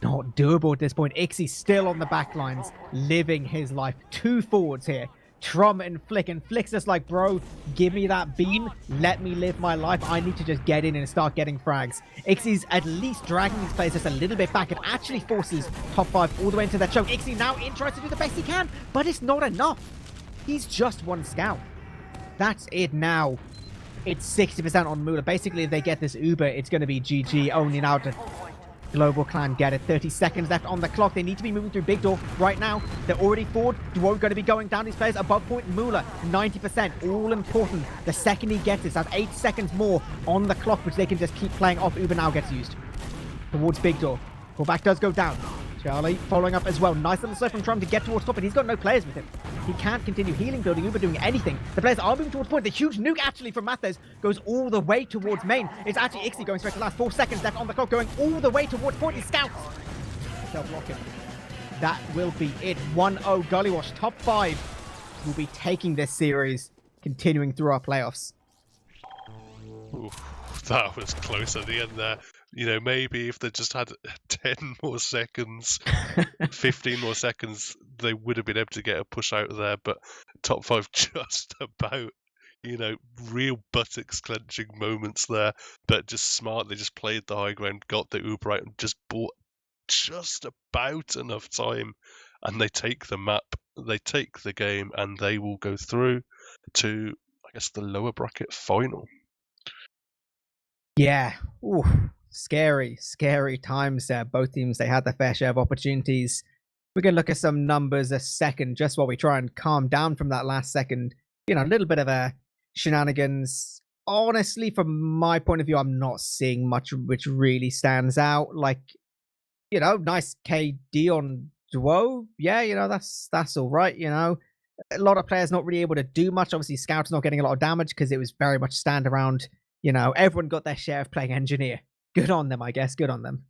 not doable at this point. Ixie's still on the back lines, living his life. 2 forwards here. Trum and Flick, and Flick's just like, bro, give me that beam, let me live my life. I need to just get in and start getting frags. Ixie's at least dragging these players just a little bit back and actually forces top 5 all the way into that choke. Ixie now in, tries to do the best he can, but it's not enough. He's just 1 scout. That's it now. It's 60% on Mula. Basically, if they get this Uber, it's going to be GG. Only now to GlobalClan get it. 30 seconds left on the clock. They need to be moving through big door right now. They're already forward. Dwo going to be going down these players above point. Mula, 90%. All important. The second he gets this, have 8 seconds more on the clock, which they can just keep playing off. Uber now gets used. Towards big door. Callback does go down. Charlie following up as well. Nice little surf from Trum to get towards top, but he's got no players with him. He can't continue healing building, Uber doing anything. The players are moving towards point. The huge nuke actually from Mathes goes all the way towards main. It's actually Ixie going straight to last. 4 seconds left on the clock, going all the way towards point. He scouts. They'll block him. That will be it. 1-0 Gullywash. Top 5 will be taking this series, continuing through our playoffs. Oof, that was close at the end there. You know, maybe if they just had 10 more seconds, 15 more seconds, they would have been able to get a push out of there. But top 5 just about, you know, real buttocks clenching moments there. But just smart. They just played the high ground, got the Uber out, and just bought just about enough time. And they take the map, they take the game, and they will go through to, I guess, the lower bracket final. Yeah. Ooh. Scary times there. Both teams, they had their fair share of opportunities. We're going to look at some numbers a second, just while we try and calm down from that last second. You know, a little bit of a shenanigans. Honestly, from my point of view, I'm not seeing much which really stands out. Like, you know, nice KD on Dwo. Yeah, you know, that's all right, you know. A lot of players not really able to do much. Obviously, Scout's not getting a lot of damage because it was very much stand around. You know, everyone got their share of playing Engineer. Good on them, I guess. Good on them.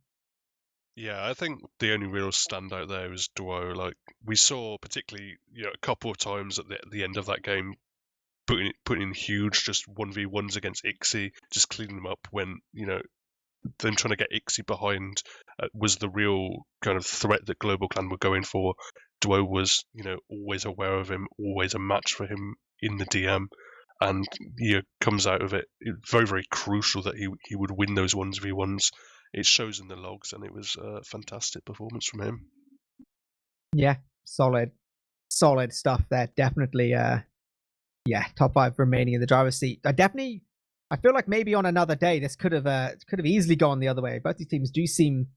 Yeah, I think the only real standout there is Dwo. Like, we saw particularly, you know, a couple of times at the end of that game, putting in huge just 1v1s against Ixie, just cleaning them up when, you know, them trying to get Ixie behind was the real kind of threat that GlobalClan were going for. Dwo was, you know, always aware of him, always a match for him in the DM. And he comes out of it very, very crucial that he would win those 1v1s. It shows in the logs, and it was a fantastic performance from him. Yeah, solid stuff there. Definitely, yeah, top 5 remaining in the driver's seat. I feel like maybe on another day this could have easily gone the other way. Both these teams do seem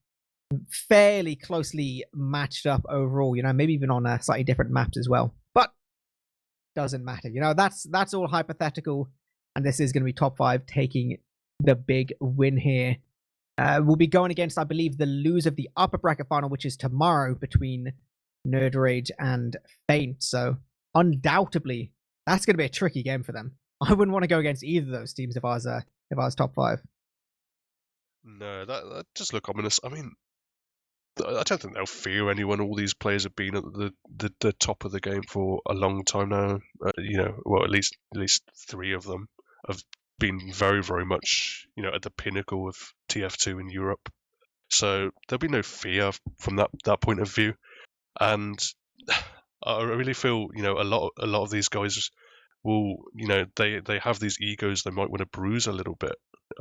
fairly closely matched up overall. You know, maybe even on slightly different maps as well. But doesn't matter. You know, that's all hypothetical, and this is going to be top 5 taking the big win here. We'll be going against, I believe, the loser of the upper bracket final, which is tomorrow between Nerd Rage and Feint. So undoubtedly, that's going to be a tricky game for them. I wouldn't want to go against either of those teams if I was top 5. No, that just look ominous. I mean, I don't think they'll fear anyone. All these players have been at the top of the game for a long time now. You know, well, at least 3 of them have been very, very much, you know, at the pinnacle of TF2 in Europe. So there'll be no fear from that point of view. And I really feel, you know, a lot of these guys will, you know, they have these egos they might want to bruise a little bit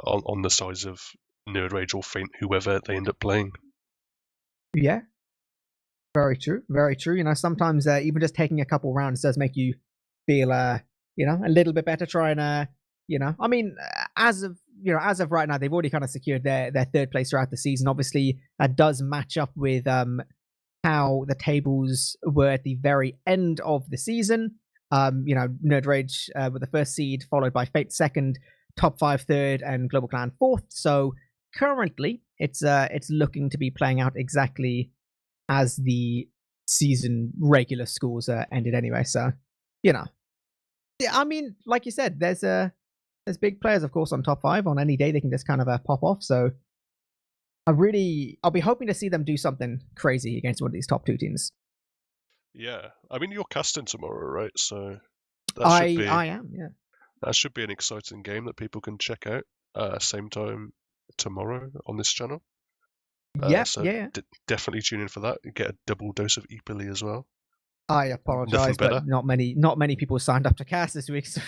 on the sides of Nerd Rage or Feint, whoever they end up playing. Yeah, very true. You know, sometimes even just taking a couple rounds does make you feel, you know, a little bit better. Try and, you know, I mean, as of as of right now, they've already kind of secured their third place throughout the season. Obviously, that does match up with how the tables were at the very end of the season. Nerd Rage with the first seed, followed by Fate second, Top 5 third, and Global Clan fourth. So currently, it's looking to be playing out exactly as the season regular scores ended anyway. So, yeah, I mean, like you said, there's big players, of course, on top 5. On any day, they can just kind of pop off. So I'll be hoping to see them do something crazy against one of these top 2 teams. Yeah, I mean, you're casting tomorrow, right? So that should be I am, yeah. That should be an exciting game that people can check out. Same time tomorrow on this channel. So yeah. Definitely tune in for that. You get a double dose of eepily as well. I apologize, but not many people signed up to cast this week. So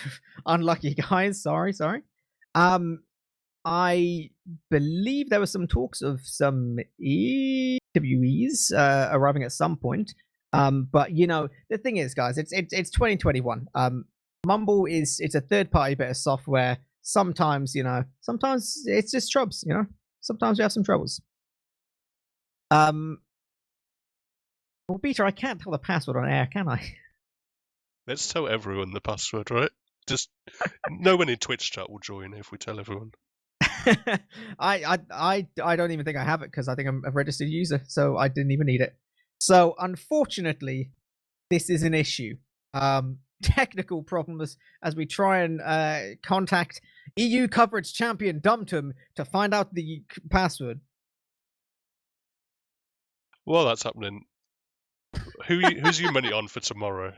unlucky guys. Sorry. I believe there were some talks of some EWEs arriving at some point. But the thing is, guys, it's 2021. Mumble it's a third party bit of software. Sometimes it's just troubles. Sometimes we have some troubles. Well, Peter, I can't tell the password on air, can I? Let's tell everyone the password, right? Just no one in Twitch chat will join if we tell everyone. I don't even think I have it because I think I'm a registered user, so I didn't even need it. So unfortunately, this is an issue. Technical problems as we try and contact EU coverage champion Dumtum to find out the password. Well, that's happening. Who's your money on for tomorrow?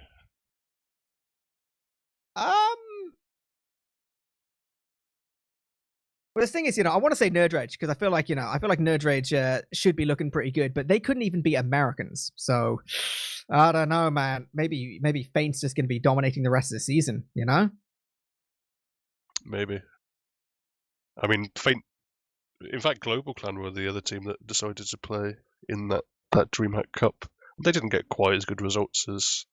Well, the thing is, I want to say Nerd Rage because I feel like Nerd Rage should be looking pretty good, but they couldn't even beat Americans. So I don't know, man. Maybe Faint's just going to be dominating the rest of the season. Maybe. I mean, Faint. In fact, Global Clan were the other team that decided to play in that DreamHack Cup. They didn't get quite as good results as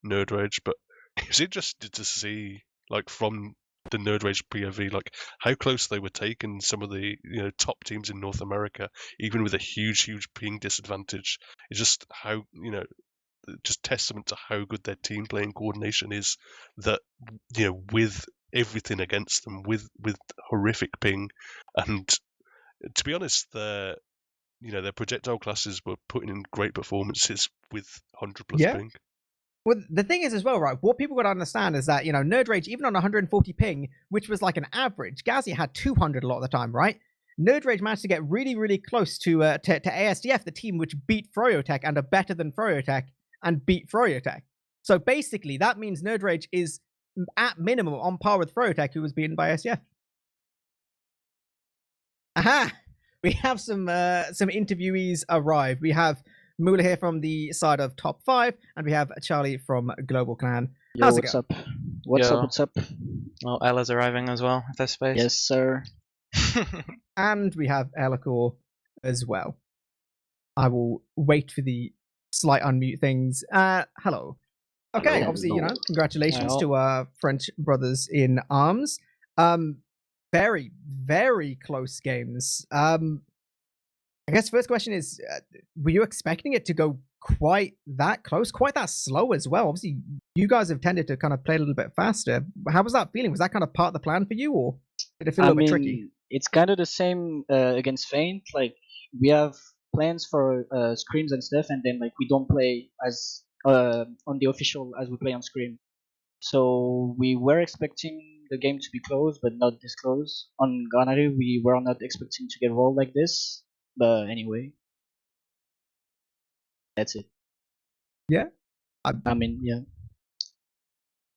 Nerd Rage, but it was interesting to see, like, from the Nerd Rage POV, like how close they were taking some of the top teams in North America, even with a huge ping disadvantage. It's just how just testament to how good their team playing coordination is. That with everything against them, with horrific ping, and to be honest, their projectile classes were putting in great performances with 100+ ping. Well, the thing is as well, right? What people got to understand is that Nerd Rage, even on 140 ping, which was like an average, Ghazi had 200 a lot of the time, right? Nerd Rage managed to get really close to ASDF, the team which beat Froyotech and are better than Froyotech and beat Froyotech. So basically, that means Nerd Rage is at minimum on par with Froyotech, who was beaten by ASDF. Aha! We have some interviewees arrive. We have Mula here from the side of Top 5, and we have Charlie from Global Clan. How's it going? What's up? Well, Ella's arriving as well, if there's space. Yes, sir. And we have Elacor as well. I will wait for the slight unmute things. Hello. Okay, obviously, congratulations to our French brothers in arms. Very, very close games. I guess first question is, were you expecting it to go quite that close, quite that slow as well? Obviously, you guys have tended to kind of play a little bit faster. How was that feeling? Was that kind of part of the plan for you, or did it feel a little bit tricky? It's kind of the same against Feint. Like, we have plans for scrims and stuff, and then like we don't play as on the official as we play on scrim. So we were expecting the game to be close, but not this close. On Gunnery, we were not expecting to get rolled like this. But anyway, that's it. Yeah. Yeah.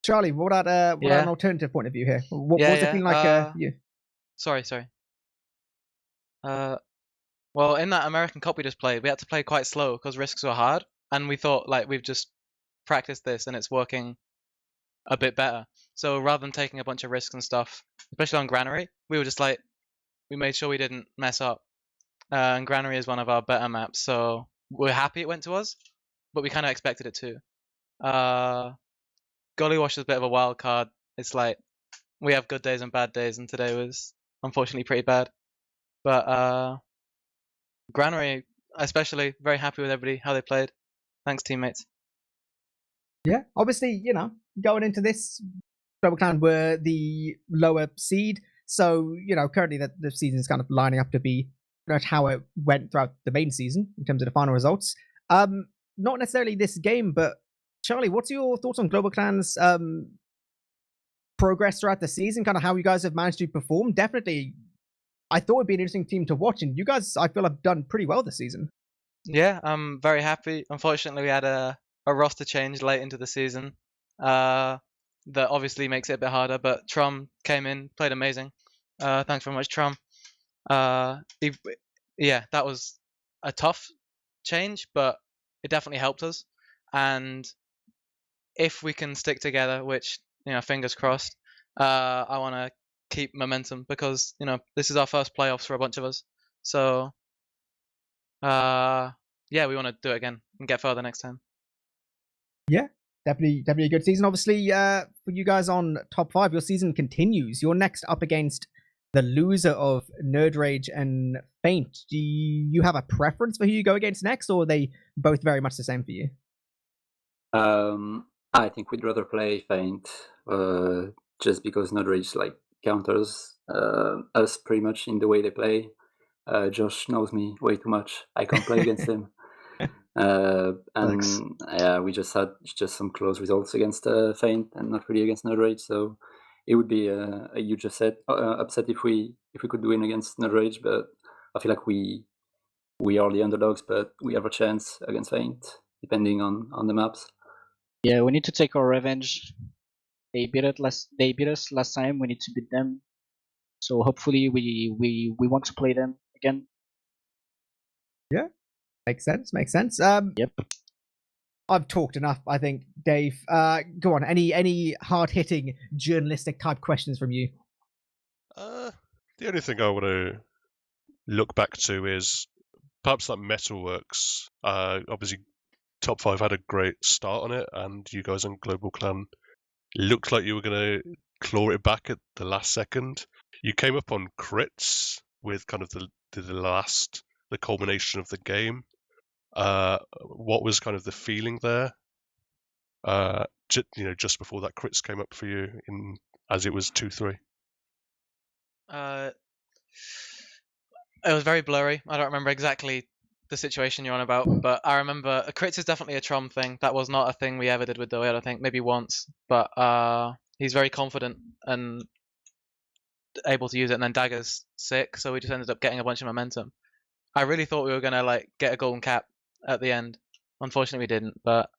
Charlie, what about an alternative point of view here? What was it feeling like you? Sorry. Well, in that American Cup we just played, we had to play quite slow because risks were hard, and we thought like we've just practiced this and it's working a bit better. So rather than taking a bunch of risks and stuff, especially on Granary, we were just like, we made sure we didn't mess up. And Granary is one of our better maps, so we're happy it went to us, but we kind of expected it to. Gollywash is a bit of a wild card. It's like we have good days and bad days, and today was unfortunately pretty bad. But Granary, especially, very happy with everybody, how they played. Thanks, teammates. Yeah, obviously, going into this, GlobalClan were the lower seed, so currently the season is kind of lining up to be pretty much how it went throughout the main season in terms of the final results. Not necessarily this game, but Charlie, what's your thoughts on GlobalClan's progress throughout the season? Kind of how you guys have managed to perform. Definitely, I thought it'd be an interesting team to watch, and you guys, I feel, have done pretty well this season. Yeah, I'm very happy. Unfortunately, we had a roster change late into the season. That obviously makes it a bit harder, but Trum came in, played amazing. Thanks very much, Trum. Yeah, that was a tough change, but it definitely helped us. And if we can stick together, which fingers crossed, I want to keep momentum because this is our first playoffs for a bunch of us. So yeah, we want to do it again and get further next time. Yeah, definitely a good season. Obviously, for you guys on top 5, your season continues. You're next up against the loser of Nerd Rage and Faint. Do you have a preference for who you go against next, or are they both very much the same for you? I think we'd rather play Faint, just because Nerd Rage counters us pretty much in the way they play. Josh knows me way too much. I can't play against him. And yeah, we just had some close results against Faint and not really against Nerd Rage. So it would be a huge upset if we could win against Nerd Rage. But I feel like we are the underdogs, but we have a chance against Faint depending on the maps. Yeah, we need to take our revenge. They beat us last time. We need to beat them. So hopefully we want to play them again. Yeah, makes sense. Yep. I've talked enough, I think. Dave, go on. Any hard hitting journalistic type questions from you? The only thing I want to look back to is perhaps that Metalworks. Obviously, top 5 had a great start on it, and you guys on GlobalClan looked like you were going to claw it back at the last second. You came up on crits with kind of the culmination of the game. What was kind of the feeling there? Just before that crits came up for you, as it was 2-3. It was very blurry. I don't remember exactly the situation you're on about, but I remember crits is definitely a Trom thing. That was not a thing we ever did with Doe, I don't think, maybe once. But he's very confident and able to use it, and then Dagger's sick, so we just ended up getting a bunch of momentum. I really thought we were gonna get a golden cap at the end. Unfortunately, we didn't, but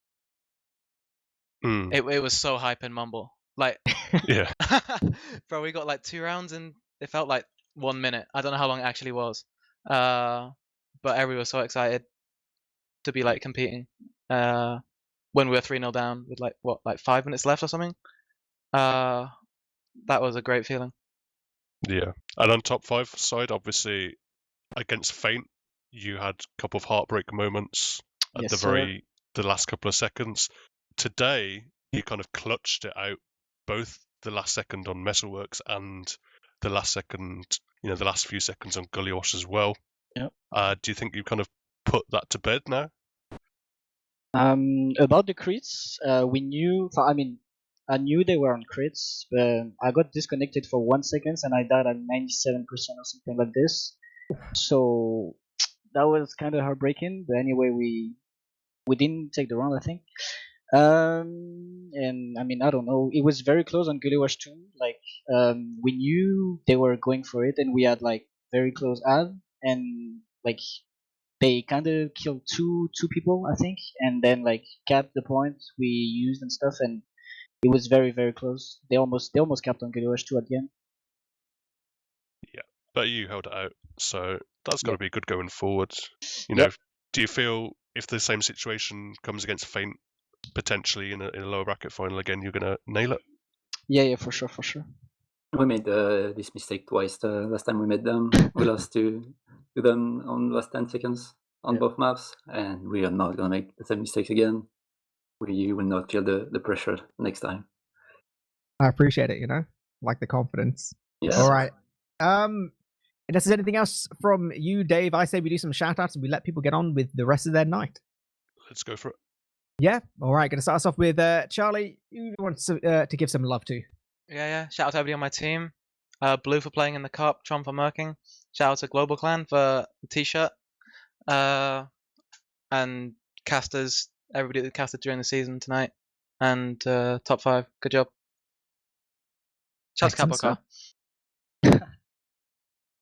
it was so hype in Mumble. Yeah. Bro, we got 2 rounds and it felt like 1 minute. I don't know how long it actually was. But everyone was so excited to be competing. When we were 3-0 down with 5 minutes left or something. That was a great feeling. Yeah. And on top 5 side, obviously against Faint, you had a couple of heartbreak moments at Yes, the last couple of seconds. Today, you kind of clutched it out, both the last second on Metalworks and the last second, the last few seconds on Gullywash as well. Yep. Do you think you kind of put that to bed now? About the crits, we knew. I knew they were on crits, but I got disconnected for 1 second and I died at 97% or something like this. So that was kind of heartbreaking. But anyway, we didn't take the round, I think. And I don't know. It was very close on Gullywash too. We knew they were going for it, and we had very close ad, and they kind of killed two people, I think, and then capped the point we used and stuff, and it was very very close. They almost capped on Gullywash too at the end. Yeah, but you held it out, so that's got to be good going forward. Yep. Do you feel if the same situation comes against Faint, potentially in a lower bracket final again, you're gonna nail it? Yeah, for sure. We made this mistake twice. The last time we met them, we lost to them on the last 10 seconds on both maps, and we are not gonna make the same mistakes again. We will not feel the pressure next time. I appreciate it, like the confidence. Yes. All right. Unless there's anything else from you, Dave, I say we do some shout outs and we let people get on with the rest of their night. Let's go for it. Yeah. All right. Going to start us off with Charlie. Who wants to give some love to? Yeah. Shout out to everybody on my team. Blue for playing in the cup, Tron for murking. Shout out to Global Clan for the t-shirt. And casters, everybody that casted during the season tonight. And top 5, good job. Shout out to Capo Car.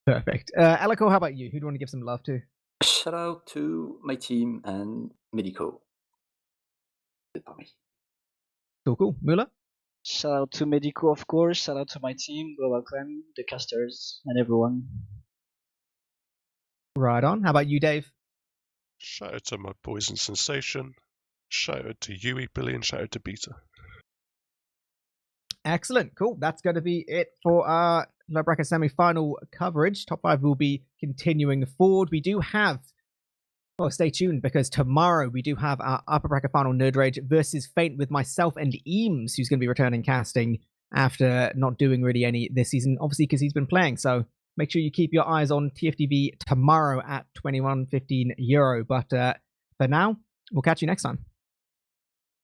Perfect. Alico, how about you? Who do you want to give some love to? Shout out to my team and Medico. Cool. Mula? Shout out to Medico, of course. Shout out to my team, GlobalClan, the casters, and everyone. Right on. How about you, Dave? Shout out to my boys in Sensation. Shout out to you, eepily, and shout out to Beta. Excellent. Cool. That's going to be it for our low bracket semi-final coverage. Top 5 will be continuing forward. We do have, stay tuned because tomorrow we do have our upper bracket final Nerd Rage versus Feint with myself and Eames, who's going to be returning casting after not doing really any this season, obviously because he's been playing. So make sure you keep your eyes on TFTV tomorrow at €21.15. But for now, we'll catch you next time.